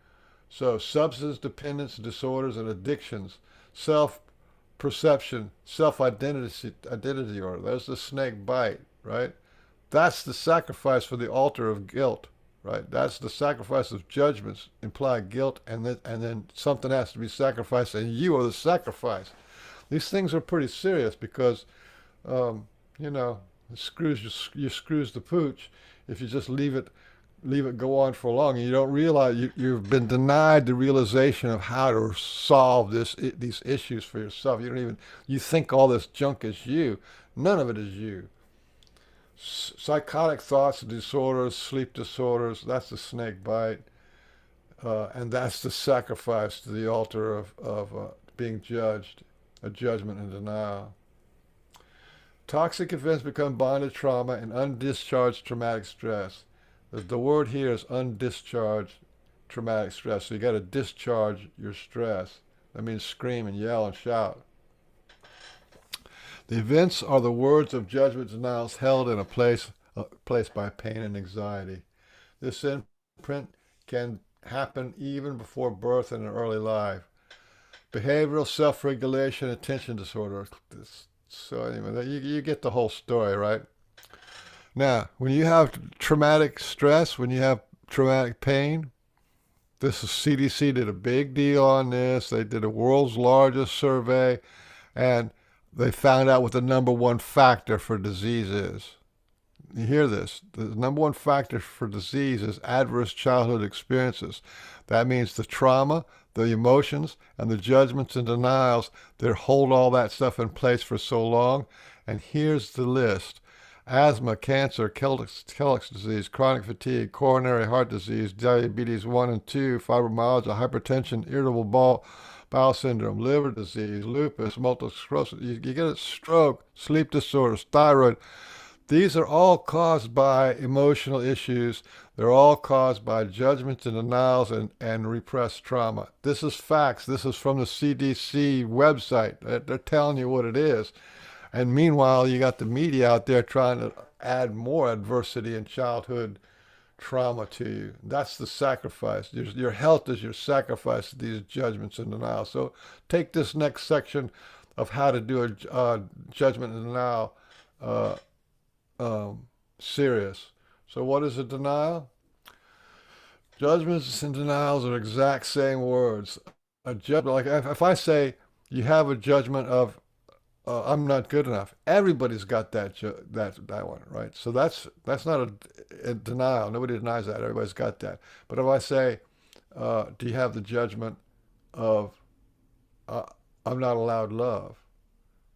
So substance dependence disorders and addictions, self-perception, self-identity order. There's the snake bite, right? That's the sacrifice for the altar of guilt, right? That's the sacrifice of judgments, imply guilt, and then something has to be sacrificed, and you are the sacrifice. These things are pretty serious because, it screws the pooch if you just leave it go on for long, and you don't realize you've been denied the realization of how to solve these issues for yourself. You think all this junk is you. None of it is you. Psychotic thoughts, disorders, sleep disorders, that's the snake bite, and that's the sacrifice to the altar of being judged, a judgment and denial. Toxic events become bonded trauma and undischarged traumatic stress. The word here is undischarged traumatic stress. So you got to discharge your stress. That means scream and yell and shout. The events are the words of judgment denials held in a place by pain and anxiety. This imprint can happen even before birth in an early life. Behavioral self-regulation, attention disorder. So anyway, you get the whole story, right? Now, when you have traumatic stress, when you have traumatic pain, CDC did a big deal on this. They did the world's largest survey, and they found out what the number one factor for disease is. You hear this? The number one factor for disease is adverse childhood experiences. That means the trauma, the emotions, and the judgments and denials that hold all that stuff in place for so long. And here's the list. Asthma, cancer, Kellogg's disease, chronic fatigue, coronary heart disease, diabetes 1 and 2, fibromyalgia, hypertension, irritable bowel syndrome, liver disease, lupus, multiple sclerosis. You get a stroke, sleep disorders, thyroid. These are all caused by emotional issues. They're all caused by judgments and denials and repressed trauma. This is facts. This is from the CDC website. They're telling you what it is. And meanwhile, you got the media out there trying to add more adversity in childhood trauma to you. That's the sacrifice. Your health is your sacrifice to these judgments and denial. So take this next section of how to do a judgment and denial serious. So what is a denial? Judgments and denials are exact same words. A judgment, like if I say you have a judgment of I'm not good enough, everybody's got that one, right? So that's not a denial. Nobody denies that. Everybody's got that. But if I say, do you have the judgment of I'm not allowed love?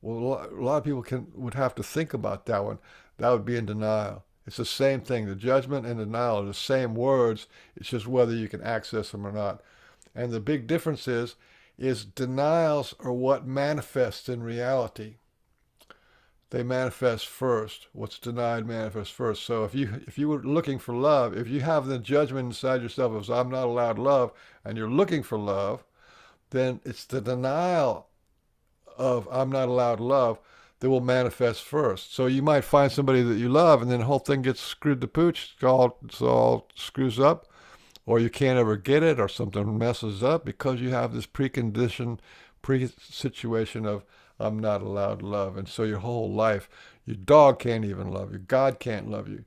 Well, a lot of people would have to think about that one. That would be in denial. It's the same thing. The judgment and denial are the same words. It's just whether you can access them or not. And the big difference is denials are what manifests in reality. They manifest first. What's denied manifests first. So if you were looking for love, if you have the judgment inside yourself of I'm not allowed love, and you're looking for love, then it's the denial of I'm not allowed love that will manifest first. So you might find somebody that you love, and then the whole thing gets screwed to pooch. It's all screws up, or you can't ever get it, or something messes up because you have this precondition, pre-situation of I'm not allowed love. And so your whole life, your dog can't even love you. God can't love you.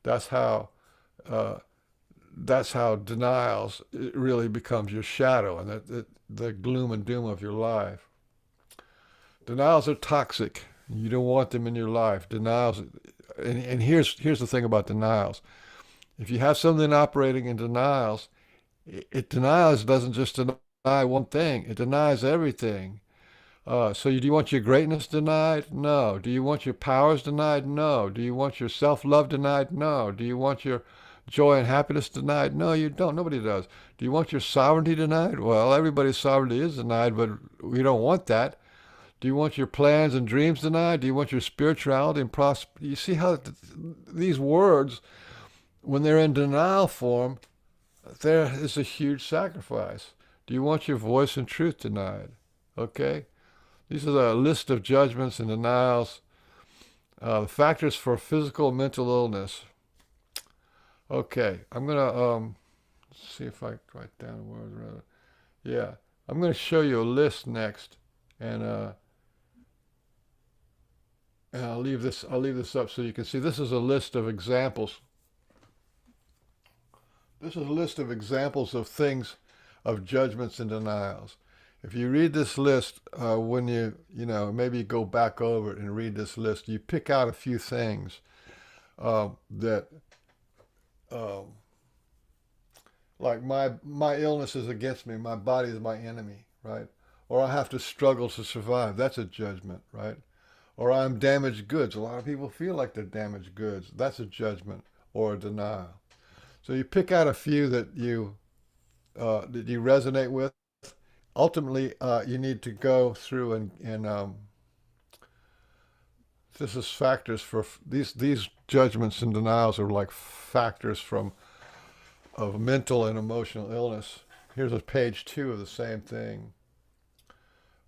That's how denials, it really becomes your shadow and the gloom and doom of your life. Denials are toxic. You don't want them in your life. Denials, and here's the thing about denials. If you have something operating in denials, denials doesn't just deny one thing. It denies everything. So do you want your greatness denied? No. Do you want your powers denied? No. Do you want your self-love denied? No. Do you want your joy and happiness denied? No, you don't. Nobody does. Do you want your sovereignty denied? Well, everybody's sovereignty is denied, but we don't want that. Do you want your plans and dreams denied? Do you want your spirituality and prosperity? You see how these words, when they're in denial form, there is a huge sacrifice. Do you want your voice and truth denied? Okay? These are the list of judgments and denials. The factors for physical and mental illness. Okay, I'm going to see if I write down a word rather. Yeah, I'm going to show you a list next, and I'll leave this up so you can see. This is a list of examples. This is a list of examples of things, of judgments and denials. If you read this list, when maybe you go back over it and read this list, you pick out a few things that, like my illness is against me, my body is my enemy, right? Or I have to struggle to survive. That's a judgment, right? Or I'm damaged goods. A lot of people feel like they're damaged goods. That's a judgment or a denial. So you pick out a few that you resonate with. Ultimately, you need to go through and this is factors for these judgments and denials are like factors of mental and emotional illness. Here's a page 2 of the same thing.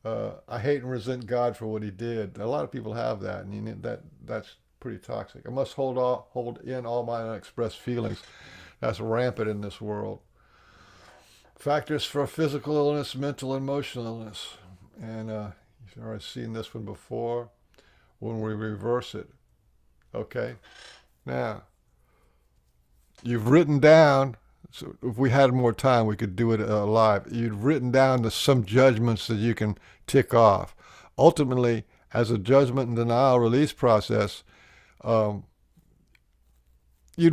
I hate and resent God for what He did. A lot of people have that, and that's pretty toxic. I must hold in all my unexpressed feelings. That's rampant in this world. Factors for physical illness, mental and emotional illness. And you've already seen this one before when we reverse it. Okay? Now, you've written down, so if we had more time, we could do it live. You've written down some judgments that you can tick off. Ultimately, as a judgment and denial release process, you'd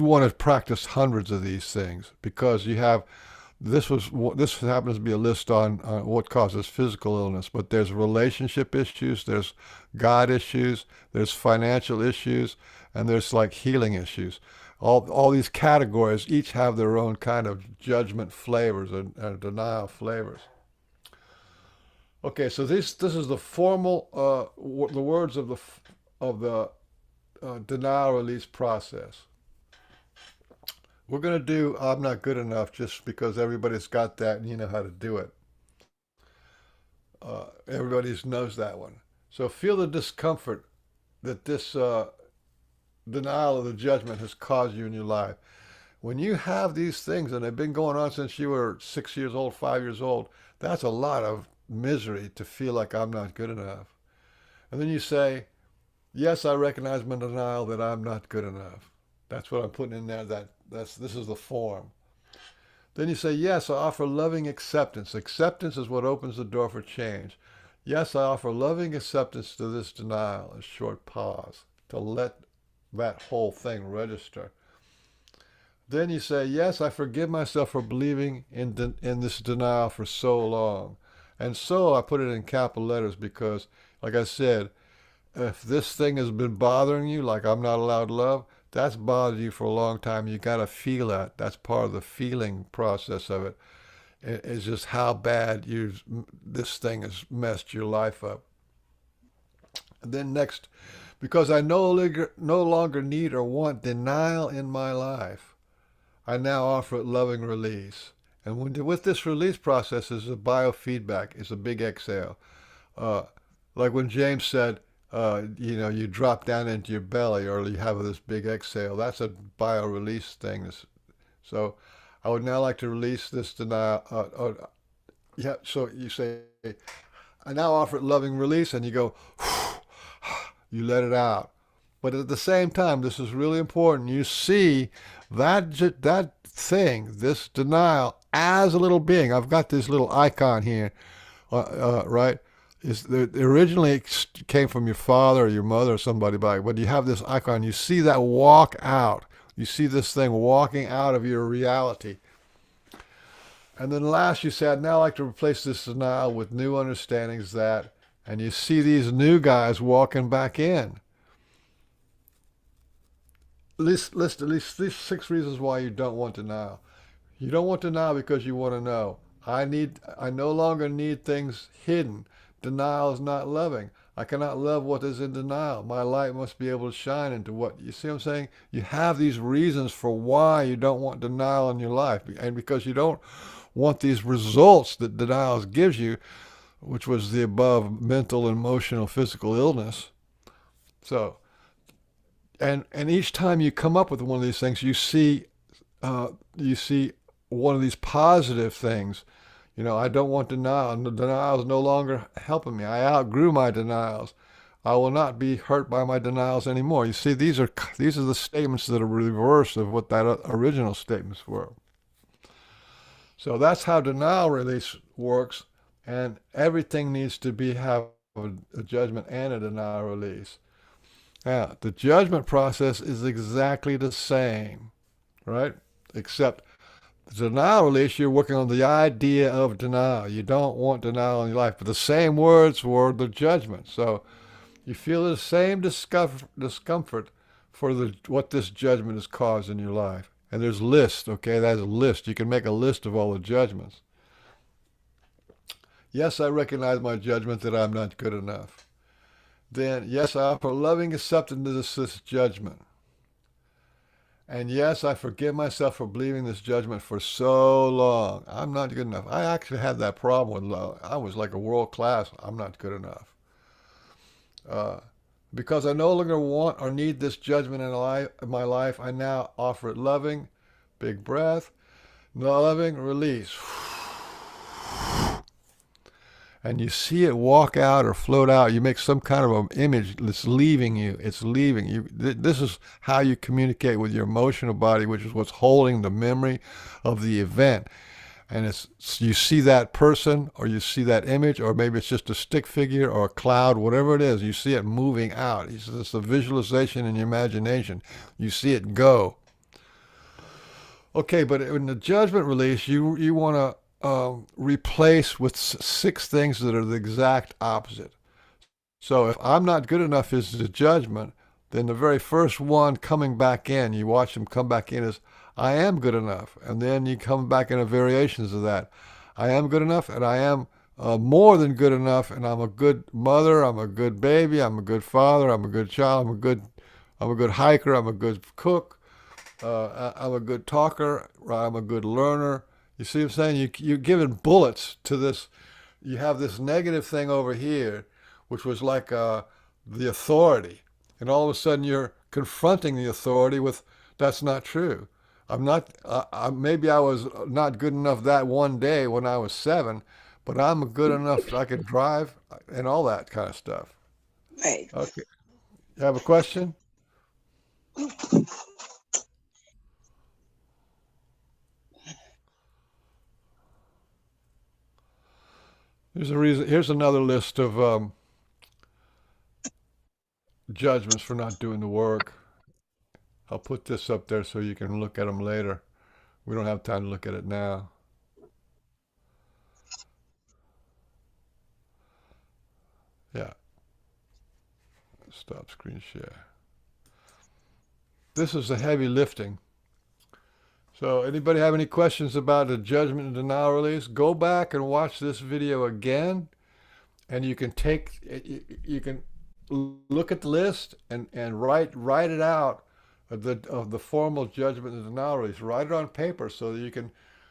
want to practice hundreds of these things because you have this happens to be a list on what causes physical illness, but there's relationship issues, there's God issues, there's financial issues, and there's like healing issues. All these categories each have their own kind of judgment flavors and denial flavors. Okay, so this is the formal the words of the denial release process. We're going to do I'm not good enough just because everybody's got that and you know how to do it. Everybody knows that one. So feel the discomfort that this denial of the judgment has caused you in your life. When you have these things and they've been going on since you were 6 years old, 5 years old, that's a lot of misery to feel like I'm not good enough. And then you say, yes, I recognize my denial that I'm not good enough. That's what I'm putting in there. This is the form. Then you say, yes, I offer loving acceptance. Acceptance is what opens the door for change. Yes, I offer loving acceptance to this denial. A short pause to let that whole thing register. Then you say, yes, I forgive myself for believing in this denial for so long. And so I put it in capital letters because, like I said, if this thing has been bothering you, like I'm not allowed love, that's bothered you for a long time. You got to feel that. That's part of the feeling process of it. It's just how bad this thing has messed your life up. And then next, because I no longer need or want denial in my life, I now offer it loving release. And with this release process is a biofeedback. It's a big exhale. Like when James said, you drop down into your belly or you have this big exhale. That's a bio-release thing. So I would now like to release this denial. So you say, I now offer it loving release, and you go, you let it out. But at the same time, this is really important. You see that thing, this denial, as a little being. I've got this little icon here, right? Originally it came from your father or your mother or somebody, but you have this icon. You see that walk out. You see this thing walking out of your reality. And then last you say, I'd now like to replace this denial with new understandings that, and you see these new guys walking back in. List at least these 6 reasons why you don't want denial. You don't want denial because you want to know. I no longer need things hidden. Denial is not loving. I cannot love what is in denial. My light must be able to shine into what. You see what I'm saying? You have these reasons for why you don't want denial in your life. And because you don't want these results that denial gives you, which was the above mental, emotional, physical illness. So, and each time you come up with one of these things, you see one of these positive things. I don't want denial. Denial is no longer helping me. I outgrew my denials. I will not be hurt by my denials anymore. You see, these are the statements that are reverse of what that original statements were. So that's how denial release works, and everything needs to have a judgment and a denial release. Now, the judgment process is exactly the same, right? Except the denial release, you're working on the idea of denial. You don't want denial in your life, but the same words were the judgment. So you feel the same discomfort for what this judgment has caused in your life. And there's lists, okay? That's a list. You can make a list of all the judgments. Yes, I recognize my judgment that I'm not good enough. Then, yes, I offer loving acceptance to this judgment. And yes, I forgive myself for believing this judgment for so long. I'm not good enough. I actually had that problem with love. I was like a world class. I'm not good enough. Because I no longer want or need this judgment in my life, I now offer it loving, big breath, loving, release. And you see it walk out or float out. You make some kind of an image that's leaving you. It's leaving you. This is how you communicate with your emotional body, which is what's holding the memory of the event. And you see that person, or you see that image, or maybe it's just a stick figure or a cloud, whatever it is. You see it moving out. It's a visualization in your imagination. You see it go. Okay, but in the judgment release, you want to replace with 6 things that are the exact opposite. So if I'm not good enough is the judgment, then the very first one coming back in, you watch them come back in, is I am good enough. And then you come back into variations of that. I am good enough, and I am more than good enough, and I'm a good mother, I'm a good baby, I'm a good father, I'm a good child, I'm a good hiker, I'm a good cook, I'm a good talker, I'm a good learner. You see what I'm saying? You're giving bullets to this. You have this negative thing over here, which was like the authority. And all of a sudden you're confronting the authority with, that's not true. I'm not. Maybe I was not good enough that one day when I was 7, but I'm good enough I could drive and all that kind of stuff. Right. Okay. You have a question? Here's a reason. Here's another list of judgments for not doing the work. I'll put this up there so you can look at them later. We don't have time to look at it now. Yeah. Stop screen share. This is the heavy lifting. So anybody have any questions about the judgment and denial release? Go back and watch this video again, and you can you can look at the list and write it out of the formal judgment and denial release. Write it on paper so that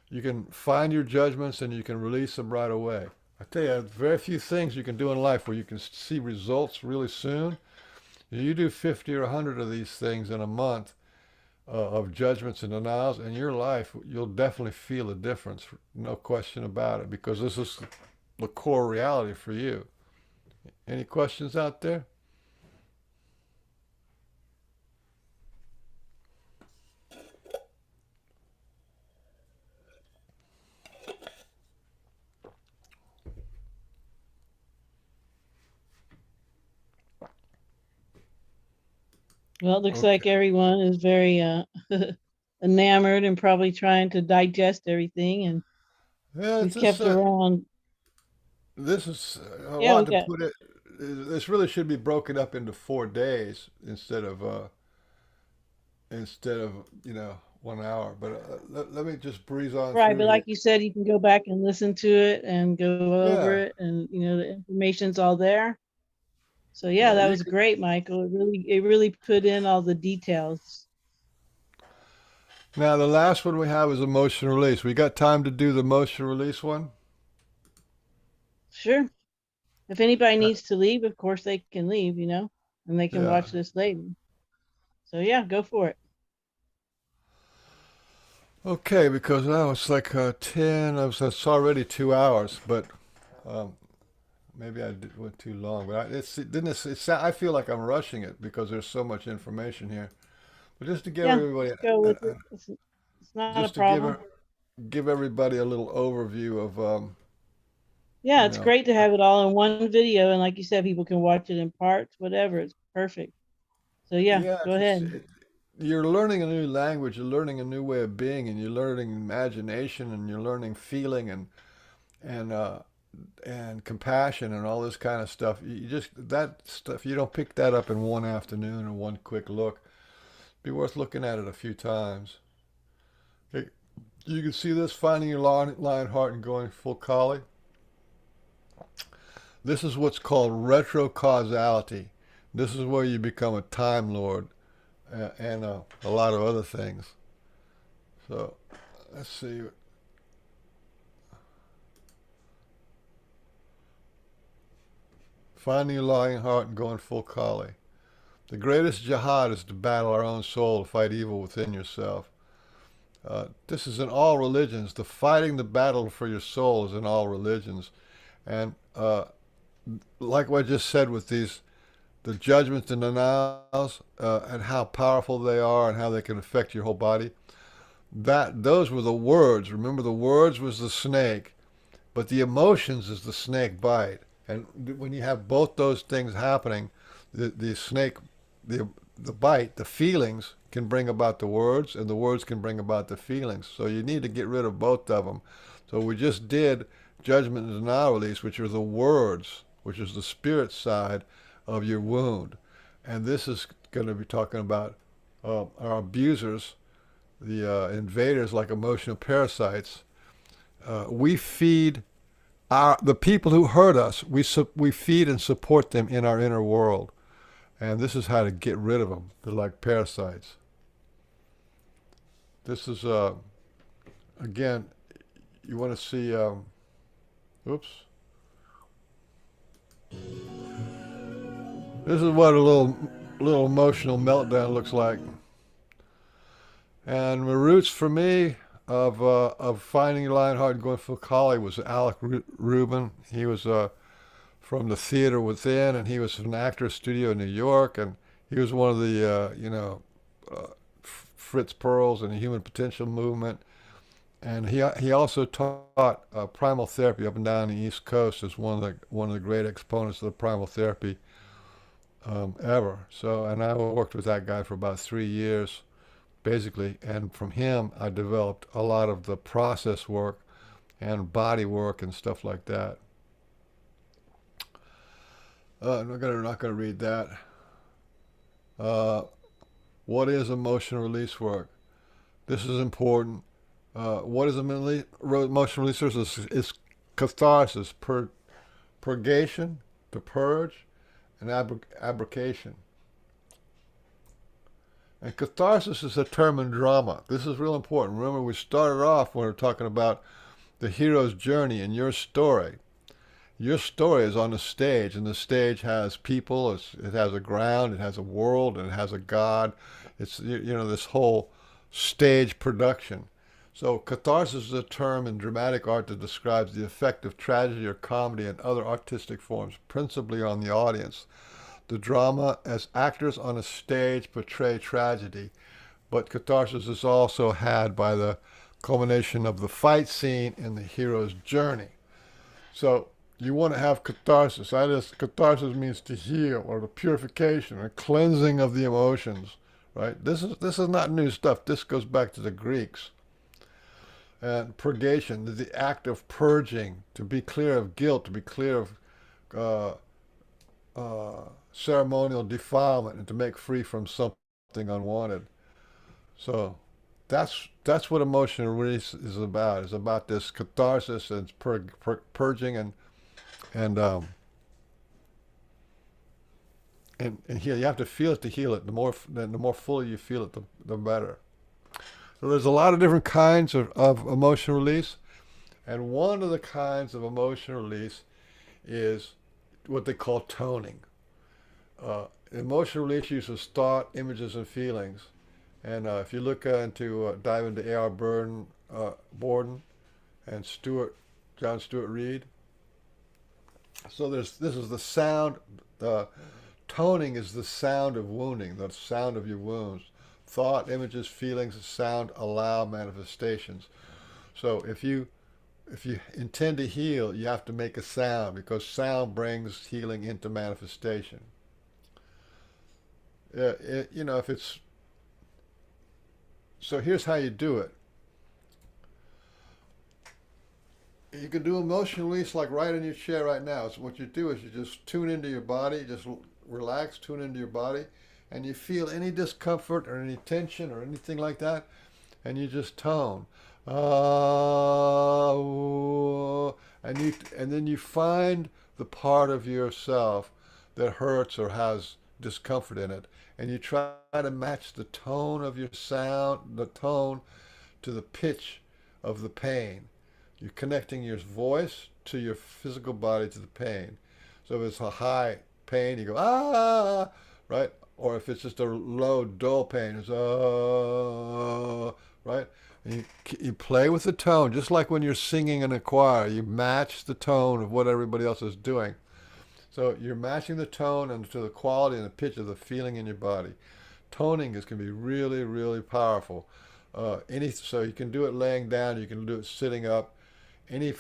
you can find your judgments and you can release them right away. I tell you, very few things you can do in life where you can see results really soon. You do 50 or 100 of these things in a month of judgments and denials, in your life, you'll definitely feel a difference, no question about it, because this is the core reality for you. Any questions out there? Well, it looks Okay. like everyone is very enamored and probably trying to digest everything, and Yeah, we've kept around. this is a Yeah, we lot to got put it. This really should be broken up into 4 days instead of 1 hour. But let me just breeze on right, through but here. like you said, you can go back and listen to it and go over Yeah, it, and the information's all there. So yeah, yeah. that was great, Michael. It really put in all the details. Now the last one we have is emotion release. We got time to do the emotion release one? Sure. If anybody Uh, needs to leave, of course they can leave, and they can Yeah. watch this later. So yeah, go for it. Okay, because now it's like 10. It's already 2 hours, but um, maybe went too long. But I feel like I'm rushing it because there's so much information here. But just to give Yeah, everybody, go with it. It's not a just to give problem. give everybody a little overview of Yeah, you it's know, great to have it all in one video, and like you said, people can watch it in parts, whatever. It's perfect. So yeah, yeah, go ahead. you're learning a new language, you're learning a new way of being, and you're learning imagination, and you're learning feeling, and compassion and all this kind of stuff. You just that stuff you don't pick that up in one afternoon or one quick look. Be worth looking at it a few times. Okay, you can see this finding your lion heart and going full collie. This is what's called retrocausality. This is where you become a time lord and a lot of other things. So let's see. Finding your lion heart and going full collie. The greatest jihad is to battle our own soul, to fight evil within yourself. This is in all religions. The fighting the battle for your soul is in all religions. And like what I just said with the judgments and denials, and how powerful they are and how they can affect your whole body, those were the words. Remember, the words was the snake, but the emotions is the snake bite. And when you have both those things happening, the snake, the bite, the feelings can bring about the words, and the words can bring about the feelings. So you need to get rid of both of them. So we just did judgment and denial release, which are the words, which is the spirit side of your wound. And this is going to be talking about our abusers, the invaders like emotional parasites. We feed the people who hurt us. We feed and support them in our inner world. And this is how to get rid of them. They're like parasites. This is, again, you want to see, oops. This is what a little emotional meltdown looks like. And the roots for me of finding Lionheart and going for Collie was Alec Rubin. He was from the Theater Within, and he was an actor studio in New York, and he was one of the Fritz Perls and the Human Potential Movement. And he also taught primal therapy up and down the East Coast as one of the great exponents of the primal therapy ever. So, and I worked with that guy for about 3 years, basically. And from him, I developed a lot of the process work and body work and stuff like that. I'm not gonna read that. What is emotional release work? This is important. What is emotional release work? Is catharsis, purgation, to purge, and abrogation. And catharsis is a term in drama. This is real important. Remember, we started off when we were talking about the hero's journey in your story. Your story is on the stage, and the stage has people, it has a ground, it has a world, and it has a God. It's, this whole stage production. So catharsis is a term in dramatic art that describes the effect of tragedy or comedy and other artistic forms, principally on the audience. The drama, as actors on a stage, portray tragedy, but catharsis is also had by the culmination of the fight scene in the hero's journey. So you want to have catharsis. Catharsis means to heal, or the purification or cleansing of the emotions, right? This is not new stuff. This goes back to the Greeks. And purgation, the act of purging, to be clear of guilt, to be clear of ceremonial defilement, and to make free from something unwanted. So that's what emotional release is about. It's about this catharsis and purging and heal. You have to feel it to heal it. The more fully you feel it, the better. So there's a lot of different kinds of emotional release, and one of the kinds of emotional release is what they call toning. Emotional release uses thought, images, and feelings. And if you look dive into A.R. Borden and John Stuart Reed. So this is the sound. Toning is the sound of wounding, the sound of your wounds. Thought, images, feelings, sound allow manifestations. So if you intend to heal, you have to make a sound, because sound brings healing into manifestation. If it's so, here's how you do it. You can do emotional release like right in your chair right now. So what you do is you just tune into your body, just relax, tune into your body, and you feel any discomfort or any tension or anything like that, and you just tone. And then you find the part of yourself that hurts or has discomfort in it, and you try to match the tone of your sound, the tone, to the pitch of the pain. You're connecting your voice to your physical body, to the pain. So if it's a high pain, you go, ah, right? Or if it's just a low, dull pain, it's, right? And you play with the tone, just like when you're singing in a choir. You match the tone of what everybody else is doing. So you're matching the tone and to the quality and the pitch of the feeling in your body. Toning can be really, really powerful. So you can do it laying down, you can do it sitting up. Any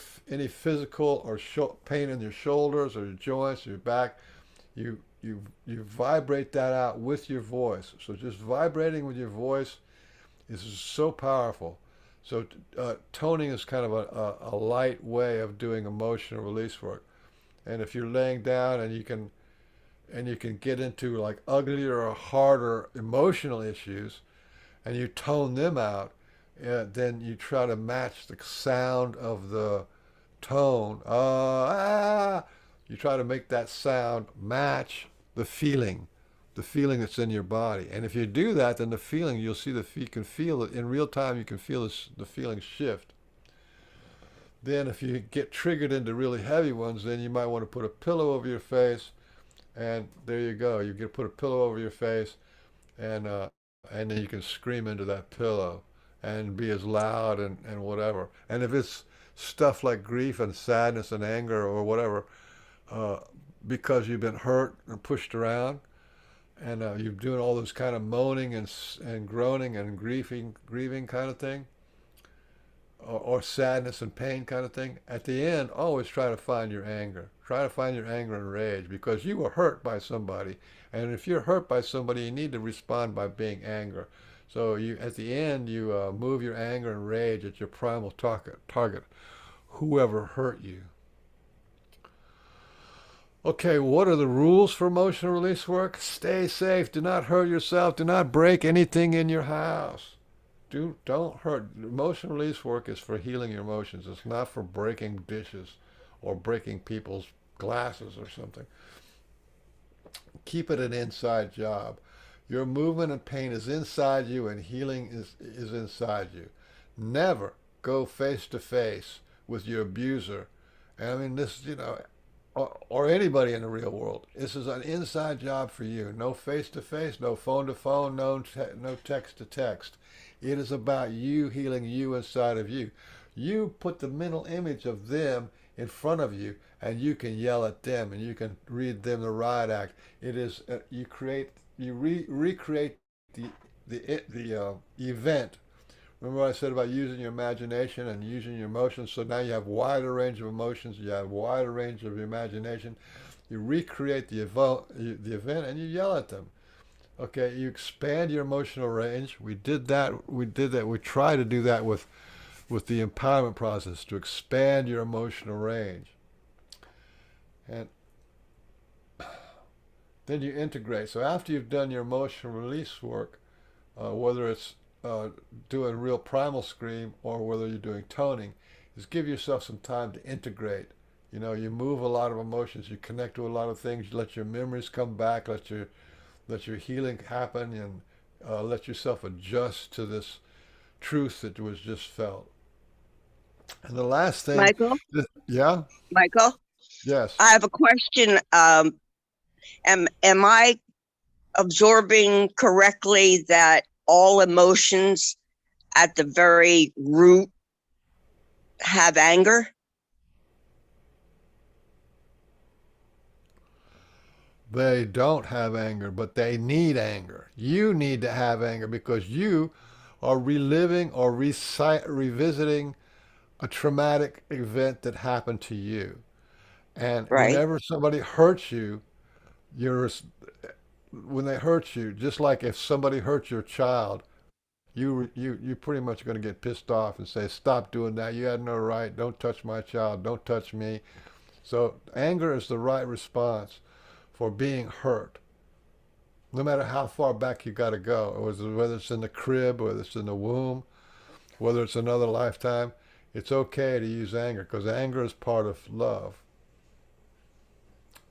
physical or pain in your shoulders or your joints or your back, you vibrate that out with your voice. So just vibrating with your voice is so powerful. So toning is kind of a light way of doing emotional release work. And if you're laying down and you can get into like uglier or harder emotional issues, and you tone them out, then you try to match the sound of the tone. You try to make that sound match the feeling that's in your body. And if you do that, then the feeling, you can feel it in real time. You can feel the feeling shift. Then if you get triggered into really heavy ones, then you might want to put a pillow over your face, and there you go. You get put a pillow over your face, and and then you can scream into that pillow and be as loud and whatever. And if it's stuff like grief and sadness and anger or whatever, uh, because you've been hurt and pushed around, and you're doing all this kind of moaning and groaning and grieving kind of thing, or sadness and pain kind of thing, at the end, always try to find your anger. Try to find your anger and rage because you were hurt by somebody. And if you're hurt by somebody, you need to respond by being anger. So you, at the end, you move your anger and rage at your primal target, whoever hurt you. Okay, what are the rules for emotional release work? Stay safe. Do not hurt yourself. Do not break anything in your house. Don't hurt. Emotional release work is for healing your emotions. It's not for breaking dishes or breaking people's glasses or something. Keep it an inside job. Your movement and pain is inside you and healing is inside you. Never go face to face with your abuser. And I mean, this, or anybody in the real world. This is an inside job for you. No face to face, no phone to phone, no text to text. It is about you healing you inside of you. You put the mental image of them in front of you, and you can yell at them, and you can read them the riot act. It is recreate the event. Remember what I said about using your imagination and using your emotions? So now you have wider range of emotions, you have wider range of imagination. You recreate the event, and you yell at them. Okay, you expand your emotional range. We did that. We try to do that with the empowerment process, to expand your emotional range. And then you integrate. So after you've done your emotional release work, whether it's doing real primal scream or whether you're doing toning, is give yourself some time to integrate. You move a lot of emotions, you connect to a lot of things, you let your memories come back, let your healing happen, and let yourself adjust to this truth that was just felt. And the last thing, yeah, Michael, yes, I have a question. Am I absorbing correctly that all emotions at the very root have anger? they don't have anger, but they need anger. You need to have anger because you are reliving or revisiting a traumatic event that happened to you. And Right. whenever somebody hurts you, when they hurt you, just like if somebody hurts your child, you pretty much going to get pissed off and say, "Stop doing that. You had no right. Don't touch my child. Don't touch me." So anger is the right response for being hurt, no matter how far back you got to go, whether it's in the crib, whether it's in the womb, whether it's another lifetime. It's okay to use anger because anger is part of love.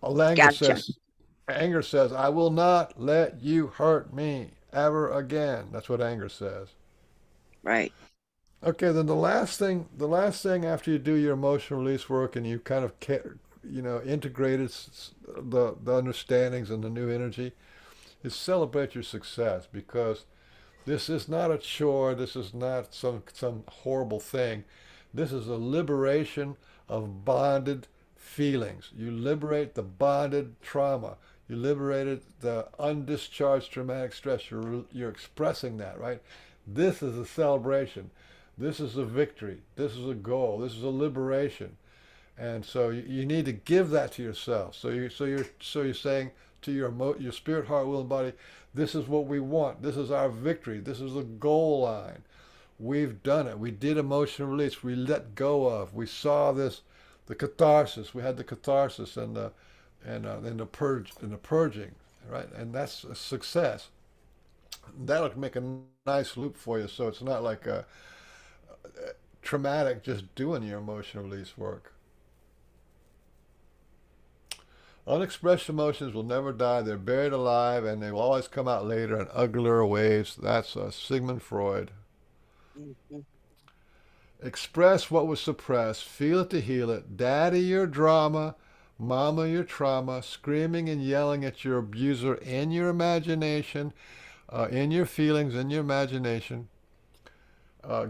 Gotcha. Anger says, "I will not let you hurt me ever again." That's what anger says. Right. Okay, then the last thing after you do your emotional release work and you kind of, integrated the understandings and the new energy, is celebrate your success because this is not a chore. This is not some horrible thing. This is a liberation of bonded feelings. You liberate the bonded trauma. You liberated the undischarged traumatic stress. You're expressing that, right? This is a celebration. This is a victory. This is a goal. This is a liberation. And so you need to give that to yourself. So you're saying to your spirit, heart, will, and body, this is what we want. This is our victory. This is the goal line. We've done it. We did emotional release. We let go of. We saw this, the catharsis. We had the catharsis and the purging, right? And that's a success. That'll make a nice loop for you. So it's not like a traumatic just doing your emotional release work. Unexpressed emotions will never die. They're buried alive, and they will always come out later in uglier ways. That's Sigmund Freud. Mhm. Express what was suppressed. Feel it to heal it. Daddy, your drama. Mama, your trauma. Screaming and yelling at your abuser in your imagination. in your feelings, in your imagination.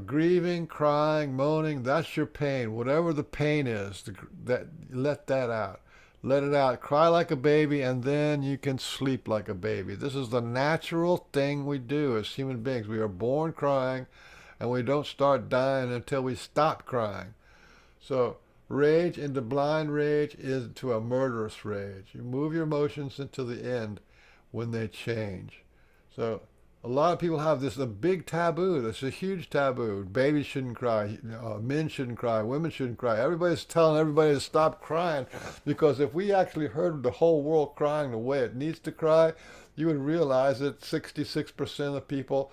Grieving, crying, moaning, that's your pain. Whatever the pain is, that let that out. Let it out. Cry like a baby, and then you can sleep like a baby. This is the natural thing we do as human beings. We are born crying, and we don't start dying until we stop crying. So rage into blind rage is to a murderous rage. You move your emotions until the end when they change. So a lot of people have this a big taboo. That's a huge taboo. Babies shouldn't cry. Men shouldn't cry. Women shouldn't cry. Everybody's telling everybody to stop crying, because if we actually heard the whole world crying the way it needs to cry, you would realize that 66% of the people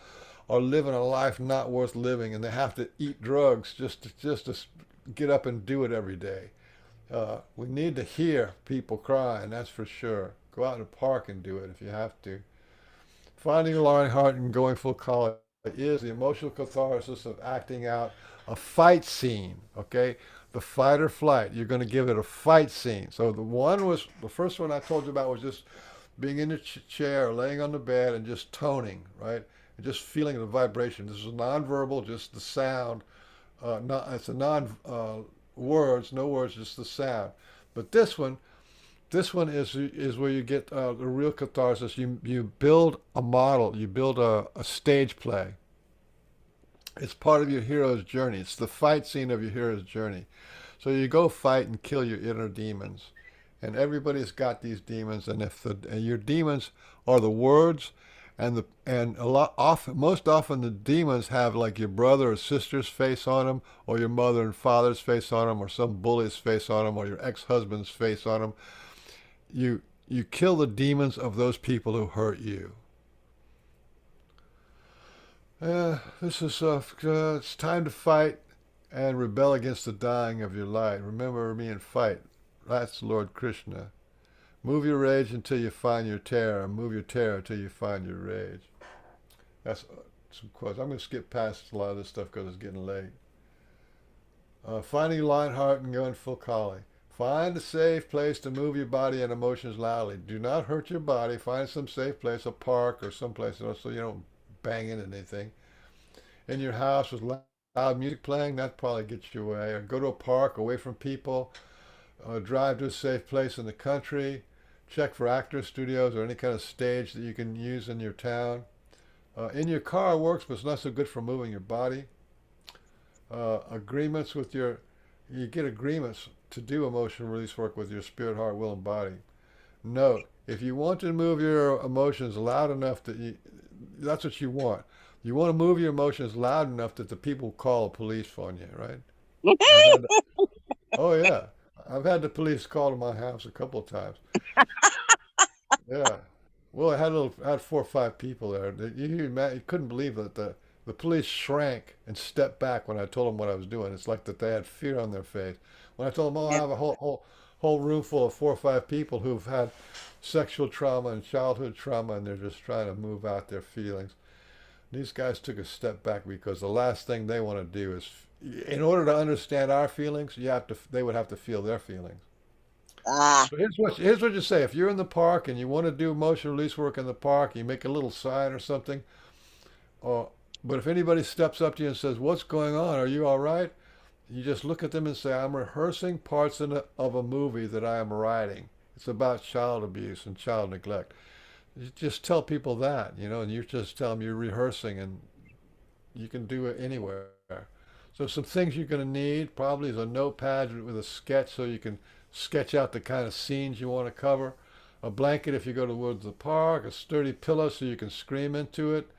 are living a life not worth living, and they have to eat drugs just to get up and do it every day. We need to hear people cry, and that's for sure. Go out in the park and do it if you have to. Finding a loving heart and going full color is the emotional catharsis of acting out a fight scene. Okay, the fight or flight. You're going to give it a fight scene. So the first one I told you about was just being in the chair, or laying on the bed, and just toning, right, and just feeling the vibration. This is nonverbal, just the sound. It's a words, no words, just the sound. But this one is where you get the real catharsis. You build a model. You build a stage play. It's part of your hero's journey. It's the fight scene of your hero's journey. So you go fight and kill your inner demons, and everybody's got these demons. And if your demons are the words, most often the demons have like your brother or sister's face on them, or your mother and father's face on them, or some bully's face on them, or your ex-husband's face on them. You kill the demons of those people who hurt you. It's time to fight and rebel against the dying of your light. Remember me and fight. That's Lord Krishna. Move your rage until you find your terror. Move your terror until you find your rage. That's some quotes. I'm going to skip past a lot of this stuff because it's getting late. Finding your light heart and going full collie. Find a safe place to move your body and emotions loudly. Do not hurt your body. Find some safe place, a park or someplace, so you don't bang into anything. In your house with loud music playing, that probably gets you away. Or go to a park away from people. Drive to a safe place in the country. Check for actor studios or any kind of stage that you can use in your town. In your car works, but it's not so good for moving your body. Agreements with you get agreements to do emotional release work with your spirit, heart, will, and body. Note, if you want to move your emotions loud enough that's what you want. You want to move your emotions loud enough that the people call the police on you, right? Oh yeah, I've had the police call to my house a couple of times. Yeah. Well, I had 4 or 5 people there. You couldn't believe that the police shrank and stepped back when I told them what I was doing. It's like that they had fear on their face. When I told them, I have a whole room full of 4 or 5 people who've had sexual trauma and childhood trauma, and they're just trying to move out their feelings. These guys took a step back because the last thing they want to do is, in order to understand our feelings, they would have to feel their feelings. So here's what you say. If you're in the park and you want to do emotional release work in the park, you make a little sign or something. But if anybody steps up to you and says, "What's going on? Are you all right?" You just look at them and say, "I'm rehearsing parts of a movie that I am writing. It's about child abuse and child neglect." You just tell people that, and you just tell them you're rehearsing, and you can do it anywhere. So some things you're going to need probably is a notepad with a sketch so you can sketch out the kind of scenes you want to cover. A blanket if you go to the woods of the park. A sturdy pillow so you can scream into it.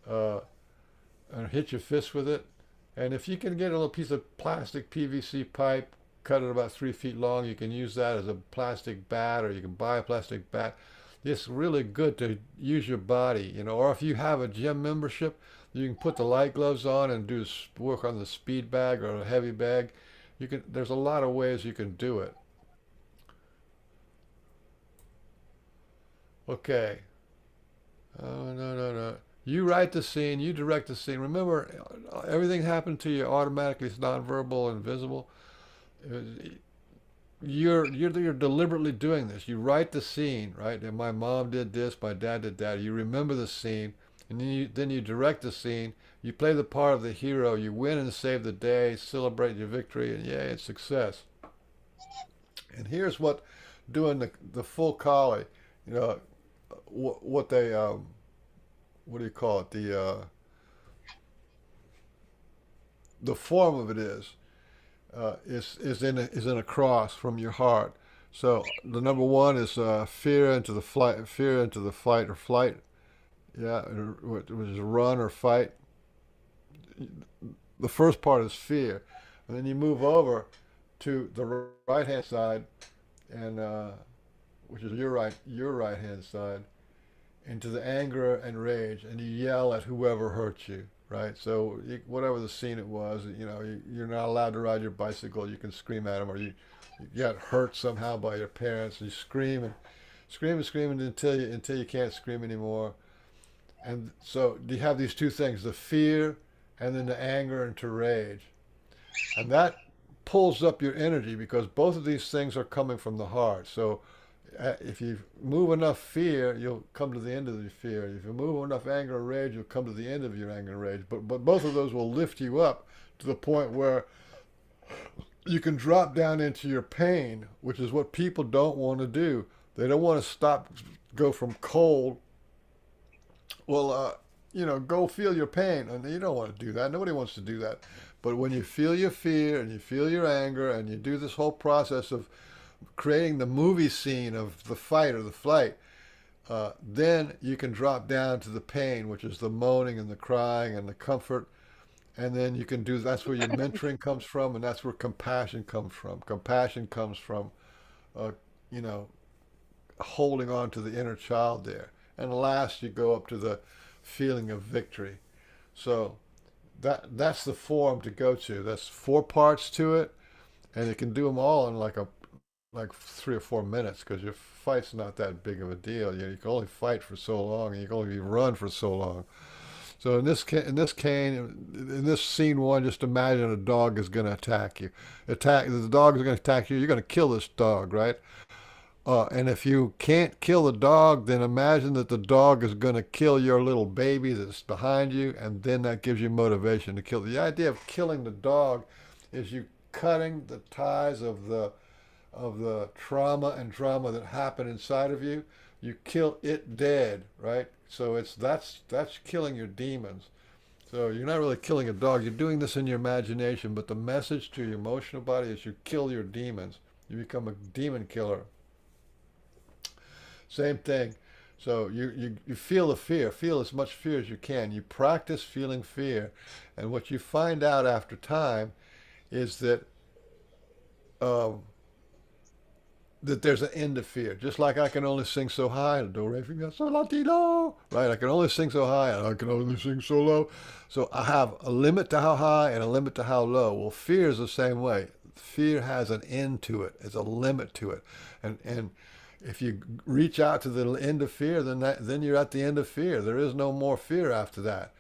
And hit your fist with it. And if you can get a little piece of plastic PVC pipe, cut it about 3 feet long, you can use that as a plastic bat, or you can buy a plastic bat. It's really good to use your body, or if you have a gym membership, you can put the light gloves on and do work on the speed bag or a heavy bag. There's a lot of ways you can do it. Okay. Oh, no. You write the scene, you direct the scene. Remember, everything happened to you automatically. It's nonverbal and visible. you're deliberately doing this. You write the scene, right? And my mom did this, my dad did that. You remember the scene, and then you direct the scene. You play the part of the hero. You win and save the day, celebrate your victory, and yay, it's success. And here's what doing the full collie, you know, what they what do you call it? The form of it is in a cross from your heart. So the number one is fear into the fight or flight. Yeah, which is run or fight. The first part is fear, and then you move over to the right hand side, and which is your right hand side, into the anger and rage, and you yell at whoever hurt you. Right, so whatever the scene it was, you're not allowed to ride your bicycle. You can scream at them, or you got hurt somehow by your parents. And you scream and scream and scream until you can't scream anymore. And so you have these two things: the fear, and then the anger into rage, and that pulls up your energy because both of these things are coming from the heart. So if you move enough fear, you'll come to the end of your fear. If you move enough anger and rage, you'll come to the end of your anger and rage. But both of those will lift you up to the point where you can drop down into your pain, which is what people don't want to do. They don't want to go from cold. Well, go feel your pain. And you don't want to do that. Nobody wants to do that. But when you feel your fear and you feel your anger and you do this whole process of creating the movie scene of the fight or the flight, then you can drop down to the pain, which is the moaning and the crying and the comfort. And then you can that's where your mentoring comes from, and that's where compassion comes from. Compassion comes from, you know, holding on to the inner child there. And last, you go up to the feeling of victory. So that's the form to go to. That's 4 parts to it, and you can do them all in like 3 or 4 minutes because your fight's not that big of a deal. You can only fight for so long, and you can only run for so long. So in this scene 1, just imagine a dog is going to attack you. The dog is going to attack you. You're going to kill this dog, right? And if you can't kill the dog, then imagine that the dog is going to kill your little baby that's behind you, and then that gives you motivation to kill. The idea of killing the dog is you cutting the ties of the trauma and drama that happened inside of you. You kill it dead, right? So that's killing your demons. So you're not really killing a dog. You're doing this in your imagination, but the message to your emotional body is you kill your demons. You become a demon killer. Same thing. So you feel the fear. Feel as much fear as you can. You practice feeling fear. And what you find out after time is that that there's an end to fear. Just like I can only sing so high, do re mi fa sol la ti do, right? I can only sing so high, and I can only sing so low. So I have a limit to how high and a limit to how low. Well, fear is the same way. Fear has an end to it. It's a limit to it, and if you reach out to the end of fear, then you're at the end of fear. There is no more fear after that.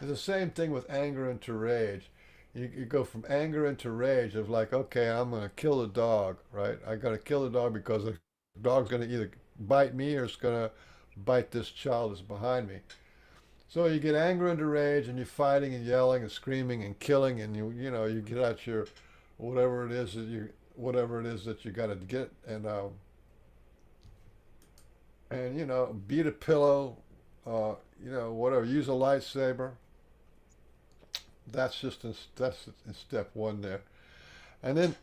It's the same thing with anger into rage. You go from anger into rage of like, okay, I'm going to kill the dog, right? I got to kill the dog because the dog's going to either bite me or it's going to bite this child that's behind me. So you get anger into rage, and you're fighting and yelling and screaming and killing, and you get out your whatever it is that you got to get, and beat a pillow, whatever. Use a lightsaber. That's in step 1 there. And then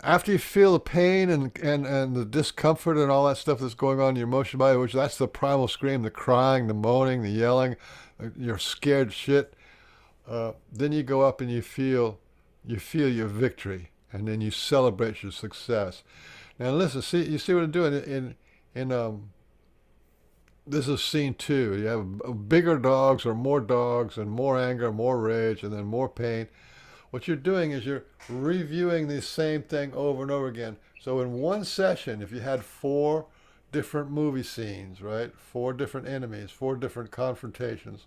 after you feel the pain and the discomfort and all that stuff that's going on in your emotional body, which that's the primal scream, the crying, the moaning, the yelling, you're scared shit, then you go up and you feel your victory, and then you celebrate your success. Now listen, you see what I'm doing in this is scene 2. You have bigger dogs or more dogs and more anger, more rage, and then more pain. What you're doing is you're reviewing the same thing over and over again. So in one session, if you had 4 different movie scenes, right? 4 different enemies, 4 different confrontations,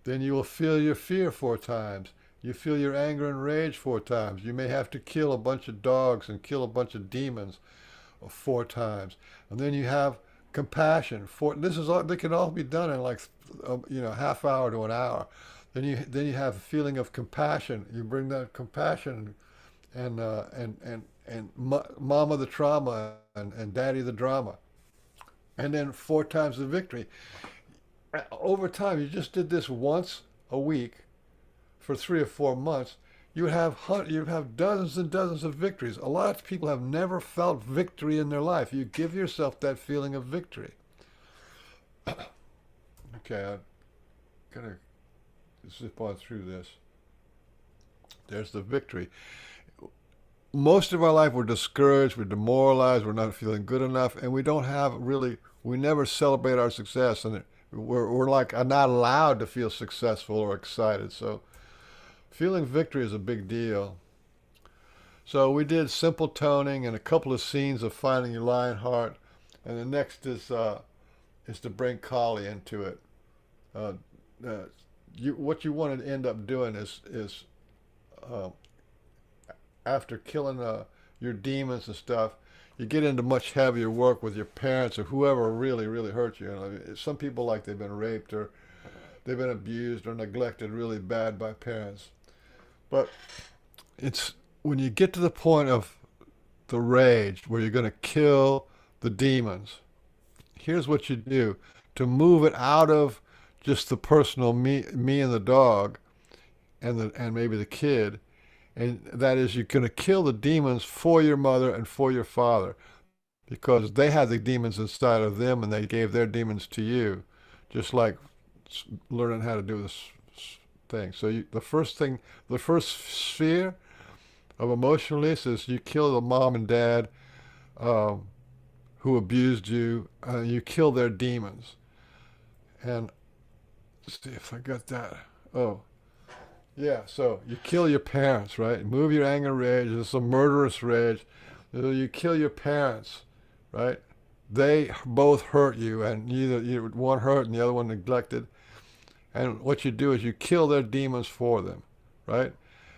then you will feel your fear 4 times. You feel your anger and rage 4 times. You may have to kill a bunch of dogs and kill a bunch of demons 4 times. And then you have compassion. This is all, they can all be done in like half hour to an hour. Then you have a feeling of compassion. You bring that compassion and mama the trauma and daddy the drama. And then 4 times the victory. Over time, you just did this once a week for 3 or 4 months. You'd have dozens and dozens of victories. A lot of people have never felt victory in their life. You give yourself that feeling of victory. Okay, I'm gonna zip on through this. There's the victory. Most of our life we're discouraged, we're demoralized, we're not feeling good enough, and we never celebrate our success, and we're like not allowed to feel successful or excited. So feeling victory is a big deal. So we did simple toning and a couple of scenes of finding your lion heart, and the next is to bring Kali into it. What you want to end up doing is after killing your demons and stuff, you get into much heavier work with your parents or whoever really, really hurt you. Some people, like, they've been raped or they've been abused or neglected really bad by parents. But it's when you get to the point of the rage where you're going to kill the demons, here's what you do to move it out of just the personal me and the dog and maybe the kid. And that is, you're going to kill the demons for your mother and for your father, because they had the demons inside of them and they gave their demons to you, just like learning how to do this thing. So the first sphere of emotional release is you kill the mom and dad who abused you, you kill their demons. And let's see if I got that. Oh. Yeah, so you kill your parents, right? Move your anger and rage. It's a murderous rage. You kill your parents, right? They both hurt you, and either one hurt and the other one neglected. And what you do is you kill their demons for them, right?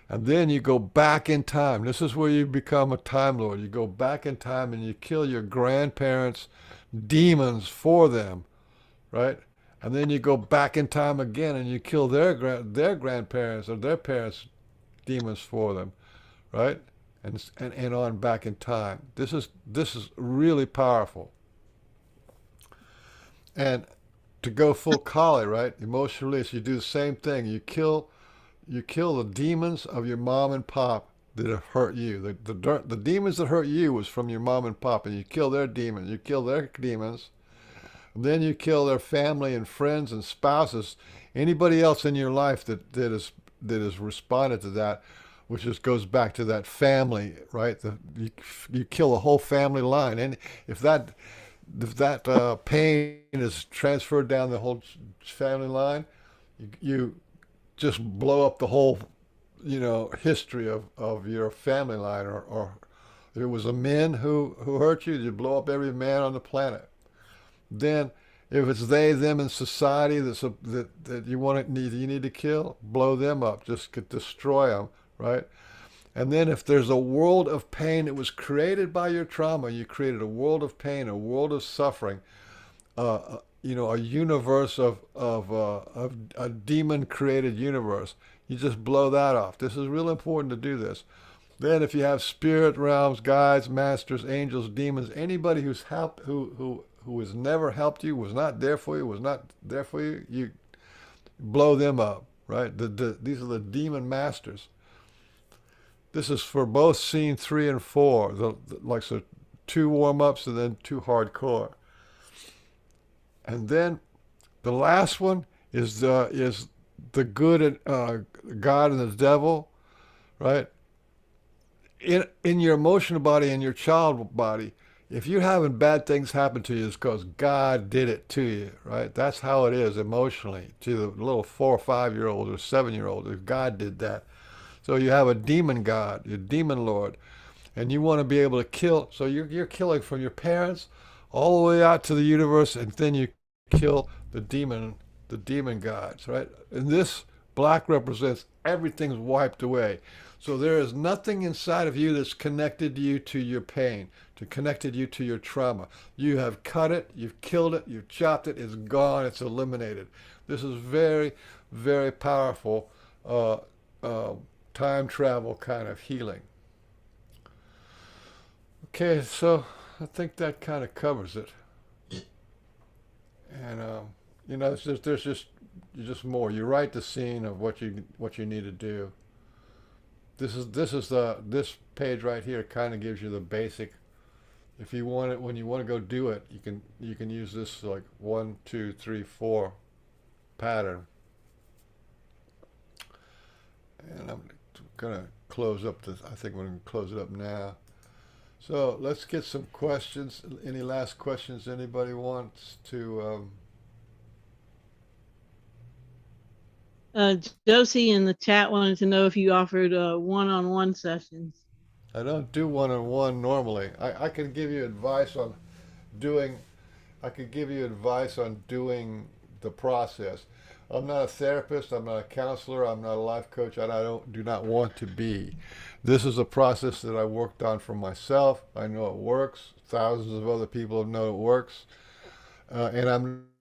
And then you go back in time. This is where you become a Time Lord. You go back in time and you kill your grandparents' demons for them, right? And then you go back in time again and you kill their grandparents or their parents' demons for them, right? And on back in time. This is really powerful. And to go full Kali, right? Emotional release. You do the same thing. You kill the demons of your mom and pop that have hurt you. The demons that hurt you was from your mom and pop, and you kill their demons. You kill their demons. Then you kill their family and friends and spouses, anybody else in your life that has responded to that, which just goes back to that family, right? You kill the whole family line, and if that pain is transferred down the whole family line, you just blow up the whole, history of your family line, or if it was a man who hurt you, you blow up every man on the planet. Then, if it's they, them in society that you need to kill, blow them up. Just destroy them, right? And then, if there's a world of pain that was created by your trauma, you created a world of pain, a world of suffering, a universe of a demon-created universe. You just blow that off. This is real important to do this. Then, if you have spirit realms, guides, masters, angels, demons, anybody who has never helped you, was not there for you, you blow them up, right? These are the demon masters. This is for both scene 3 and 4, so 2 warm-ups and then 2 hardcore. And then the last one is the good God and the devil, right? In your emotional body and your child body, if you're having bad things happen to you, it's because God did it to you, right? That's how it is emotionally to the little 4 or 5-year-old or 7-year-old. If God did that. So you have a demon God, your demon Lord, and you want to be able to kill. So you're killing from your parents all the way out to the universe, and then you kill the demon gods, right? And this Black represents everything's wiped away. So there is nothing inside of you that's connected you to your pain, connected you to your trauma. You have cut it, you've killed it, you've chopped it, it's gone, it's eliminated. This is very, very powerful time travel kind of healing. Okay, so I think that kind of covers it. And there's just more. You write the scene of what you need to do. This page right here kind of gives you the basic. If you want it, when you want to go do it, you can use this like 1, 2, 3, 4 pattern. And I'm gonna close up this. I think we're gonna close it up now. So let's get some questions. Any last questions anybody wants to? Josie in the chat wanted to know if you offered one-on-one sessions. I don't do one-on-one normally. I can give you advice on doing. I could give you advice on doing the process. I'm not a therapist. I'm not a counselor. I'm not a life coach, and I do not want to be. This is a process that I worked on for myself. I know it works. Thousands of other people know it works, and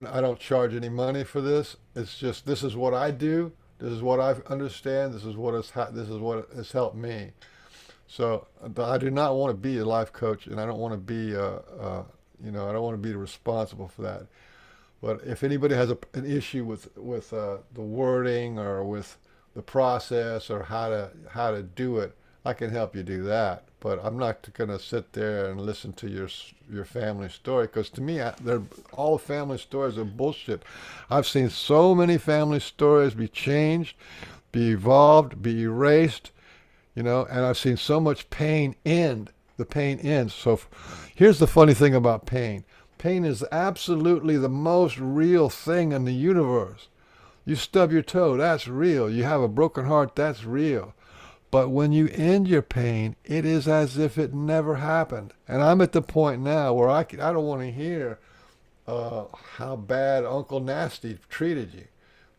I don't charge any money for this. It's just this is what I do. This is what I understand. This is what has helped me. So I do not want to be a life coach, and I don't want to be I don't want to be responsible for that. But if anybody has an issue with the wording or with the process or how to do it, I can help you do that. But I'm not going to sit there and listen to your family story, because to me, all family stories are bullshit. I've seen so many family stories be changed, be evolved, be erased, and I've seen so much pain end. The pain ends. So here's the funny thing about pain. Pain is absolutely the most real thing in the universe. You stub your toe, that's real. You have a broken heart, that's real. But when you end your pain, it is as if it never happened. And I'm at the point now where I don't want to hear how bad Uncle Nasty treated you.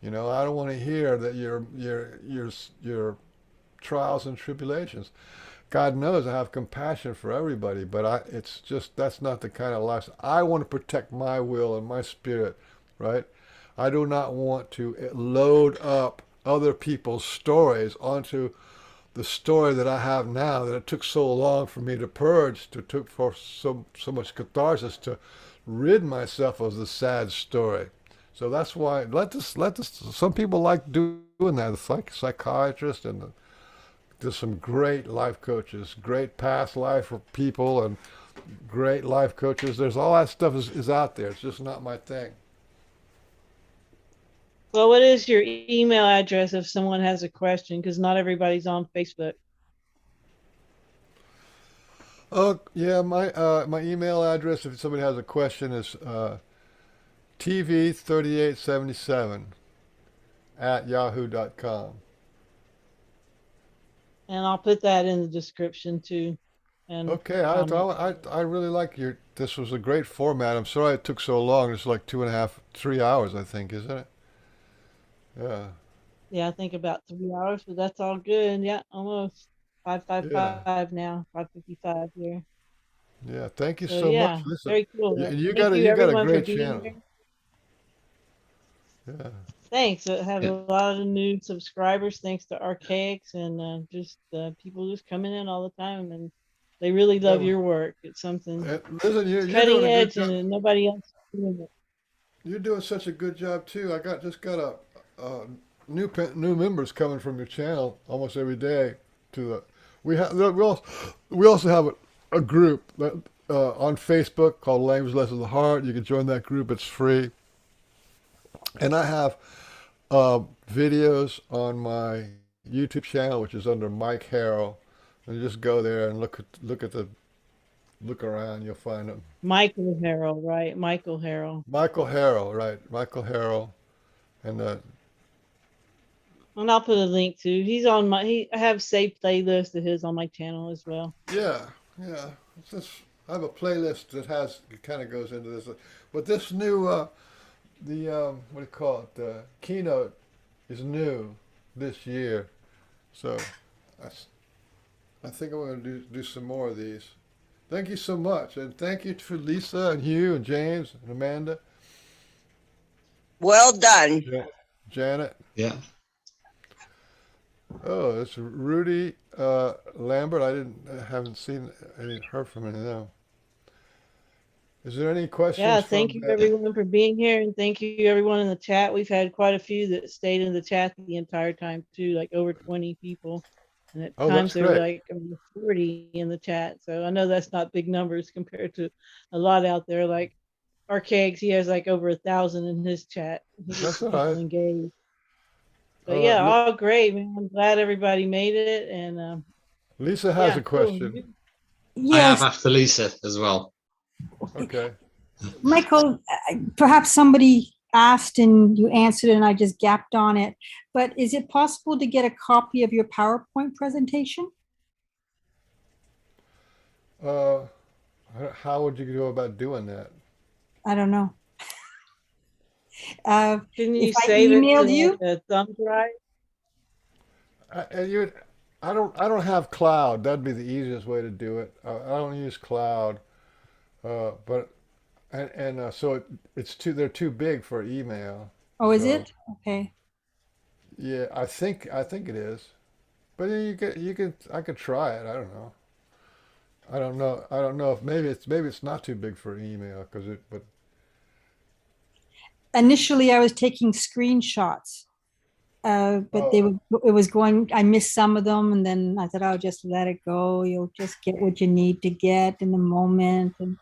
I don't want to hear that your trials and tribulations. God knows I have compassion for everybody, but it's just that's not the kind of life. I want to protect my will and my spirit, right? I do not want to load up other people's stories onto the story that I have now, that it took so long for me to purge, took for so much catharsis to rid myself of the sad story. So that's why let this. Some people like doing that. It's like psychiatrists and there's some great life coaches, great past life people, and great life coaches. There's all that stuff is out there. It's just not my thing. Well, what is your email address if someone has a question? Because not everybody's on Facebook. Oh yeah, my email address, if somebody has a question, is tv3877@yahoo.com. And I'll put that in the description too. And Okay, I really like this was a great format. I'm sorry it took so long. It's like 2.5, 3 hours, I think, isn't it? Yeah. yeah, I think about 3 hours, but that's all good. Yeah, almost Yeah. 5:55 now, 5:55 here. Yeah. Thank you So so yeah, much. Listen, very cool. you Thank got a you everyone for great being channel. here. Yeah. Thanks. I have Yeah. a lot of new subscribers thanks to Archetypes and just people just coming in all the time, and they really love Yeah. your work. It's something Listen, you're cutting doing a good edge, job. and nobody else is doing it. You're doing such a good job too. I just got a new members coming from your channel almost every day. We also have a group that on Facebook called Language Lessons of the Heart. You can join that group. It's free. And I have videos on my YouTube channel, which is under Mike Harrell. And you just go there and look around. You'll find them. Michael Harrell, right? Michael Harrell. Michael Harrell, right? Michael Harrell, and And I'll put a link to. He's on I have saved playlist of his on my channel as well. yeah. It's just, I have a playlist that it kind of goes into this, but this new what do you call it? The keynote is new. this year. So I think I'm going to do some more of these. Thank you so much. And thank you to Lisa and Hugh and James and Amanda. Well done. Janet. Yeah. Oh, it's Rudy Lambert. I haven't heard from any of them. Is there any questions? Yeah, thank you everyone for being here, and thank you everyone in the chat. We've had quite a few that stayed in the chat the entire time too, like over 20 people. And at times there were like 40 in the chat. So I know that's not big numbers compared to a lot out there. Like Archaics, he has like over 1,000 in his chat. That's all right. Engaged. But yeah, all great, man. I'm glad everybody made it. And Lisa has a question. Cool. Yes. I have after Lisa as well. Okay. Michael, perhaps somebody asked and you answered and I just gapped on it, but is it possible to get a copy of your PowerPoint presentation? How would you go about doing that? I don't know. Can you save it to a thumb drive? I don't have cloud. That'd be the easiest way to do it. I don't use cloud, but so they're too big for email. Oh, is it? Okay. Yeah, I think it is, but I could try it. I don't know. I don't know if maybe it's not too big for email but initially I was taking screenshots, but it was going, I missed some of them, and then I thought, I'll just let it go. You'll just get what you need to get in the moment. And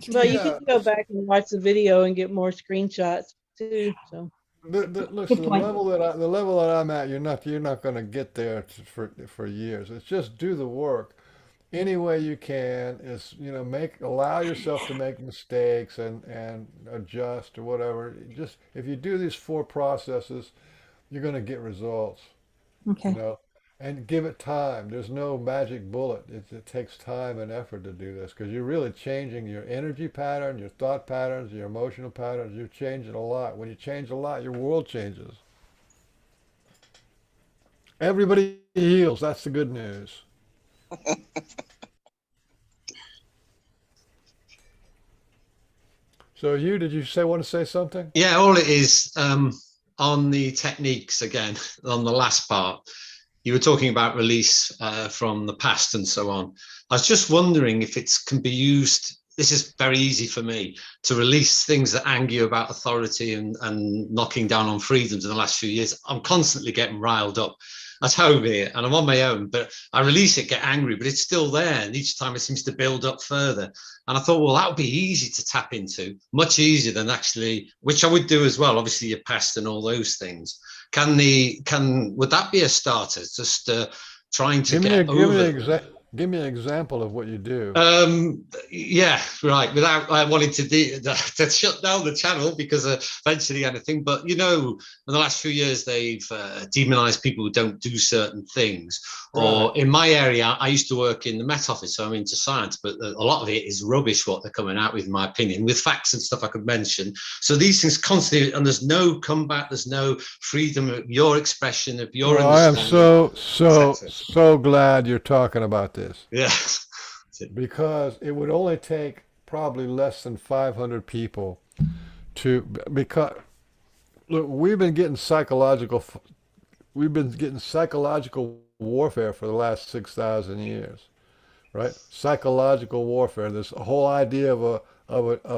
well, you can go back and watch the video and get more screenshots too. So listen, the level that I'm at, you're not going to get there for years. It's just do the work any way you can. Is allow yourself to make mistakes and adjust or whatever. Just if you do these 4 processes, you're going to get results. Okay. And give it time. There's no magic bullet. It takes time and effort to do this, because you're really changing your energy pattern, your thought patterns, your emotional patterns. You're changing a lot. When you change a lot, your world changes. Everybody heals. That's the good news. So did you want to say something? Yeah, all it is, on the techniques again, on the last part, you were talking about release from the past and so on. I was just wondering if it can be used. This is very easy for me to release things that anger you about authority and knocking down on freedoms in the last few years. I'm constantly getting riled up at home here and I'm on my own, but I release it, get angry, but it's still there. And each time it seems to build up further. And I thought, well, that would be easy to tap into, much easier than actually, which I would do as well, obviously your past and all those things. Would that be a starter? Just trying to get over. Give me an example of what you do. Yeah, right. Without wanting to shut down the channel because eventually anything, but in the last few years they've demonized people who don't do certain things. Right. Or in my area, I used to work in the Met Office, so I'm into science, but a lot of it is rubbish what they're coming out with, in my opinion, with facts and stuff I could mention. So these things constantly, and there's no comeback, there's no freedom of your expression, of your understanding. I am so glad you're talking about this. Yeah. Because it would only take probably less than 500 people because look, we've been getting psychological warfare for the last 6,000 years, right? Psychological warfare. This whole idea of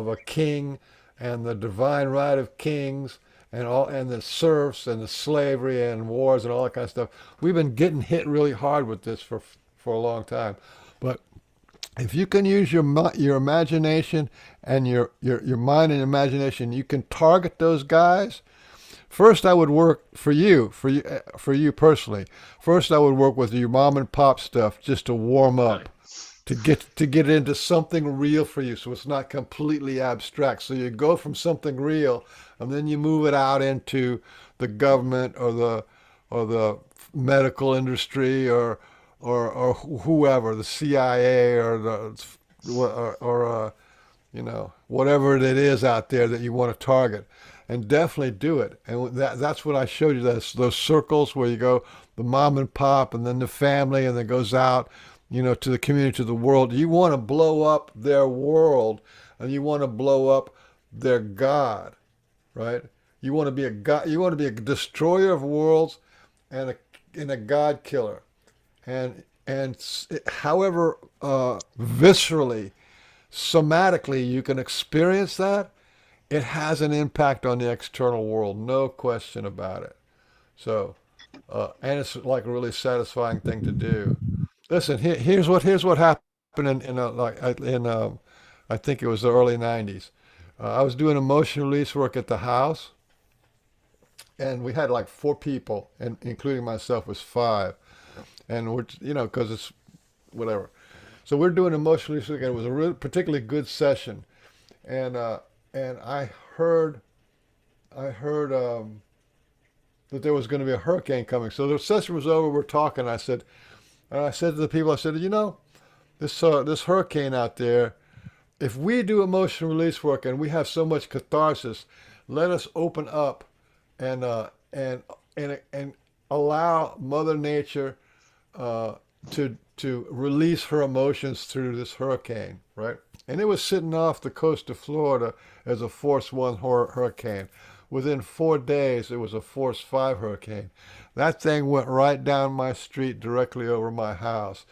a king and the divine right of kings and the serfs and the slavery and wars and all that kind of stuff. We've been getting hit really hard with this for a long time. But if you can use your imagination and your mind and imagination, you can target those guys. First, I would work for you personally. First, I would work with your mom and pop stuff just to warm up, to get into something real for you, so it's not completely abstract. So you go from something real, and then you move it out into the government or the medical industry or whoever, the CIA or whatever it is out there that you want to target. and definitely do it. And that's what I showed you, those circles where you go, the mom and pop, and then the family, and then goes out, to the community, to the world. You want to blow up their world, and you want to blow up their God, right? You want to be a God. You want to be a destroyer of worlds, and a God killer, and however viscerally, somatically you can experience that, it has an impact on the external world, no question about it. So, and it's like a really satisfying thing to do. Listen, here's what happened I think it was the early '90s. I was doing emotion release work at the house, and we had like 4 people, and including myself was 5, and we're because it's whatever. So we're doing emotion release work, and it was a really particularly good session, and I heard that there was going to be a hurricane coming. So the session was over. We're talking. I said to the people, I said, this hurricane out there. If we do emotion release work and we have so much catharsis, let us open up and and allow Mother Nature to release her emotions through this hurricane, right? And it was sitting off the coast of Florida as a Force 1 hurricane. Within 4 days, it was a Force 5 hurricane. That thing went right down my street directly over my house,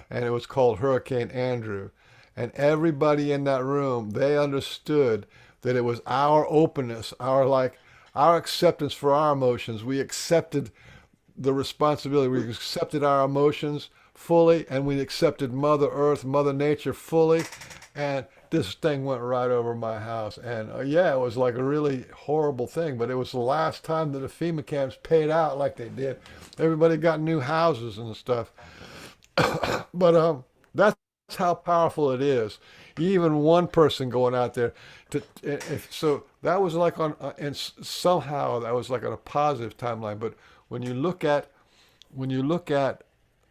and it was called Hurricane Andrew. And everybody in that room, they understood that it was our openness, our acceptance for our emotions. We accepted the responsibility. We accepted our emotions fully, and we accepted Mother Earth, Mother Nature fully, and this thing went right over my house. And yeah, it was like a really horrible thing, but it was the last time that the FEMA camps paid out like they did. Everybody got new houses and stuff. But that's how powerful it is. Even one person going out there so that was like and somehow that was like on a positive timeline. But when you look at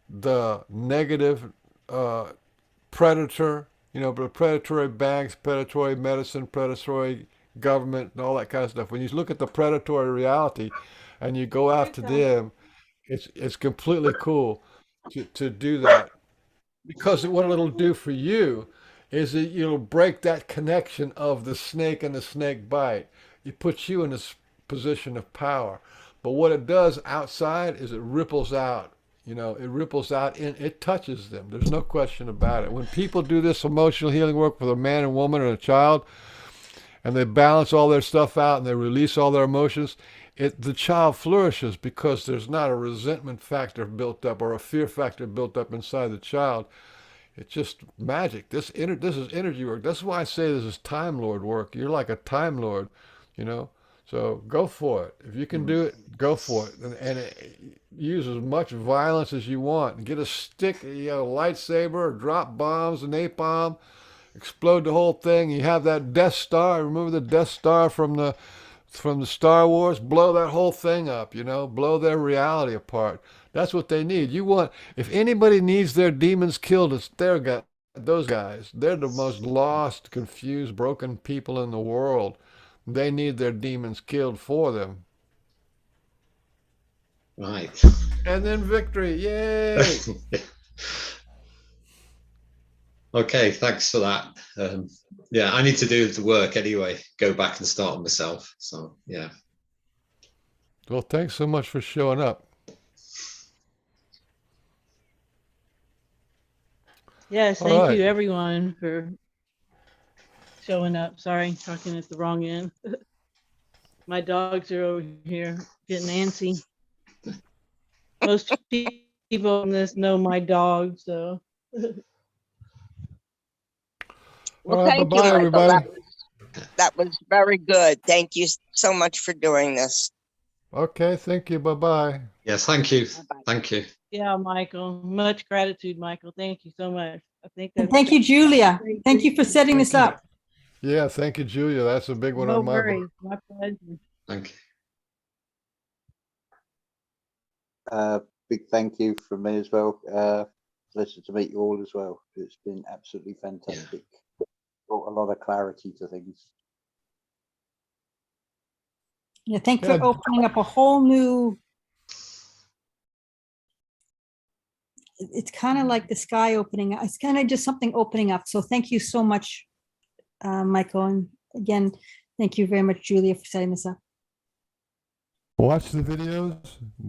the negative predator, but predatory banks, predatory medicine, predatory government, and all that kind of stuff. When you look at the predatory reality, and you go after them, it's completely cool to do that, because what it'll do for you is that it'll break that connection of the snake and the snake bite. It puts you in this position of power. But what it does outside is it ripples out. It ripples out and it touches them. There's no question about it. When people do this emotional healing work with a man and woman and a child, and they balance all their stuff out and they release all their emotions, the child flourishes, because there's not a resentment factor built up or a fear factor built up inside the child. It's just magic. This is energy work. That's why I say this is Time Lord work. You're like a Time Lord, you know. So go for it. If you can do it, go for it. And use as much violence as you want. Get a stick, a lightsaber, or drop bombs, a napalm, explode the whole thing. You have that Death Star. Remember the Death Star from the Star Wars? Blow that whole thing up, blow their reality apart. That's what they need. If anybody needs their demons killed, it's those guys. They're the most lost, confused, broken people in the world. They need their demons killed for them. Right. And then victory. Yay! Okay, thanks for that. Yeah, I need to do the work anyway. Go back and start on myself. So, yeah. Well, thanks so much for showing up. Yes, thank you everyone for showing up. Sorry, talking at the wrong end. My dogs are over here getting antsy. Most people in this know my dog, so. Well, thank you, Michael. Everybody. That was very good. Thank you so much for doing this. Okay, thank you. Bye-bye. Yes, thank you. Bye-bye. Thank you. Yeah, Michael. Much gratitude, Michael. Thank you so much. I think and thank you, Julia. Thank you for setting this up. Yeah, thank you, Julia. That's a big one on my book. My pleasure. Thank you. Big thank you from me as well. Pleasure to meet you all as well. It's been absolutely fantastic. Yeah. Brought a lot of clarity to things. Yeah, thanks Yeah. for opening up a whole new. It's kind of like the sky opening. It's kind of just something opening up. So thank you so much, Michael. And again, thank you very much, Julia, for setting this up. Watch the videos,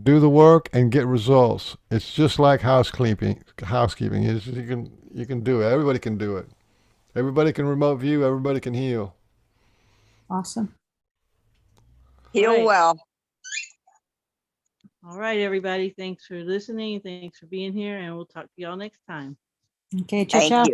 do the work, and get results. It's just like housekeeping. You can do it. Everybody can do it. Everybody can remote view. Everybody can heal. Awesome. Heal Right. well. All right, everybody. Thanks for listening. Thanks for being here, and we'll talk to y'all next time. Okay, ciao, Thank ciao. you.